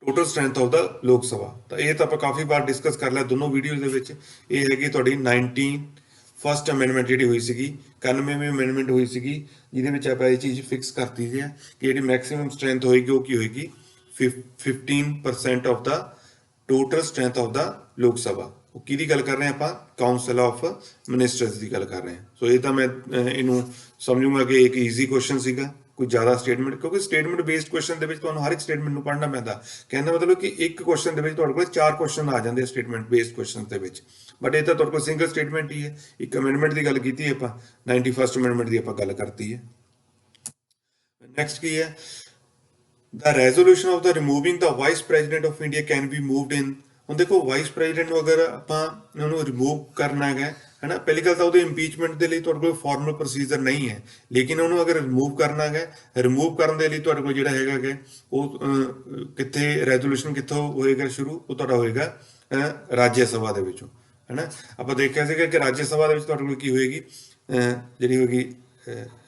total strength of the Lok Sabha. ਤਾਂ ਇਹ ਤਾਂ ਆਪਾਂ ਕਾਫੀ ਵਾਰ ਡਿਸਕਸ ਕਰ ਲਿਆ ਦੋਨੋਂ ਵੀਡੀਓਜ਼ ਦੇ ਵਿੱਚ। ਇਹ ਹੈਗੀ ਤੁਹਾਡੀ 91st ਅਮੈਂਡਮੈਂਟ ਜਿਹੜੀ ਹੋਈ ਸੀਗੀ, 91ਵੀਂ ਅਮੈਂਡਮੈਂਟ ਹੋਈ ਸੀਗੀ, ਜਿਹਦੇ ਵਿੱਚ ਆਪਾਂ ਇਹ ਚੀਜ਼ ਫਿਕਸ ਕਰਤੀ ਸੀ ਕਿ ਜਿਹੜੀ ਮੈਕਸਿਮਮ ਸਟਰੈਂਥ ਹੋਏਗੀ ਉਹ ਕੀ ਹੋਏਗੀ, 15% of the total strength of the Lok Sabha. ਉਹ ਕਿਹਦੀ ਗੱਲ ਕਰ ਰਹੇ ਹਾਂ ਆਪਾਂ, ਕਾਉਂਸਲ ਆਫ ਮਿਨਿਸਟਰਸ ਦੀ ਗੱਲ ਕਰ ਰਹੇ ਹਾਂ। ਸੋ ਇਹ ਤਾਂ ਮੈਂ ਇਹਨੂੰ ਸਮਝੂਗਾ ਕਿ ਇੱਕ ਈਜ਼ੀ ਕੁਐਸਚਨ ਸੀਗਾ, ਕੋਈ ਜ਼ਿਆਦਾ ਸਟੇਟਮੈਂਟ, ਕਿਉਂਕਿ ਸਟੇਟਮੈਂਟ ਬੇਸਡ ਕੁਐਸਚਨ ਦੇ ਵਿੱਚ ਤੁਹਾਨੂੰ ਹਰ ਇੱਕ ਸਟੇਟਮੈਂਟ ਨੂੰ ਪੜ੍ਹਨਾ ਪੈਂਦਾ। ਕਹਿੰਦਾ ਮਤਲਬ ਕਿ ਇੱਕ ਕੁਐਸਚਨ ਦੇ ਵਿੱਚ ਤੁਹਾਡੇ ਕੋਲ 4 ਕੁਐਸਚਨ ਆ ਜਾਂਦੇ ਸਟੇਟਮੈਂਟ ਬੇਸਡ ਕੁਐਸਚਨ ਦੇ ਵਿੱਚ, ਬਟ ਇਹ ਤਾਂ ਤੁਹਾਡੇ ਕੋਲ ਸਿੰਗਲ ਸਟੇਟਮੈਂਟ ਹੀ ਹੈ। ਇੱਕ ਅਮੈਂਡਮੈਂਟ ਦੀ ਗੱਲ ਕੀਤੀ ਆਪਾਂ, 91st ਅਮੈਂਡਮੈਂਟ ਦੀ ਆਪਾਂ ਗੱਲ ਕਰਤੀ ਹੈ। ਨੈਕਸਟ ਕੀ ਹੈ, the resolution of the removing the vice president of India can be moved in। ਹੁਣ ਦੇਖੋ ਵਾਈਸ ਪ੍ਰੈਜ਼ੀਡੈਂਟ ਨੂੰ ਅਗਰ ਆਪਾਂ ਉਹਨੂੰ ਰਿਮੂਵ ਕਰਨਾ ਹੈ ਨਾ, ਪਹਿਲੀ ਗੱਲ ਤਾਂ ਉਹਦੇ ਇੰਪੀਚਮੈਂਟ ਦੇ ਲਈ ਤੁਹਾਡੇ ਕੋਲ ਫਾਰਮਲ ਪ੍ਰੋਸੀਜਰ ਨਹੀਂ ਹੈ, ਲੇਕਿਨ ਉਹਨੂੰ ਅਗਰ ਰਿਮੂਵ ਕਰਨਾ ਹੈ, ਰਿਮੂਵ ਕਰਨ ਦੇ ਲਈ ਤੁਹਾਡੇ ਕੋਲ ਜਿਹੜਾ ਹੈਗਾ ਉਹ ਕਿੱਥੇ ਰੈਜ਼ੋਲੂਸ਼ਨ ਕਿੱਥੋਂ ਹੋਏਗਾ ਸ਼ੁਰੂ, ਉਹ ਤੁਹਾਡਾ ਹੋਏਗਾ ਰਾਜ ਸਭਾ ਦੇ ਵਿੱਚੋਂ, ਹੈ ਨਾ। ਆਪਾਂ ਦੇਖਿਆ ਸੀਗਾ ਕਿ ਰਾਜ ਸਭਾ ਦੇ ਵਿੱਚ ਤੁਹਾਡੇ ਕੋਲ ਕੀ ਹੋਏਗੀ, ਜਿਹੜੀ ਹੋਏਗੀ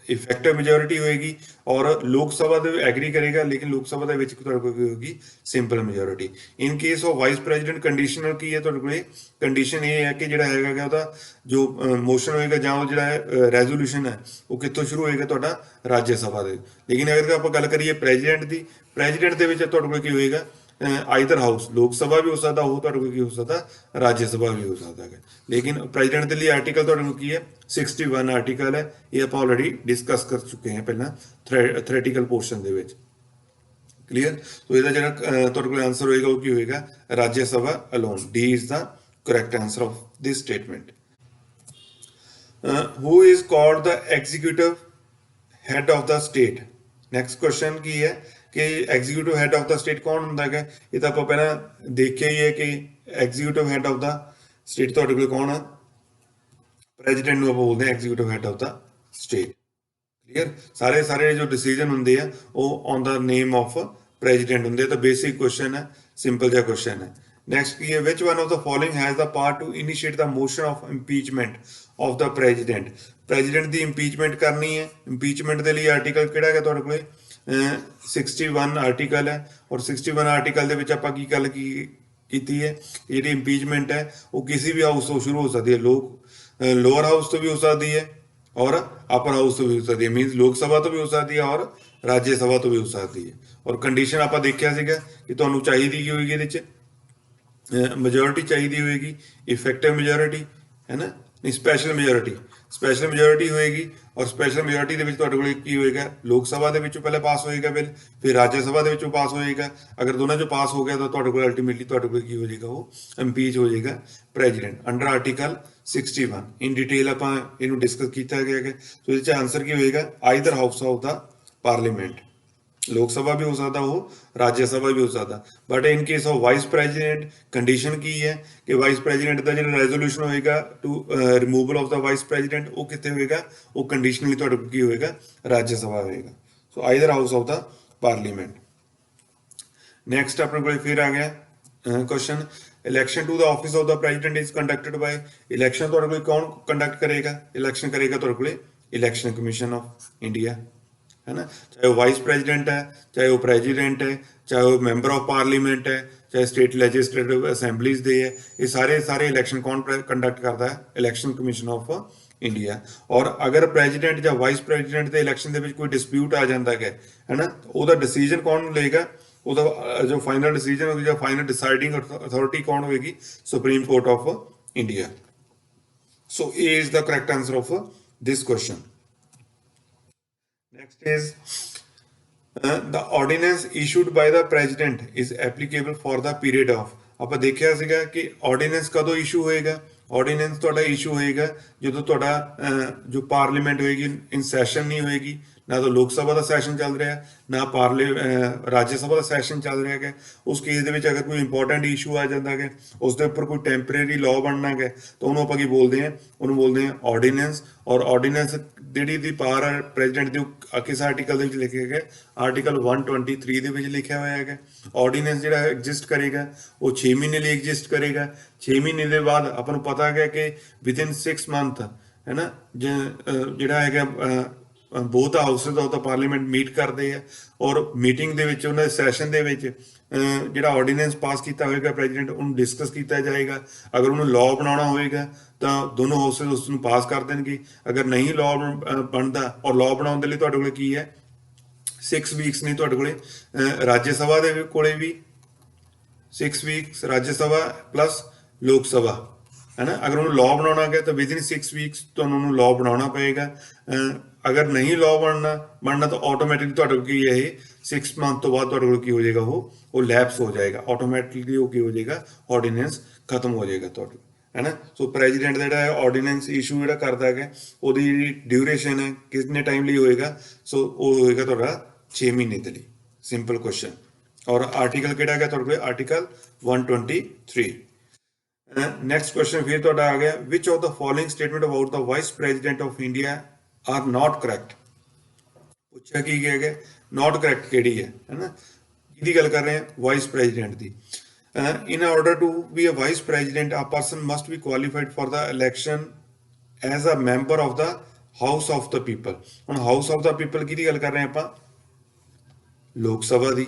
ਇਫੈਕਟਿਵ ਮੈਜੋਰਿਟੀ ਹੋਏਗੀ, ਔਰ ਲੋਕ ਸਭਾ ਦੇ ਐਗਰੀ ਕਰੇਗਾ, ਲੇਕਿਨ ਲੋਕ ਸਭਾ ਦੇ ਵਿੱਚ ਤੁਹਾਡੇ ਕੋਲ ਕੀ ਹੋਏਗੀ, simple majority. In case of vice president conditional ਕੀ ਹੈ ਤੁਹਾਡੇ ਕੋਲ, ਕੰਡੀਸ਼ਨ ਇਹ ਹੈ ਕਿ ਜਿਹੜਾ ਹੈਗਾ ਉਹਦਾ ਜੋ ਮੋਸ਼ਨ ਹੋਏਗਾ ਜਾਂ ਉਹ ਜਿਹੜਾ ਰੈਜ਼ੋਲੂਸ਼ਨ ਹੈ ਉਹ ਕਿੱਥੋਂ ਸ਼ੁਰੂ ਹੋਏਗਾ, ਤੁਹਾਡਾ ਰਾਜ ਸਭਾ ਦੇ। ਲੇਕਿਨ ਅਗਰ ਆਪਾਂ ਗੱਲ ਕਰੀਏ ਪ੍ਰੈਜ਼ੀਡੈਂਟ ਦੀ, ਪ੍ਰੈਜ਼ੀਡੈਂਟ ਦੇ ਵਿੱਚ ਤੁਹਾਡੇ ਕੋਲ ਕੀ ਹੋਏਗਾ, ਆਈਦਰ ਹਾਊਸ, ਲੋਕ ਸਭਾ ਵੀ ਹੋ ਸਕਦਾ ਉਹ ਤੁਹਾਡੇ ਕੋਲ, ਕੀ ਹੋ ਸਕਦਾ, ਰਾਜ ਸਭਾ ਵੀ ਹੋ ਸਕਦਾ ਹੈ। ਲੇਕਿਨ ਪ੍ਰੈਜ਼ੀਡੈਂਟ ਦੇ ਲਈ ਆਰਟੀਕਲ ਤੁਹਾਡੇ ਕੋਲ ਕੀ ਹੈ, 61 ਆਰਟੀਕਲ ਹੈ। ਇਹ ਆਪਾਂ ਆਲਰੇਡੀ ਡਿਸਕਸ ਕਰ ਚੁੱਕੇ ਹਾਂ ਪਹਿਲਾਂ ਥਿਓਰੈਟੀਕਲ ਪੋਰਸ਼ਨ ਦੇ ਵਿੱਚ। ਕਲੀਅਰ। ਸੋ ਇਹਦਾ ਜਿਹੜਾ ਤੁਹਾਡੇ ਕੋਲ ਆਨਸਰ ਹੋਏਗਾ ਉਹ ਕੀ ਹੋਏਗਾ, Rajya Sabha alone. D is the correct answer of this statement. Who is called the executive head of the state. Next question ਕੀ ਹੈ ਕਿ executive head of the state ਕੌਣ ਹੁੰਦਾ ਹੈ। ਇਹ ਤਾਂ ਆਪਾਂ ਪਹਿਲਾਂ ਦੇਖਿਆ ਹੀ ਹੈ ਕਿ executive head of the state ਤੁਹਾਡੇ ਕੋਲ ਕੌਣ ਆ, ਪ੍ਰੈਜ਼ੀਡੈਂਟ ਨੂੰ ਆਪਾਂ ਬੋਲਦੇ ਹਾਂ executive head of the state. Clear. ਸਾਰੇ ਜੋ ਡਿਸੀਜਨ ਹੁੰਦੇ ਆ ਉਹ on the name of president ਹੁੰਦੇ ਆ। ਤਾਂ ਬੇਸਿਕ ਕੁਐਸਚਨ ਹੈ, ਸਿੰਪਲ ਜਿਹਾ ਕੁਐਸਚਨ ਹੈ। ਨੈਕਸਟ ਕੀ ਹੈ, which one of the following has the power to initiate the motion of impeachment of the president. President ਦੀ ਇੰਪੀਚਮੈਂਟ ਕਰਨੀ ਹੈ। ਇੰਪੀਚਮੈਂਟ ਦੇ ਲਈ ਆਰਟੀਕਲ ਕਿਹੜਾ ਹੈਗਾ ਤੁਹਾਡੇ ਕੋਲੇ, 61 ਆਰਟੀਕਲ ਹੈ। ਔਰ 61 ਆਰਟੀਕਲ ਦੇ ਵਿੱਚ ਆਪਾਂ ਕੀ ਗੱਲ ਕੀਤੀ ਹੈ, ਜਿਹੜੀ ਇੰਪੀਚਮੈਂਟ ਹੈ ਉਹ ਕਿਸੇ ਵੀ ਹਾਊਸ ਤੋਂ ਸ਼ੁਰੂ ਹੋ ਸਕਦੀ ਹੈ। ਲੋਅਰ ਹਾਊਸ ਤੋਂ ਵੀ ਹੋ ਸਕਦੀ ਹੈ ਔਰ ਅਪਰ ਹਾਊਸ ਤੋਂ ਵੀ ਹੋ ਸਕਦੀ ਹੈ। ਮੀਨਸ ਲੋਕ ਸਭਾ ਤੋਂ ਵੀ ਹੋ ਸਕਦੀ ਹੈ ਔਰ ਰਾਜ ਸਭਾ ਤੋਂ ਵੀ ਹੋ ਸਕਦੀ ਹੈ। ਔਰ ਕੰਡੀਸ਼ਨ ਆਪਾਂ ਦੇਖਿਆ ਸੀਗਾ ਕਿ ਤੁਹਾਨੂੰ ਚਾਹੀਦੀ ਕੀ ਹੋਏਗੀ, ਇਹਦੇ 'ਚ ਮੈਜੋਰਿਟੀ ਚਾਹੀਦੀ ਹੋਏਗੀ, ਇਫੈਕਟਿਵ ਮੈਜੋਰਿਟੀ ਹੈ ਨਾ, ਨਹੀਂ ਸਪੈਸ਼ਲ ਮੈਜੋਰਿਟੀ ਹੋਏਗੀ। ਔਰ ਸਪੈਸ਼ਲ ਮੈਜੋਰਿਟੀ ਦੇ ਵਿੱਚ ਤੁਹਾਡੇ ਕੋਲ ਕੀ ਹੋਏਗਾ, ਲੋਕ ਸਭਾ ਦੇ ਵਿੱਚੋਂ ਪਹਿਲਾਂ ਪਾਸ ਹੋਏਗਾ ਬਿੱਲ, ਫਿਰ ਰਾਜ ਸਭਾ ਦੇ ਵਿੱਚੋਂ ਪਾਸ ਹੋਏਗਾ। ਅਗਰ ਦੋਨਾਂ 'ਚੋਂ ਪਾਸ ਹੋ ਗਿਆ ਤਾਂ ਤੁਹਾਡੇ ਕੋਲ ਅਲਟੀਮੇਟਲੀ ਤੁਹਾਡੇ ਕੋਲ ਕੀ ਹੋ ਜਾਏਗਾ, ਉਹ ਇੰਪੀਚ ਹੋ ਜਾਏਗਾ ਪ੍ਰੈਜ਼ੀਡੈਂਟ ਅੰਡਰ ਆਰਟੀਕਲ 61। ਇਨ ਡਿਟੇਲ ਆਪਾਂ ਇਹਨੂੰ ਡਿਸਕਸ ਕੀਤਾ ਗਿਆ ਹੈ। ਸੋ ਇਹਦੇ 'ਚ ਆਨਸਰ ਕੀ ਹੋਏਗਾ, either house of the parliament. Lok ਸਭਾ ਵੀ ਹੋ ਸਕਦਾ, ਉਹ ਰਾਜ ਸਭਾ ਵੀ ਹੋ ਸਕਦਾ। But in case of vice president condition ਕੀ ਹੈ ਕਿ ਵਾਈਸ ਪ੍ਰੈਜ਼ੀਡੈਂਟ ਦਾ ਜਿਹੜਾ ਰੈਜ਼ੋਲੂਸ਼ਨ ਹੋਏਗਾ to removal of the vice president, ਉਹ ਕਿੱਥੇ ਹੋਏਗਾ, ਉਹ ਕੰਡੀਸ਼ਨਲੀ ਤੁਹਾਡੇ ਕੋਲ ਕੀ ਹੋਏਗਾ, ਰਾਜ ਸਭਾ ਹੋਏਗਾ। So either house of the parliament. Next ਆਪਣੇ ਕੋਲ ਫਿਰ ਆ ਗਿਆ question, election to the office of the president is conducted by. Election ਤੁਹਾਡੇ ਕੋਲ ਕੌਣ ਕੰਡਕਟ ਕਰੇਗਾ, ਇਲੈਕਸ਼ਨ ਕਰੇਗਾ ਤੁਹਾਡੇ ਕੋਲ ਇਲੈਕਸ਼ਨ ਕਮਿਸ਼ਨ ਆਫ ਇੰਡੀਆ, है ना। चाहे वो वाइस प्रेसिडेंट है, चाहे वो प्रेसिडेंट है, चाहे वो मैंबर ऑफ पार्लीमेंट है, चाहे स्टेट लेजिस्लेटिव असैंबलीज दे है, ये सारे इलैक्शन कौन कंडक्ट करता है, इलैक्शन कमीशन ऑफ इंडिया। और अगर प्रेसिडेंट या वाइस प्रेसिडेंट के इलैक्शन के कोई डिस्प्यूट आ जाता है ना, ਉਹਦਾ डिसीजन कौन लेगा, ਉਹਦਾ जो फाइनल डिसीजन होगी ਜਾਂ फाइनल डिसाइडिंग अथॉरिटी कौन होगी, supreme court of India. So A is the correct answer of this question. Next is the ordinance issued by the president is applicable for the period of। ਆਪਾਂ ਦੇਖਿਆ ਸੀਗਾ ਕਿ ordinance ਕਦੋਂ issue ਹੋਏਗਾ, ordinance ਤੁਹਾਡਾ issue ਹੋਏਗਾ ਜਦੋਂ ਤੁਹਾਡਾ ਜੋ ਪਾਰਲੀਮੈਂਟ ਹੋਏਗੀ ਇਨ ਸੈਸ਼ਨ ਨਹੀਂ ਹੋਏਗੀ, ਨਾ ਤਾਂ ਲੋਕ ਸਭਾ ਦਾ ਸੈਸ਼ਨ ਚੱਲ ਰਿਹਾ, ਨਾ ਰਾਜ ਸਭਾ ਦਾ ਸੈਸ਼ਨ ਚੱਲ ਰਿਹਾ ਹੈ। ਉਸ ਕੇਸ ਦੇ ਵਿੱਚ ਅਗਰ ਕੋਈ ਇੰਪੋਰਟੈਂਟ ਇਸ਼ੂ ਆ ਜਾਂਦਾ ਹੈ, ਉਸ ਦੇ ਉੱਪਰ ਕੋਈ ਟੈਂਪਰੇਰੀ ਲਾਅ ਬਣਨਾ ਹੈ, ਤਾਂ ਉਹਨੂੰ ਆਪਾਂ ਕੀ ਬੋਲਦੇ ਹਾਂ, ਉਹਨੂੰ ਬੋਲਦੇ ਹਾਂ ਆਰਡੀਨੈਂਸ। ਔਰ ਆਰਡੀਨੈਂਸ ਜਿਹੜੀ ਦੀ ਪਾਵਰ ਹੈ ਪ੍ਰੈਜ਼ੀਡੈਂਟ ਦੀ, ਕਿਸ ਆਰਟੀਕਲ ਦੇ ਵਿੱਚ ਲਿਖਿਆ ਗਿਆ, ਆਰਟੀਕਲ 123 ਦੇ ਵਿੱਚ ਲਿਖਿਆ ਹੋਇਆ ਹੈਗਾ। ਆਰਡੀਨੈਂਸ ਜਿਹੜਾ ਐਗਜ਼ਿਸਟ ਕਰੇਗਾ ਉਹ 6 ਮਹੀਨੇ ਲਈ ਐਗਜ਼ਿਸਟ ਕਰੇਗਾ। 6 ਮਹੀਨੇ ਦੇ ਬਾਅਦ ਆਪਾਂ ਨੂੰ ਪਤਾ ਹੈਗਾ ਕਿ ਵਿਦਿਨ 6 ਮੰਥ ਹੈ ਨਾ, ਜਿਹੜਾ ਹੈਗਾ both houses of the parliament meet ਕਰਦੇ ਆ। ਔਰ ਮੀਟਿੰਗ ਦੇ ਵਿੱਚ ਉਹਨਾਂ ਦੇ ਸੈਸ਼ਨ ਦੇ ਵਿੱਚ ਜਿਹੜਾ ਆਰਡੀਨੈਂਸ ਪਾਸ ਕੀਤਾ ਹੋਏਗਾ ਪ੍ਰੈਜ਼ੀਡੈਂਟ, ਉਹਨੂੰ ਡਿਸਕਸ ਕੀਤਾ ਜਾਏਗਾ। ਅਗਰ ਉਹਨੂੰ ਲਾਅ ਬਣਾਉਣਾ ਹੋਏਗਾ ਤਾਂ ਦੋਨੋਂ ਹਾਊਸਿਸ ਉਸ ਨੂੰ ਪਾਸ ਕਰ ਦੇਣਗੇ। ਅਗਰ ਨਹੀਂ ਲਾਅ ਬਣਦਾ, ਔਰ ਲਾਅ ਬਣਾਉਣ ਦੇ ਲਈ ਤੁਹਾਡੇ ਕੋਲ ਕੀ ਹੈ, 6 ਵੀਕਸ ਨੇ ਤੁਹਾਡੇ ਕੋਲੇ, ਰਾਜ ਸਭਾ ਦੇ ਕੋਲੇ ਵੀ 6 ਵੀਕਸ, ਰਾਜ ਸਭਾ ਪਲੱਸ ਲੋਕ ਸਭਾ ਹੈ ਨਾ। ਅਗਰ ਉਹਨੂੰ ਲਾਅ ਬਣਾਉਣਾ ਹੈ ਤਾਂ ਵਿਦਿਨ 6 ਵੀਕਸ ਤੁਹਾਨੂੰ ਉਹਨੂੰ ਲਾਅ ਬਣਾਉਣਾ ਪਏਗਾ। ਅਗਰ ਨਹੀਂ ਲਾਅ ਬਣਨਾ ਤਾਂ ਆਟੋਮੈਟਿਕਲੀ ਤੁਹਾਡੇ ਕੋਲ ਕੀ ਹੈ, ਇਹ 6 ਮੰਥ ਤੋਂ ਬਾਅਦ ਤੁਹਾਡੇ ਕੋਲ ਕੀ ਹੋ ਜਾਏਗਾ, ਉਹ ਲੈਪਸ ਹੋ ਜਾਏਗਾ ਆਟੋਮੈਟਿਕਲੀ। ਉਹ ਕੀ ਹੋ ਜਾਏਗਾ, ਆਰਡੀਨੈਂਸ ਖਤਮ ਹੋ ਜਾਏਗਾ ਤੁਹਾਡੇ, ਹੈ ਨਾ। ਸੋ ਪ੍ਰੈਜ਼ੀਡੈਂਟ ਦਾ ਜਿਹੜਾ ਆਰਡੀਨੈਂਸ ਇਸ਼ੂ ਜਿਹੜਾ ਕਰਦਾ ਹੈਗਾ, ਉਹਦੀ ਜਿਹੜੀ ਡਿਊਰੇਸ਼ਨ ਹੈ ਕਿੰਨੇ ਟਾਈਮ ਲਈ ਹੋਏਗਾ, ਸੋ ਉਹ ਹੋਏਗਾ ਤੁਹਾਡਾ 6 ਮਹੀਨੇ ਦੇ ਲਈ। Simple question. ਔਰ ਆਰਟੀਕਲ ਕਿਹੜਾ ਹੈਗਾ ਤੁਹਾਡੇ ਕੋਲ, ਆਰਟੀਕਲ 123। ਨੈਕਸਟ ਕੁਐਸਚਨ ਫਿਰ ਤੁਹਾਡਾ ਆ ਗਿਆ, which of the following statement about the vice president of India are not correct. ਪੁੱਛਿਆ ਕੀ ਗਿਆ ਹੈ, ਨਾਟ ਕਰੈਕਟ ਕਿਹੜੀ ਹੈ ਨਾ। ਕਿਹਦੀ ਗੱਲ ਕਰ ਰਹੇ ਹਾਂ, vice president the. in order to be a vice president, a person must be qualified for the election as a member of the house of the people। ਹੁਣ ਹਾਊਸ ਆਫ ਦਾ ਪੀਪਲ ਕਿਹਦੀ ਗੱਲ ਕਰ ਰਹੇ ਹਾਂ ਆਪਾਂ, ਲੋਕ ਸਭਾ ਦੀ।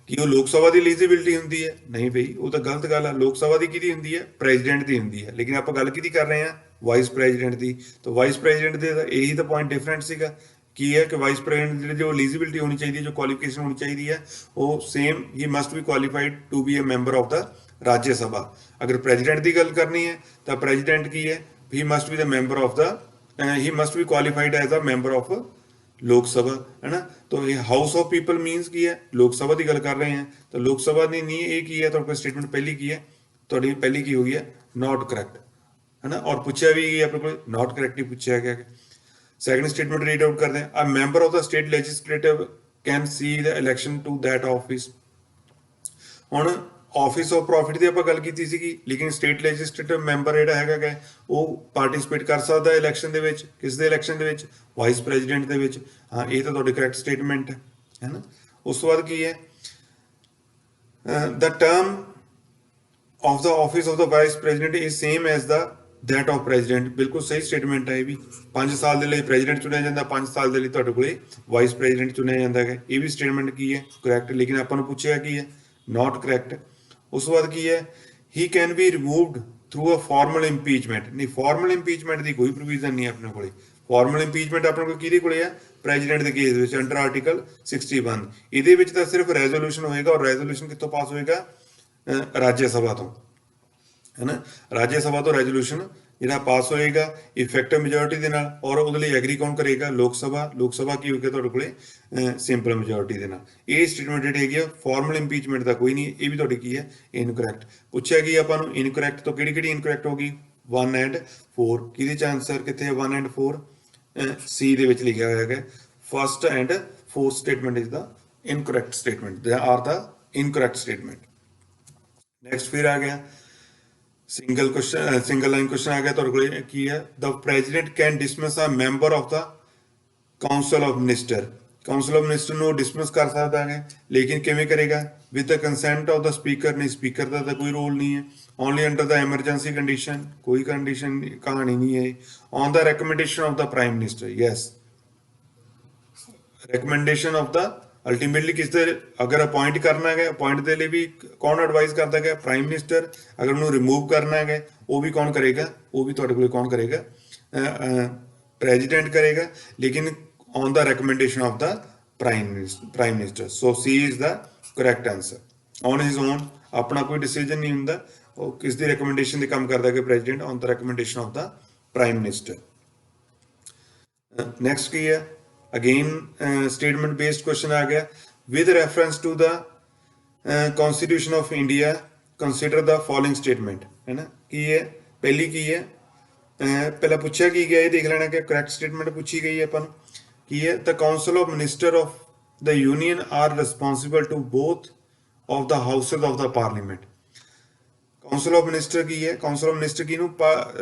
ਕੀ ਉਹ ਲੋਕ ਸਭਾ ਦੀ ਐਲੀਜੀਬਿਲਟੀ ਹੁੰਦੀ ਹੈ, ਨਹੀਂ ਬਈ, ਉਹ ਤਾਂ ਗਲਤ ਗੱਲ ਹੈ। ਲੋਕ ਸਭਾ ਦੀ ਕਿਹਦੀ ਹੁੰਦੀ ਹੈ, ਪ੍ਰੈਜ਼ੀਡੈਂਟ ਦੀ ਹੁੰਦੀ ਹੈ। ਲੇਕਿਨ ਆਪਾਂ ਗੱਲ ਕਿਹਦੀ ਕਰ ਰਹੇ ਹਾਂ, ਵਾਈਸ ਪ੍ਰੈਜ਼ੀਡੈਂਟ ਦੀ। ਤਾਂ ਵਾਈਸ ਪ੍ਰੈਜ਼ੀਡੈਂਟ ਦੇ ਇਹੀ ਤਾਂ ਪੁਆਇੰਟ ਡਿਫਰੈਂਟ ਸੀਗਾ ਕੀ ਹੈ ਕਿ ਵਾਈਸ ਪ੍ਰੈਜ਼ੀਡੈਂਟ ਦੀ ਜੋ ਐਲੀਜੀਬਿਲਿਟੀ ਹੋਣੀ ਚਾਹੀਦੀ ਹੈ, ਜੋ ਕੁਆਲੀਫਿਕੇਸ਼ਨ ਹੋਣੀ ਚਾਹੀਦੀ ਹੈ, ਉਹ ਸੇਮ ਹੀ must be qualified to be a member of the Rajya Sabha. ਅਗਰ ਪ੍ਰੈਜ਼ੀਡੈਂਟ ਦੀ ਗੱਲ ਕਰਨੀ ਹੈ ਤਾਂ ਪ੍ਰੈਜ਼ੀਡੈਂਟ ਕੀ ਹੈ, he must be the member of the, he must be qualified as a member of Lok Sabha, है ना। तो ये हाउस ऑफ पीपल मीन्स की है, लोक सभा की गल कर रहे हैं, तो लोक सभा की नहीं ये की है, तो स्टेटमेंट पहली की है, तो पहली की हुई है नॉट करैक्ट, है ना। और पूछा भी अपने को नॉट करैक्ट ही पूछा गया। सैकंड स्टेटमेंट रीड आउट करते हैं, a member of the state legislative can see the election to that office. ਹੁਣ ਆਫਿਸ ਆਫ ਪ੍ਰੋਫਿਟ ਦੀ ਆਪਾਂ ਗੱਲ ਕੀਤੀ ਸੀਗੀ, ਲੇਕਿਨ ਸਟੇਟ ਲੈਜਿਸਲੇਟਿਵ ਮੈਂਬਰ ਜਿਹੜਾ ਹੈਗਾ ਉਹ ਪਾਰਟਿਸਿਪੇਟ ਕਰ ਸਕਦਾ ਇਲੈਕਸ਼ਨ ਦੇ ਵਿੱਚ। ਕਿਸ ਦੇ ਇਲੈਕਸ਼ਨ ਦੇ ਵਿੱਚ? ਵਾਈਸ ਪ੍ਰੈਜ਼ੀਡੈਂਟ ਦੇ ਵਿੱਚ। ਹਾਂ, ਇਹ ਤਾਂ ਤੁਹਾਡੀ ਕਰੈਕਟ ਸਟੇਟਮੈਂਟ ਹੈ ਨਾ। ਉਸ ਤੋਂ ਬਾਅਦ ਕੀ ਹੈ, ਦ term of the office of the vice president is same as the that of president. ਬਿਲਕੁਲ ਸਹੀ ਸਟੇਟਮੈਂਟ ਹੈ ਇਹ ਵੀ। 5 ਸਾਲ ਦੇ ਲਈ ਪ੍ਰੈਜ਼ੀਡੈਂਟ ਚੁਣਿਆ ਜਾਂਦਾ, 5 ਸਾਲ ਦੇ ਲਈ ਤੁਹਾਡੇ ਕੋਲੇ ਵਾਈਸ ਪ੍ਰੈਜ਼ੀਡੈਂਟ ਚੁਣਿਆ ਜਾਂਦਾ ਹੈ। ਇਹ ਵੀ ਸਟੇਟਮੈਂਟ ਕੀ ਹੈ? ਕਰੈਕਟ। ਲੇਕਿਨ ਆਪਾਂ ਨੂੰ ਪੁੱਛਿਆ ਕੀ ਹੈ? Not correct. ਉਸ ਤੋਂ ਬਾਅਦ ਕੀ ਹੈ, he can be removed through a formal impeachment. ਨਹੀਂ, ਫਾਰਮਲ ਇੰਪੀਚਮੈਂਟ ਦੀ ਕੋਈ ਪ੍ਰੋਵੀਜ਼ਨ ਨਹੀਂ ਆਪਣੇ ਕੋਲੇ। ਫਾਰਮਲ ਇੰਪੀਚਮੈਂਟ ਆਪਣੇ ਕੋਲ ਕਿਹਦੇ ਕੋਲੇ ਆ? ਪ੍ਰੈਜ਼ੀਡੈਂਟ ਦੇ ਕੇਸ ਵਿੱਚ ਅੰਡਰ ਆਰਟੀਕਲ 61। ਇਹਦੇ ਵਿੱਚ ਤਾਂ ਸਿਰਫ ਰੈਜ਼ੋਲੂਸ਼ਨ ਹੋਏਗਾ, ਔਰ ਰੈਜ਼ੋਲੂਸ਼ਨ ਕਿੱਥੋਂ ਪਾਸ ਹੋਏਗਾ? ਰਾਜ ਸਭਾ ਤੋਂ, ਹੈ ਨਾ। ਰਾਜ ਸਭਾ ਤੋਂ ਰੈਜ਼ੋਲੂਸ਼ਨ ਜਿਹੜਾ ਪਾਸ ਹੋਏਗਾ ਇਫੈਕਟਿਵ ਮੈਜੋਰਿਟੀ ਦੇ ਨਾਲ, ਔਰ ਉਹਦੇ ਲਈ ਐਗਰੀ ਕੌਣ ਕਰੇਗਾ? ਲੋਕ ਸਭਾ। ਲੋਕ ਸਭਾ ਕੀ ਹੋਏਗਾ ਤੁਹਾਡੇ ਕੋਲੇ? ਸਿੰਪਲ ਮੈਜੋਰਿਟੀ ਦੇ ਨਾਲ। ਇਹ ਸਟੇਟਮੈਂਟ ਜਿਹੜੀ ਹੈਗੀ ਆ ਫਾਰਮਲ ਇੰਪੀਚਮੈਂਟ ਦਾ ਕੋਈ ਨਹੀਂ, ਇਹ ਵੀ ਤੁਹਾਡੀ ਕੀ ਹੈ? ਇਨਕਰੈਕਟ। ਪੁੱਛਿਆ ਕੀ ਆਪਾਂ ਨੂੰ? ਇਨਕਰੈਕਟ ਤੋਂ ਕਿਹੜੀ ਕਿਹੜੀ ਇਨਕਰੈਕਟ ਹੋ ਗਈ? 1 ਐਂਡ 4। ਕਿਹਦੇ ਚ ਆਨਸਰ ਕਿੱਥੇ ਹੈ? 1 ਐਂਡ 4 ਸੀ ਦੇ ਵਿੱਚ ਲਿਖਿਆ ਹੋਇਆ ਹੈ। First and fourth statement is the incorrect statement, they are the incorrect statement. Next ਫਿਰ ਆ ਗਿਆ single question, single line question ਆ ਗਿਆ ਤੁਹਾਡੇ ਕੋਲ। ਕੀ ਹੈ? The president can dismiss a member of the council of minister. Council of minister ਨੂੰ ਡਿਸਮਿਸ ਕਰ ਸਕਦਾ ਹੈ, ਲੇਕਿਨ ਕਿਵੇਂ ਕਰੇਗਾ? With the consent of the speaker. ਨਹੀਂ, ਸਪੀਕਰ ਦਾ ਤਾਂ ਕੋਈ ਰੋਲ ਨਹੀਂ ਹੈ। ਓਨਲੀ ਅੰਡਰ ਦਾ ਐਮਰਜੈਂਸੀ ਕੰਡੀਸ਼ਨ, ਕੋਈ ਕੰਡੀਸ਼ਨ ਕਹਾਣੀ ਨਹੀਂ ਹੈ। On the recommendation of the prime minister. Yes, recommendation of the ultimately ਕਿਸ ਦੇ ਅਗਰ ਅਪਾਇੰਟ ਕਰਨਾ ਹੈ, ਅਪਾਇੰਟ ਦੇ ਲਈ ਵੀ ਕੌਣ ਐਡਵਾਈਜ਼ ਕਰਦਾ ਹੈ? Prime minister. ਅਗਰ ਉਹਨੂੰ ਰਿਮੂਵ ਕਰਨਾ ਹੈ ਉਹ ਵੀ ਕੌਣ ਕਰੇਗਾ? ਉਹ ਵੀ ਤੁਹਾਡੇ ਕੋਲ ਕੌਣ ਕਰੇਗਾ? ਪ੍ਰੈਜ਼ੀਡੈਂਟ ਕਰੇਗਾ, ਲੇਕਿਨ on the recommendation of the prime minister. So C is the correct answer. On his own ਆਪਣਾ ਕੋਈ ਡਿਸੀਜਨ ਨਹੀਂ ਹੁੰਦਾ, ਉਹ ਕਿਸ ਦੀ ਰეკਮੈਂਡੇਸ਼ਨ ਤੇ ਕੰਮ ਕਰਦਾ ਹੈ? President on the recommendation of the prime minister. Next ਕੀ ਹੈ? अगेन स्टेटमेंट बेस्ड क्वेश्चन आ गया। With reference to the constitution of India consider the following statement, है ना। की है? पहली की है, पहला पूछा की गया, ये देख लेना कि करैक्ट स्टेटमेंट पूछी गई है अपन की है। The council of minister of the union are responsible to both of the houses of the parliament. Council of minister की है? काउंसिल ऑफ मिनिस्टर किनू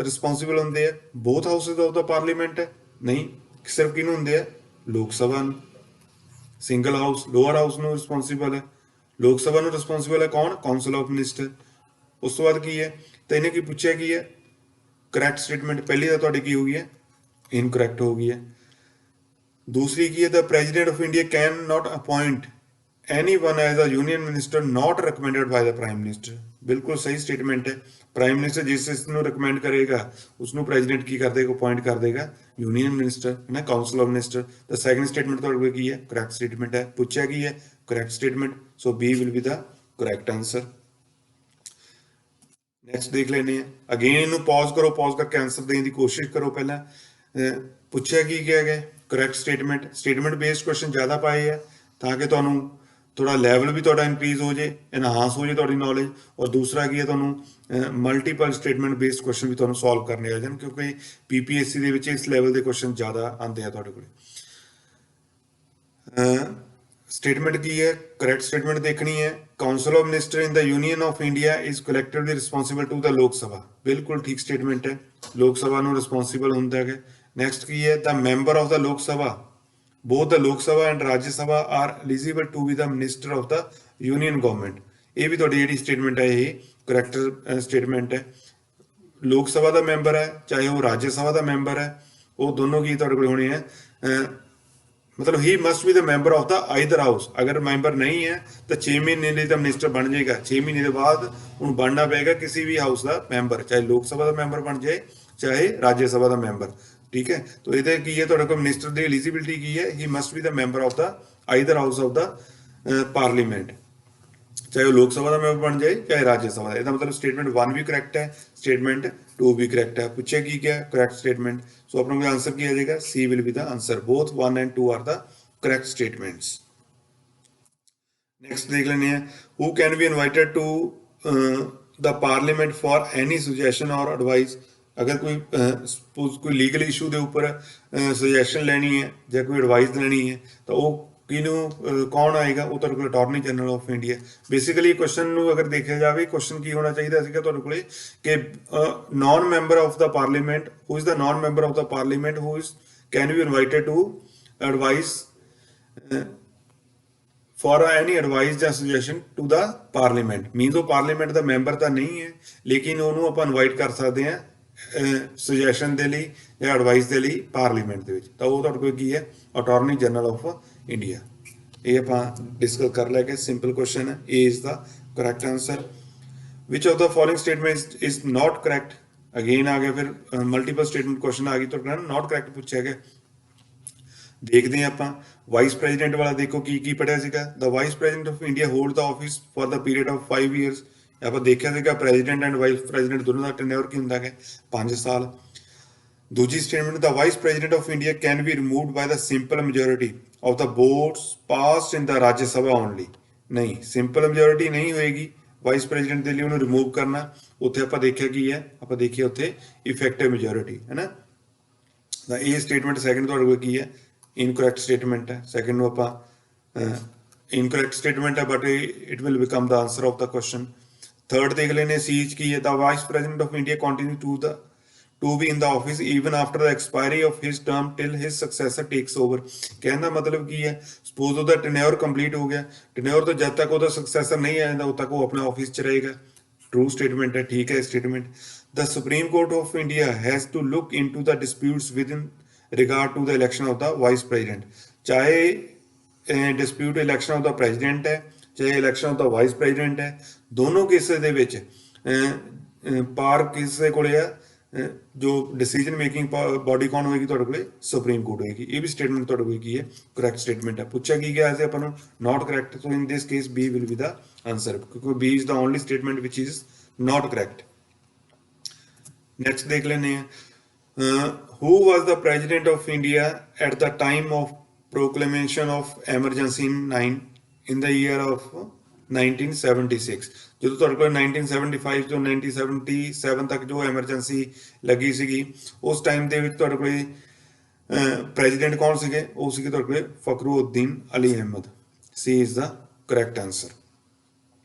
रिस्पॉन्सिबल होंगे? Both houses of the parliament है? नहीं, सिर्फ किनू होंगे? ਲੋਕ ਸਭਾ ਨੂੰ। ਸਿੰਗਲ ਹਾਊਸ, ਲੋਅਰ ਹਾਊਸ ਨੂੰ ਰਿਸਪੌਂਸਿਬਲ ਹੈ। ਲੋਕ ਸਭਾ ਨੂੰ ਰਿਸਪੌਂਸਿਬਲ ਹੈ ਕੌਣ? Council of minister. ਉਸ ਤੋਂ ਬਾਅਦ ਕੀ ਹੈ? ਤਾਂ ਇਹਨੇ ਕੀ ਪੁੱਛਿਆ ਕੀ ਹੈ? Correct statement. ਪਹਿਲੀ ਤਾਂ ਤੁਹਾਡੀ ਕੀ ਹੋ ਗਈ ਹੈ? ਇਨਕਰੈਕਟ ਹੋ ਗਈ ਹੈ। ਦੂਸਰੀ ਕੀ ਹੈ? The president of India can not appoint anyone as a union minister not recommended by the prime minister। ਬਿਲਕੁਲ ਸਹੀ ਸਟੇਟਮੈਂਟ ਹੈ। ਪ੍ਰਾਈਮ ਮਿਨਿਸਟਰ ਜਿਸ ਨੂੰ ਰਿਕਮੈਂਡ ਕਰੇਗਾ ਉਸਨੂੰ ਪ੍ਰੈਜ਼ੀਡੈਂਟ ਕੀ ਕਰ ਦੇਗਾ? ਅਪਾਇੰਟ ਕਰ ਦੇਗਾ ਯੂਨੀਅਨ ਮਿਨਿਸਟਰ, ਹੈ ਨਾ, ਕਾਉਂਸਲ ਆਫ ਮਿਨਿਸਟਰ। ਤਾਂ ਸੈਕੰਡ ਸਟੇਟਮੈਂਟ ਤੁਹਾਡੇ ਕੋਲ ਕੀ ਹੈ? ਕਰੈਕਟ ਸਟੇਟਮੈਂਟ ਹੈ। ਪੁੱਛਿਆ ਕੀ ਹੈ? Correct statement. So B will be the correct answer. Next ਦੇਖ ਲੈਂਦੇ ਆ। ਅਗੇਨ ਇਹਨੂੰ ਪੌਜ਼ ਕਰੋ, ਪੌਜ਼ ਕਰਕੇ ਆਂਸਰ ਦੇਣ ਦੀ ਕੋਸ਼ਿਸ਼ ਕਰੋ। ਪਹਿਲਾਂ ਪੁੱਛਿਆ ਕੀ ਗਿਆ ਹੈ? Correct statement. Statement based question ਜ਼ਿਆਦਾ ਪਾਏ ਆ ਤਾਂ ਕਿ ਤੁਹਾਨੂੰ थोड़ा ਲੈਵਲ ਵੀ ਤੁਹਾਡਾ ਇੰਕਰੀਜ਼ ਹੋ ਜੇ, ਇਨਹਾਂਸ ਹੋ ਜੇ ਤੁਹਾਡੀ ਨੌਲੇਜ। ਔਰ ਦੂਸਰਾ ਕੀ ਹੈ, ਤੁਹਾਨੂੰ ਮਲਟੀਪਲ ਸਟੇਟਮੈਂਟ ਬੇਸਡ ਕੁਐਸਚਨ ਵੀ ਤੁਹਾਨੂੰ ਸੋਲਵ ਕਰਨੇ ਆ ਜਾਣ, ਕਿਉਂਕਿ ਪੀਪੀਐਸਸੀ ਦੇ ਵਿੱਚ ਇਸ ਲੈਵਲ ਦੇ ਕੁਐਸਚਨ ਜ਼ਿਆਦਾ ਆਉਂਦੇ ਆ ਤੁਹਾਡੇ ਕੋਲ। ਸਟੇਟਮੈਂਟ ਕੀ ਹੈ? ਕਰੈਕਟ ਸਟੇਟਮੈਂਟ ਦੇਖਣੀ ਹੈ। Council of minister in the union of India is collectively responsible to the Lok Sabha. ਬਿਲਕੁਲ ਠੀਕ ਸਟੇਟਮੈਂਟ ਹੈ। ਲੋਕ ਸਭਾ ਨੂੰ ਰਿਸਪੌਂਸਿਬਲ ਹੁੰਦਾ ਹੈ। ਨੈਕਸਟ ਕੀ ਹੈ? ਦ member of the Lok Sabha both the Lok Sabha and Rajya Sabha are eligible to be the minister of the union government। ਇਹ ਵੀ ਤੁਹਾਡੀ ਜਿਹੜੀ ਸਟੇਟਮੈਂਟ ਹੈ ਇਹ ਕਰੈਕਟ ਸਟੇਟਮੈਂਟ ਹੈ। ਲੋਕ ਸਭਾ ਦਾ ਮੈਂਬਰ ਹੈ ਚਾਹੇ ਉਹ ਰਾਜ ਸਭਾ ਦਾ ਮੈਂਬਰ ਹੈ, ਉਹ ਦੋਨੋਂ ਕੀ ਤੁਹਾਡੇ ਕੋਲ ਹੋਣੇ ਹੈ, ਮਤਲਬ he must be the member of the either house. ਅਗਰ ਮੈਂਬਰ ਨਹੀਂ ਹੈ ਤਾਂ 6 ਮਹੀਨੇ ਲਈ ਤਾਂ ਮਿਨਿਸਟਰ ਬਣ ਜਾਏਗਾ। 6 ਮਹੀਨੇ ਦੇ ਬਾਅਦ ਉਹਨੂੰ ਬਣਨਾ ਪਏਗਾ ਕਿਸੇ ਵੀ ਹਾਊਸ ਦਾ ਮੈਂਬਰ, ਚਾਹੇ ਲੋਕ ਸਭਾ ਦਾ ਮੈਂਬਰ ਬਣ ਜਾਏ ਚਾਹੇ ਰਾਜ ਸਭਾ ਦਾ ਮੈਂਬਰ। ठीक है। तो ये की है ਤੁਹਾਡੇ ਕੋਲ ਮਿਨਿਸਟਰ ਦੀ ਐਲੀਜੀਬਿਲਟੀ ਕੀ ਹੈ, he must be the member of the either house of the parliament, चाहे वो लोकसभा का मैंबर बन जाए चाहे राज्यसभा का। इसका मतलब स्टेटमेंट 1 भी करेक्ट है, स्टेटमेंट 2 भी करेक्ट है। पूछे की क्या करेक्ट स्टेटमेंट, सो अपना आंसर किया जाएगा C will be the answer, both 1 and 2 are the correct statements. Next देख लेने हैं, who can be invited to the parliament for any suggestion और एडवाइस। अगर कोई सपोज कोई लीगल इशू के उपर सजेशन लेनी है या कोई एडवाइस लेनी है तो वो किनू कौन आएगा, वो तुहाडे कोल attorney general of India. Basically question नू अगर देखा जाए, क्वेश्चन की होना चाहिए सीगा तुहाडे कोले कि non member of the parliament, who is the non member of the parliament who is can be invited to advise for any advice या suggestion to the parliament. Means वो पार्लीमेंट का मैंबर तो नहीं है लेकिन उन्होंने आप इनवाइट कर सकते हैं सजेशन के लिए या एडवाइस के लिए पार्लीमेंट के, तो वो तुहाडे कोल की है अटॉर्नी जनरल ऑफ इंडिया। ये आप डिस्कस कर लिया, सिंपल क्वेश्चन है, A is the correct answer. Which of the following statement is not correct, again आ गया फिर मल्टीपल स्टेटमेंट क्वेश्चन आ गई, तो नॉट करेक्ट पूछा गया। देखते हैं आप वाइस प्रेजिडेंट वाला, देखो की पढ़िया सीगा, the vice president of India hold the office for the period of 5 years. आप देखा सीगा प्रेजिडेंट एंड वाइस प्रेजिडेंट दोनों का टेन्योर की होंगे 5 साल। दूसरी statement, the vice president of India can be removed by the simple majority of the votes passed in the Rajya Sabha only. नहीं, सिंपल मेजोरिटी नहीं होएगी वाइस प्रेजिडेंट के लिए उन्होंने रिमूव करना। उत्थे आप देखिए की है, आप देखिए उत्थे इफेक्टिव मेजोरिटी है ना। ये स्टेटमेंट सैकेंड तुहाडे कोल की है इनकरैक्ट स्टेटमेंट है, सैकेंड आप इनकरैक्ट स्टेटमेंट है but it will become the answer of the question. Third देख लेने सीज की है, the vice president of India continue to be in the office even after the expiry of his term till his successor takes over. कहने का मतलब की है, सपोज उसका टेन्योर कंप्लीट हो गया, टेन्योर तो जब तक उसका सक्सेसर नहीं आ जाता उद तक वो अपने ऑफिस च रहेगा। ट्रू स्टेटमेंट है, ठीक है statement. The supreme court of India has to look into the disputes with in regard to the election of the vice president. चाहे dispute election of the president है चाहे election of the vice president है, दोनों cases they विच पार किस कोले है, जो decision making body कौन होगी तुहाडे कोले, सुप्रीम कोर्ट होगी। ये भी स्टेटमेंट तुहाडे कोल की है करैक्ट स्टेटमेंट है। पूछा की गया ऐसे अपन not correct, so in this case B will be the answer, क्योंकि B is the only statement which is not correct. Next देख लेने हैं, who was the president of India at the time of proclamation of emergency in the year of 1976। जो तुहाडे कोल 1975 ਤੋਂ 1977 तक जो emergency लगी सीगी उस टाइम ਦੇ ਵਿੱਚ ਤੁਹਾਡੇ ਕੋਲ प्रेजिडेंट कौन ਸੀਗੇ, ਉਹ ਸੀਗੇ ਤੁਹਾਡੇ ਕੋਲ ਫਖਰੂद्दीन अली अहमद। सी इज द करेक्ट आंसर,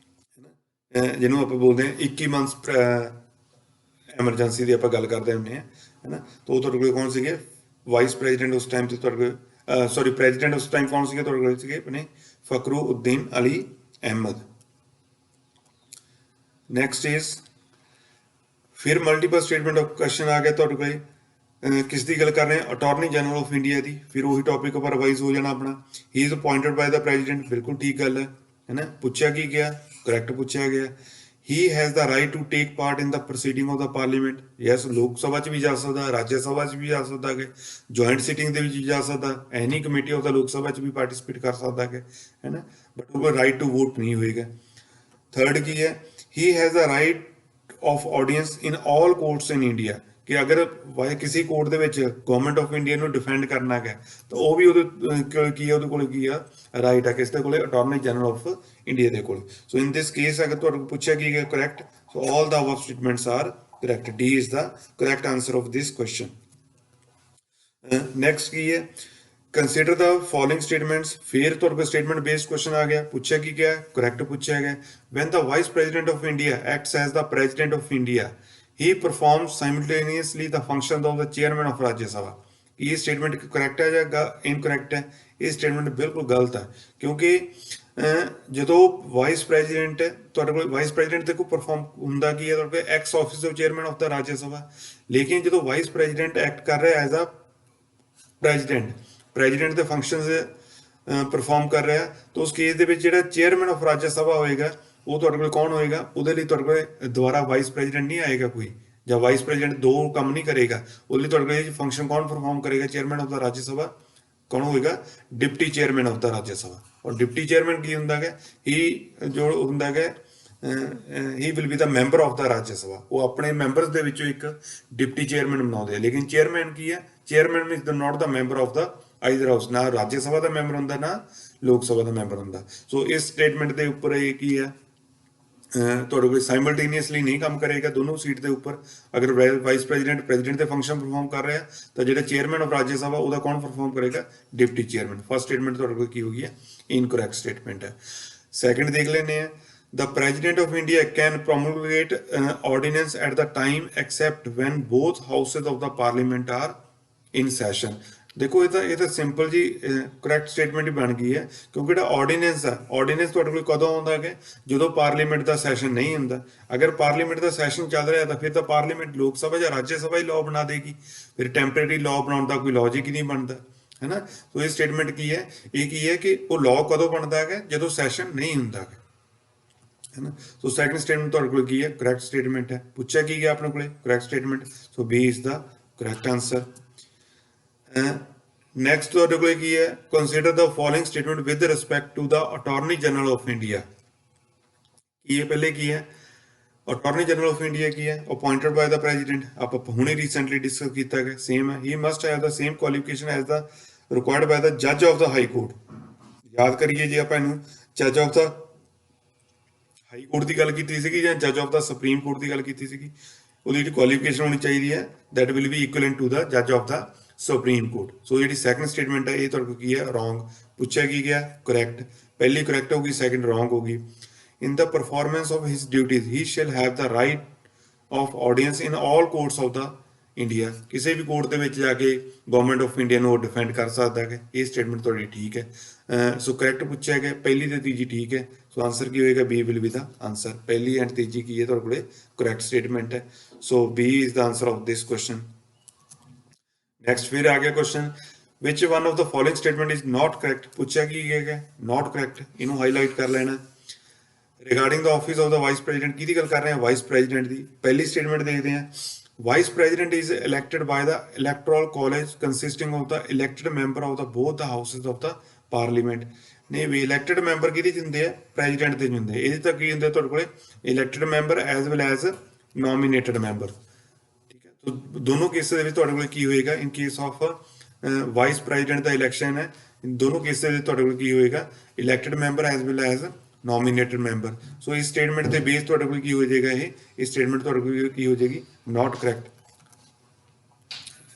ਜਿਹਨੂੰ ਆਪਾਂ बोलते हैं 21 मंथ्स एमरजेंसी की आप गल करते होंगे है ना। तो वो तुहाडे कोल कौन सीगे वाइस प्रेजिडेंट उस टाइम से तुहाडे कोल सॉरी प्रेजिडेंट उस टाइम कौन सीगे तुहाडे कोल सीगे अपने फखरूद्दीन अली अहमद। नेक्स्ट इज फिर मल्टीपल स्टेटमेंट ऑफ क्वेश्चन आ गया तुहाडे कोल, किस दी गल कर रहे हैं, अटॉर्नी जनरल ऑफ इंडिया की। फिर वही टॉपिक पर रिवाइज हो जाना अपना, he is appointed by the president, बिल्कुल ठीक गल है ना। पूछा की गया करैक्ट पूछा गया। He has the right to take part in the proceeding of the parliament, yes Lok Sabha च भी जा सकता, राज्य सभा च भी जा सकता है, जॉइंट सिटिंग के भी जा सकता, एनी कमेटी ऑफ द लोक सभा च भी पार्टिसिपेट कर सकता है ना, बट वो राइट टू वोट नहीं होएगा। थर्ड की है, ही has the right of audience in all courts in India, कि अगर किसी कोर्ट के गवर्नमेंट ऑफ इंडिया को डिफेंड करना है तो वह भी राइट है किसके को, अटॉर्नी जनरल ऑफ इंडिया के कोल। सो इन दिस केस अगर तुहाडे पूछा की गया correct, so all the above statements are correct, D is the correct answer of this question. Next की है, कंसिडर द फॉलोइंग स्टेटमेंट्स। फिर तुहाडे कोल स्टेटमेंट बेस्ड क्वेश्चन आ गया, पूछा की गया करैक्ट पूछा गया। When the vice president of India acts as the president of India he performs simultaneously the functions of the chairman of राज्य सभा। ये स्टेटमेंट करेक्ट है या इनकरेक्ट है? ये स्टेटमेंट बिल्कुल गलत है, क्योंकि जो वाइस प्रेजिडेंट है तुहाडे कोल वाइस प्रेजिडेंट देखो परफॉर्म हुंदा की है तुहाडे कोल ex office of chairman of the Rajya Sabha, लेकिन जो वाइस प्रेजिडेंट एक्ट कर रहा है एज अ प्रेजिडेंट के फंक्शनस परफॉर्म कर रहा है, तो उस केस के जो चेयरमैन ऑफ राज्य सभा होएगा वो तुहाडे कोल कौन होएगा, उहदे लई तुहाडे कोल दोबारा वाइस प्रेजिडेंट नहीं आएगा कोई, ਜਾਂ ਵਾਈਸ ਪ੍ਰੈਜ਼ੀਡੈਂਟ ਦੋ ਕੰਮ ਨਹੀਂ ਕਰੇਗਾ, ਉਹਦੇ ਲਈ ਤੁਹਾਡੇ ਕੋਲ ਫੰਕਸ਼ਨ ਕੌਣ ਪਰਫਾਰਮ ਕਰੇਗਾ? ਚੇਅਰਮੈਨ ਆਫ ਦਾ ਰਾਜ ਸਭਾ ਕੌਣ ਹੋਏਗਾ? Deputy chairman of the Rajya ਸਭਾ। ਔਰ ਡਿਪਟੀ ਚੇਅਰਮੈਨ ਕੀ ਹੁੰਦਾ ਹੈ? ਹੀ ਜੋ ਹੁੰਦਾ ਹੈ he will be the member of the Rajya Sabha. ਉਹ ਆਪਣੇ ਮੈਂਬਰਸ ਦੇ ਵਿੱਚੋਂ ਇੱਕ ਡਿਪਟੀ ਚੇਅਰਮੈਨ ਬਣਾਉਂਦੇ ਆ। ਲੇਕਿਨ ਚੇਅਰਮੈਨ ਕੀ ਹੈ? Chairman is not the member of the either house, ਨਾ ਰਾਜ ਸਭਾ ਦਾ ਮੈਂਬਰ ਹੁੰਦਾ ਨਾ ਲੋਕ ਸਭਾ ਦਾ ਮੈਂਬਰ ਹੁੰਦਾ। ਸੋ ਇਸ ਸਟੇਟਮੈਂਟ ਦੇ ਉੱਪਰ ਇਹ ਕੀ ਹੈ, ਤੁਹਾਡੇ ਕੋਲ ਸਾਈਮਲਟੇਨੀਅਸਲੀ ਨਹੀਂ ਕੰਮ ਕਰੇਗਾ ਦੋਨੋਂ ਸੀਟ ਦੇ ਉੱਪਰ। ਅਗਰ ਵਾਈਸ ਪ੍ਰੈਜ਼ੀਡੈਂਟ ਦੇ ਫੰਕਸ਼ਨ ਪਰਫਾਰਮ ਕਰ ਰਿਹਾ ਤਾਂ ਜਿਹੜਾ ਚੇਅਰਮੈਨ ਆਫ ਰਾਜ ਸਭਾ ਉਹਦਾ ਕੌਣ ਪਰਫਾਰਮ ਕਰੇਗਾ? Deputy chairman. ਫਸਟ ਸਟੇਟਮੈਂਟ ਤੁਹਾਡੇ ਕੋਲ ਕੀ ਹੋ ਗਈ ਹੈ? ਇਨਕਰੈਕਟ ਸਟੇਟਮੈਂਟ ਹੈ। ਸੈਕੰਡ ਦੇਖ ਲੈਂਦੇ ਆ। The President of India can promulgate ordinance at the time except when both houses of the parliament are in session। ਦੇਖੋ ਇਹ ਤਾਂ ਸਿੰਪਲ ਜੀ ਕਰੈਕਟ ਸਟੇਟਮੈਂਟ ਹੀ ਬਣ ਗਈ ਹੈ, ਕਿਉਂਕਿ ਜਿਹੜਾ ਆਰਡੀਨੈਂਸ ਆ, ਆਰਡੀਨੈਂਸ ਤੁਹਾਡੇ ਕੋਲ ਕਦੋਂ ਆਉਂਦਾ ਹੈ? ਜਦੋਂ ਪਾਰਲੀਮੈਂਟ ਦਾ ਸੈਸ਼ਨ ਨਹੀਂ ਹੁੰਦਾ। ਅਗਰ ਪਾਰਲੀਮੈਂਟ ਦਾ ਸੈਸ਼ਨ ਚੱਲ ਰਿਹਾ ਤਾਂ ਫਿਰ ਤਾਂ ਪਾਰਲੀਮੈਂਟ ਲੋਕ ਸਭਾ ਜਾਂ ਰਾਜ ਸਭਾ ਹੀ ਲਾਅ ਬਣਾ ਦੇਗੀ, ਫਿਰ ਟੈਂਪਰੇਰੀ ਲਾਅ ਬਣਾਉਣ ਦਾ ਕੋਈ ਲੌਜਿਕ ਹੀ ਨਹੀਂ ਬਣਦਾ, ਹੈ ਨਾ। ਸੋ ਇਹ ਸਟੇਟਮੈਂਟ ਕੀ ਹੈ? ਇਹ ਕੀ ਹੈ ਕਿ ਉਹ ਲਾਅ ਕਦੋਂ ਬਣਦਾ ਹੈ? ਜਦੋਂ ਸੈਸ਼ਨ ਨਹੀਂ ਹੁੰਦਾ ਹੈ ਨਾ। ਸੋ ਸੈਕੰਡ ਸਟੇਟਮੈਂਟ ਤੁਹਾਡੇ ਕੋਲ ਕੀ ਹੈ? ਕਰੈਕਟ ਸਟੇਟਮੈਂਟ ਹੈ। ਪੁੱਛਿਆ ਕੀ ਗਿਆ ਆਪਣੇ ਕੋਲੇ? Correct statement. So B is the correct answer. Next ਤੁਹਾਡੇ ਕੋਲ ਕੀ ਹੈ? Consider the following statement with respect to the attorney general of India. ਕੀ ਹੈ? ਪਹਿਲੇ ਕੀ ਹੈ? ਅਟਾਰਨੀ ਜਨਰਲ ਆਫ ਇੰਡੀਆ ਕੀ ਹੈ? Appointed by the president. ਆਪਾਂ ਹੁਣੇ ਰੀਸੈਂਟਲੀ ਡਿਸਕਸ ਕੀਤਾ ਹੈ, ਸੇਮ ਹੈ। He must have the same qualification as the required by the ਜੱਜ ਆਫ ਦਾ ਹਾਈ ਕੋਰਟ। ਯਾਦ ਕਰੀਏ ਜੇ ਆਪਾਂ ਇਹਨੂੰ ਜੱਜ ਆਫ ਦਾ ਹਾਈ ਕੋਰਟ ਦੀ ਗੱਲ ਕੀਤੀ ਸੀਗੀ ਜਾਂ ਜੱਜ ਆਫ ਦਾ ਸੁਪਰੀਮ ਕੋਰਟ ਦੀ ਗੱਲ ਕੀਤੀ ਸੀਗੀ, ਉਹਦੀ ਜਿਹੜੀ ਕੁਆਲੀਫਿਕੇਸ਼ਨ ਹੋਣੀ ਚਾਹੀਦੀ ਹੈ that will be equivalent to the ਜੱਜ of the supreme court. So ਜਿਹੜੀ ਸੈਕੰਡ ਸਟੇਟਮੈਂਟ ਹੈ ਇਹ ਤੁਹਾਡੇ ਕੋਲ ਕੀ ਹੈ? ਰੋਂਗ। ਪੁੱਛਿਆ ਕੀ ਗਿਆ? ਕਰੈਕਟ। ਪਹਿਲੀ ਕਰੈਕਟ ਹੋਗੀ, ਸੈਕੰਡ ਰੋਂਗ ਹੋਗੀ। In the performance of his duties he shall have the right of audience in all courts of the India. ਕਿਸੇ ਵੀ ਕੋਰਟ ਦੇ ਵਿੱਚ ਜਾ ਕੇ ਗਵਰਨਮੈਂਟ ਆਫ ਇੰਡੀਆ ਨੂੰ ਉਹ ਡਿਫੈਂਡ ਕਰ ਸਕਦਾ ਹੈ। ਇਹ ਸਟੇਟਮੈਂਟ ਤੁਹਾਡੀ ਠੀਕ ਹੈ। ਸੋ ਕਰੈਕਟ ਪੁੱਛਿਆ ਗਿਆ, ਪਹਿਲੀ ਤੇ ਤੀਜੀ ਠੀਕ ਹੈ। ਸੋ ਆਂਸਰ ਕੀ ਹੋਏਗਾ? B will be the answer. ਪਹਿਲੀ ਐਂਡ ਤੀਜੀ ਕੀ ਹੈ ਤੁਹਾਡੇ ਕੋਲੇ? ਕਰੈਕਟ ਸਟੇਟਮੈਂਟ ਹੈ। So B is the answer of this question. Next ਫਿਰ ਆ ਗਿਆ question, which one of the following statement is not correct. ਪੁੱਛਿਆ ਕੀ ਹੈਗਾ? Not correct. ਇਹਨੂੰ ਹਾਈਲਾਈਟ ਕਰ ਲੈਣਾ। Regarding the office of the vice president, ਕਿਹਦੀ ਗੱਲ ਕਰ ਰਹੇ ਹਾਂ? ਵਾਈਸ ਪ੍ਰੈਜ਼ੀਡੈਂਟ ਦੀ। ਪਹਿਲੀ ਸਟੇਟਮੈਂਟ ਦੇਖਦੇ ਹਾਂ। Vice president is elected ਬਾय the electoral college ਕੰਸਿਸਟਿੰਗ of the elected member of the both the houses of the parliament. ਨਹੀਂ ਵੀ ਇਲੈਕਟਡ ਮੈਂਬਰ ਕਿਹਦੇ ਚ ਹੁੰਦੇ ਆ? ਪ੍ਰੈਜ਼ੀਡੈਂਟ ਦੇ ਹੁੰਦੇ। ਇਹਦੇ ਤਾਂ ਕੀ ਹੁੰਦੇ ਤੁਹਾਡੇ ਕੋਲੇ? Elected member as well as nominated member. ਠੀਕ ਹੈ। ਤਾਂ ਦੋਨੋਂ ਕੇਸਿਸ ਦੇ ਵਿੱਚ ਤੁਹਾਡੇ ਕੋਲ ਕੀ ਹੋਏਗਾ? In case of vice president ਦਾ ਇਲੈਕਸ਼ਨ ਹੈ, ਦੋਨੋਂ ਕੇਸਿਸ ਦੇ ਵਿੱਚ ਤੁਹਾਡੇ ਕੋਲ ਕੀ ਹੋਏਗਾ? Elected member as well as nominated member. So ਇਸ ਸਟੇਟਮੈਂਟ ਦੇ ਬੇਸ ਤੁਹਾਡੇ ਕੋਲ ਕੀ ਹੋ ਜਾਏਗਾ? ਇਹ ਸਟੇਟਮੈਂਟ ਤੁਹਾਡੇ ਕੋਲ ਕੀ ਹੋ ਜਾਏਗੀ? Not correct.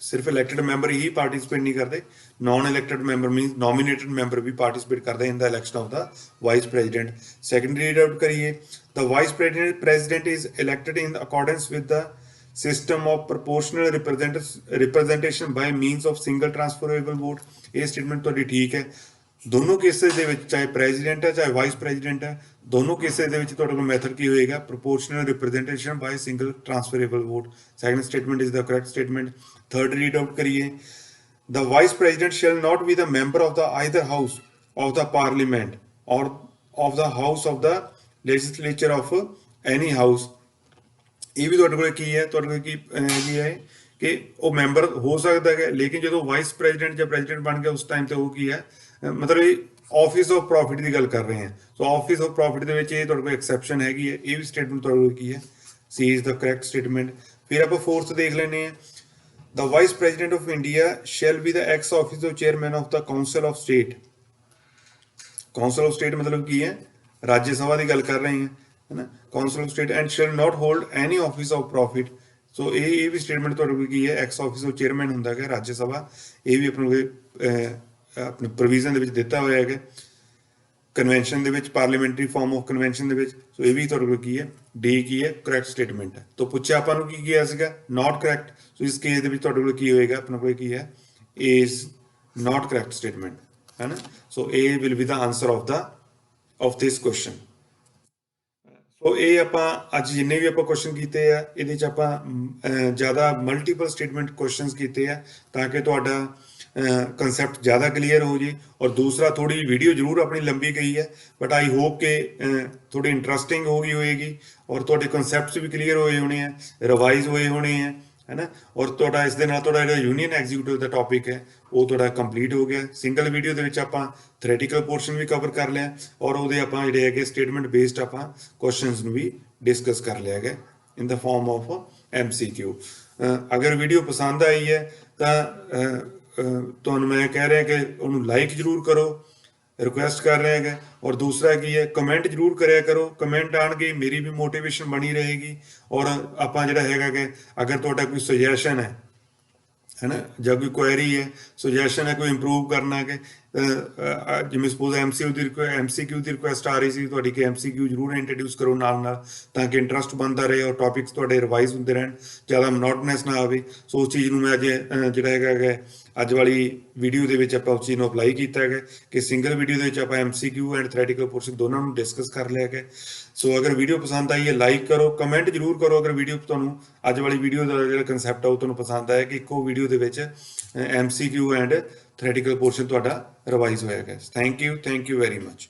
ਸਿਰਫ ਇਲੈਕਟਡ ਮੈਂਬਰ ਹੀ ਪਾਰਟਿਸਿਪੇਟ ਨਹੀਂ ਕਰਦੇ, non elected member means nominated member ਵੀ ਪਾਰਟਿਸਿਪੇਟ ਕਰਦੇ in the election of the vice president. Second read out ਕਰੀਏ। The vice president is elected in accordance with the system of proportional representation by means of single transferable vote. ਇਹ statement ਤੁਹਾਡੀ ਠੀਕ ਹੈ। ਦੋਨੋਂ cases ਦੇ ਵਿੱਚ ਚਾਹੇ president ਹੈ ਚਾਹੇ ਵਾਈਸ ਪ੍ਰੈਜ਼ੀਡੈਂਟ ਹੈ, ਦੋਨੋਂ ਕੇਸਿਸ ਦੇ ਵਿੱਚ ਤੁਹਾਡੇ ਕੋਲ ਮੈਥਡ ਕੀ ਹੋਏਗਾ? Proportional representation by single transferable vote. Second statement is the correct statement. Third read out ਕਰੀਏ। The vice president shall not be the member of the either house of the parliament or of the house of the legislature of any house। ਇਹ ਵੀ ਤੁਹਾਡੇ ਕੋਲ ਕੀ ਹੈ? ਤੁਹਾਡੇ ਕੋਲ ਕੀ ਹੈ ਕਿ ਉਹ ਮੈਂਬਰ ਹੋ ਸਕਦਾ ਹੈ, ਲੇਕਿਨ ਜਦੋਂ ਵਾਈਸ ਪ੍ਰੈਜ਼ੀਡੈਂਟ ਜਾਂ ਪ੍ਰੈਜ਼ੀਡੈਂਟ ਬਣ ਗਿਆ ਉਸ ਟਾਈਮ ਤੇ ਉਹ ਕੀ ਹੈ? ਮਤਲਬ ਇਹ ਆਫਿਸ ਆਫ ਪ੍ਰੋਫਿਟ ਦੀ ਗੱਲ ਕਰ ਰਹੇ ਹਾਂ। ਸੋ ਆਫਿਸ ਆਫ ਪ੍ਰੋਫਿਟ ਦੇ ਵਿੱਚ ਇਹ ਤੁਹਾਡੇ ਕੋਲ ਐਕਸੈਪਸ਼ਨ ਹੈਗੀ ਹੈ। ਇਹ ਵੀ ਸਟੇਟਮੈਂਟ ਤੁਹਾਡੇ ਕੋਲ ਕੀ ਹੈ? ਸੀ ਇਜ਼ ਦਾ ਕਰੈਕਟ ਸਟੇਟਮੈਂਟ। ਫਿਰ ਆਪਾਂ ਫੋਰਥ ਦੇਖ ਲੈਂਦੇ ਹਾਂ। The Vice President of India shall be the ex officio chairman of the Council of State। Council of State मतलब ਕੀ ਹੈ? ਰਾਜ ਸਭਾ ਦੀ ਗੱਲ ਕਰ ਰਹੇ ਹਾਂ, ਹੈ ਨਾ। Council of State and shall not hold any office of profit। ਸੋ ਇਹ ਵੀ ਸਟੇਟਮੈਂਟ ਤੁਹਾਡੇ ਕੋਲ ਕੀ ਹੈ? ਐਕਸ ਆਫਿਸੋ ਚੇਅਰਮੈਨ ਹੁੰਦਾ ਹੈ ਰਾਜ ਸਭਾ। ਇਹ ਵੀ ਆਪਣੇ ਪ੍ਰੋਵੀਜ਼ਨ ਦੇ ਵਿੱਚ ਦਿੱਤਾ ਹੋਇਆ ਹੈਗਾ ਕਨਵੈਨਸ਼ਨ ਦੇ ਵਿੱਚ, ਪਾਰਲੀਮੈਂਟਰੀ ਫਾਰਮ ਆਫ ਕਨਵੈਨਸ਼ਨ ਦੇ ਵਿੱਚ। ਸੋ ਇਹ ਵੀ ਤੁਹਾਡੇ ਕੋਲ ਕੀ ਹੈ? ਡੀ ਕੀ ਹੈ? ਕਰੈਕਟ ਸਟੇਟਮੈਂਟ ਹੈ। ਤਾਂ ਪੁੱਛਿਆ ਆਪਾਂ ਨੂੰ ਕੀ ਗਿਆ ਸੀਗਾ? ਨਾਟ ਕਰੈਕਟ। ਸੋ ਇਸ ਕੇਸ ਦੇ ਵਿੱਚ ਤੁਹਾਡੇ ਕੋਲ ਕੀ ਹੋਏਗਾ? ਆਪਣੇ ਕੋਲ ਕੀ ਹੈ? ਇਜ਼ ਨਾਟ ਕਰੈਕਟ ਸਟੇਟਮੈਂਟ, ਹੈ ਨਾ। ਸੋ ਇਹ will be the answer of this question. So ਇਹ ਆਪਾਂ ਅੱਜ ਜਿੰਨੇ ਵੀ ਆਪਾਂ ਕੁਐਸਚਨ ਕੀਤੇ ਆ ਇਹਦੇ ਚ ਆਪਾਂ ਜ਼ਿਆਦਾ ਮਲਟੀਪਲ ਸਟੇਟਮੈਂਟ ਕੁਐਸਚਨਸ ਕੀਤੇ ਆ ਤਾਂ ਕਿ ਤੁਹਾਡਾ कंसैप्ट ज़्यादा क्लीयर हो जी। और दूसरा, थोड़ी वीडियो जरूर अपनी लंबी गई है, बट आई होप कि थोड़ी इंटरस्टिंग हो गई होएगी और ਤੁਹਾਡੇ ਕਨਸੈਪਟਸ ਵੀ ਕਲੀਅਰ ਹੋਏ ਹੋਣੇ ਆ, ਰਿਵਾਈਜ਼ ਹੋਏ ਹੋਣੇ ਆ, ਹੈ ਨਾ। ਔਰ ਤੁਹਾਡਾ ਇਸ ਦੇ ਨਾਲ ਤੁਹਾਡਾ ਜਿਹੜਾ ਯੂਨੀਅਨ ਐਗਜ਼ੀਕਿਊਟਿਵ ਦਾ ਟੌਪਿਕ ਹੈ ਉਹ ਤੁਹਾਡਾ ਕੰਪਲੀਟ ਹੋ ਗਿਆ। ਸਿੰਗਲ ਵੀਡੀਓ ਦੇ ਵਿੱਚ ਆਪਾਂ ਥਿਓਰੈਟੀਕਲ ਪੋਰਸ਼ਨ ਵੀ ਕਵਰ ਕਰ ਲਿਆ ਔਰ ਉਹਦੇ ਆਪਾਂ ਜਿਹੜੇ ਹੈਗੇ ਸਟੇਟਮੈਂਟ ਬੇਸਡ ਆਪਾਂ ਕੁਐਸਚਨਸ ਨੂੰ ਵੀ ਡਿਸਕਸ ਕਰ ਲਿਆ ਹੈਗਾ ਇਨ ਦਾ ਫਾਰਮ ਆਫ MCQ। ਅਗਰ ਵੀਡੀਓ ਪਸੰਦ ਆਈ ਹੈ ਤਾਂ ਤੁਹਾਨੂੰ ਮੈਂ ਕਹਿ ਰਿਹਾ ਕਿ ਉਹਨੂੰ ਲਾਈਕ ਜ਼ਰੂਰ ਕਰੋ, ਰਿਕੁਐਸਟ ਕਰ ਰਿਹਾ ਹੈਗਾ। ਔਰ ਦੂਸਰਾ ਕੀ ਹੈ, ਕਮੈਂਟ ਜ਼ਰੂਰ ਕਰਿਆ ਕਰੋ, ਕਮੈਂਟ ਆਣਗੇ ਮੇਰੀ ਵੀ ਮੋਟੀਵੇਸ਼ਨ ਬਣੀ ਰਹੇਗੀ। ਔਰ ਆਪਾਂ ਜਿਹੜਾ ਹੈਗਾ ਕਿ ਅਗਰ ਤੁਹਾਡਾ ਕੋਈ ਸੁਜੈਸ਼ਨ ਹੈ ਨਾ, ਜਾਂ ਕੋਈ ਕੁਐਰੀ ਹੈ, ਸੁਜੈਸ਼ਨ ਹੈ, ਕੋਈ ਇੰਪਰੂਵ ਕਰਨਾ ਕਿ ਜਿਵੇਂ ਸਪੋਜ਼ MCQ ਦੀ ਰਿਕੁਐਸਟ ਆ ਰਹੀ ਸੀ ਤੁਹਾਡੀ ਕਿ MCQ ਜ਼ਰੂਰ ਇੰਟਰੋਡਿਊਸ ਕਰੋ ਨਾਲ ਤਾਂ ਕਿ ਇੰਟਰਸਟ ਬਣਦਾ ਰਹੇ ਔਰ ਟੌਪਿਕਸ ਤੁਹਾਡੇ ਰਿਵਾਈਜ਼ ਹੁੰਦੇ ਰਹਿਣ, ਜ਼ਿਆਦਾ ਮੋਨੋਟਨਸ ਨਾ ਆਵੇ। ਸੋ ਉਸ ਚੀਜ਼ ਨੂੰ ਮੈਂ ਅੱਜ ਜਿਹੜਾ ਹੈਗਾ ਅੱਜ ਵਾਲੀ ਵੀਡੀਓ ਦੇ ਵਿੱਚ ਆਪਾਂ ਉਸ ਚੀਜ਼ ਨੂੰ ਅਪਲਾਈ ਕੀਤਾ ਹੈਗਾ ਕਿ ਸਿੰਗਲ ਵੀਡੀਓ ਦੇ ਵਿੱਚ ਆਪਾਂ MCQ ਐਂਡ ਥਿਓਰੈਟੀਕਲ ਪੋਰਸ਼ਨ ਦੋਨਾਂ ਨੂੰ ਡਿਸਕਸ ਕਰ ਲਿਆ ਹੈਗਾ। ਸੋ ਅਗਰ ਵੀਡੀਓ ਪਸੰਦ ਆਈ ਹੈ ਲਾਈਕ ਕਰੋ, ਕਮੈਂਟ ਜ਼ਰੂਰ ਕਰੋ ਅਗਰ ਵੀਡੀਓ ਤੁਹਾਨੂੰ ਅੱਜ ਵਾਲੀ ਵੀਡੀਓ ਦਾ ਜਿਹੜਾ ਕਨਸੈਪਟ ਆ ਉਹ ਤੁਹਾਨੂੰ ਪਸੰਦ ਆਇਆ ਕਿ ਇੱਕੋ ਵੀਡੀਓ ਦੇ ਵਿੱਚ MCQ ਐਂਡ ਥਿਓਰੈਟੀਕਲ ਪੋਰਸ਼ਨ ਤੁਹਾਡਾ ਰਿਵਾਈਜ਼ ਹੋਇਆ ਗਿਆ। Thank you very much.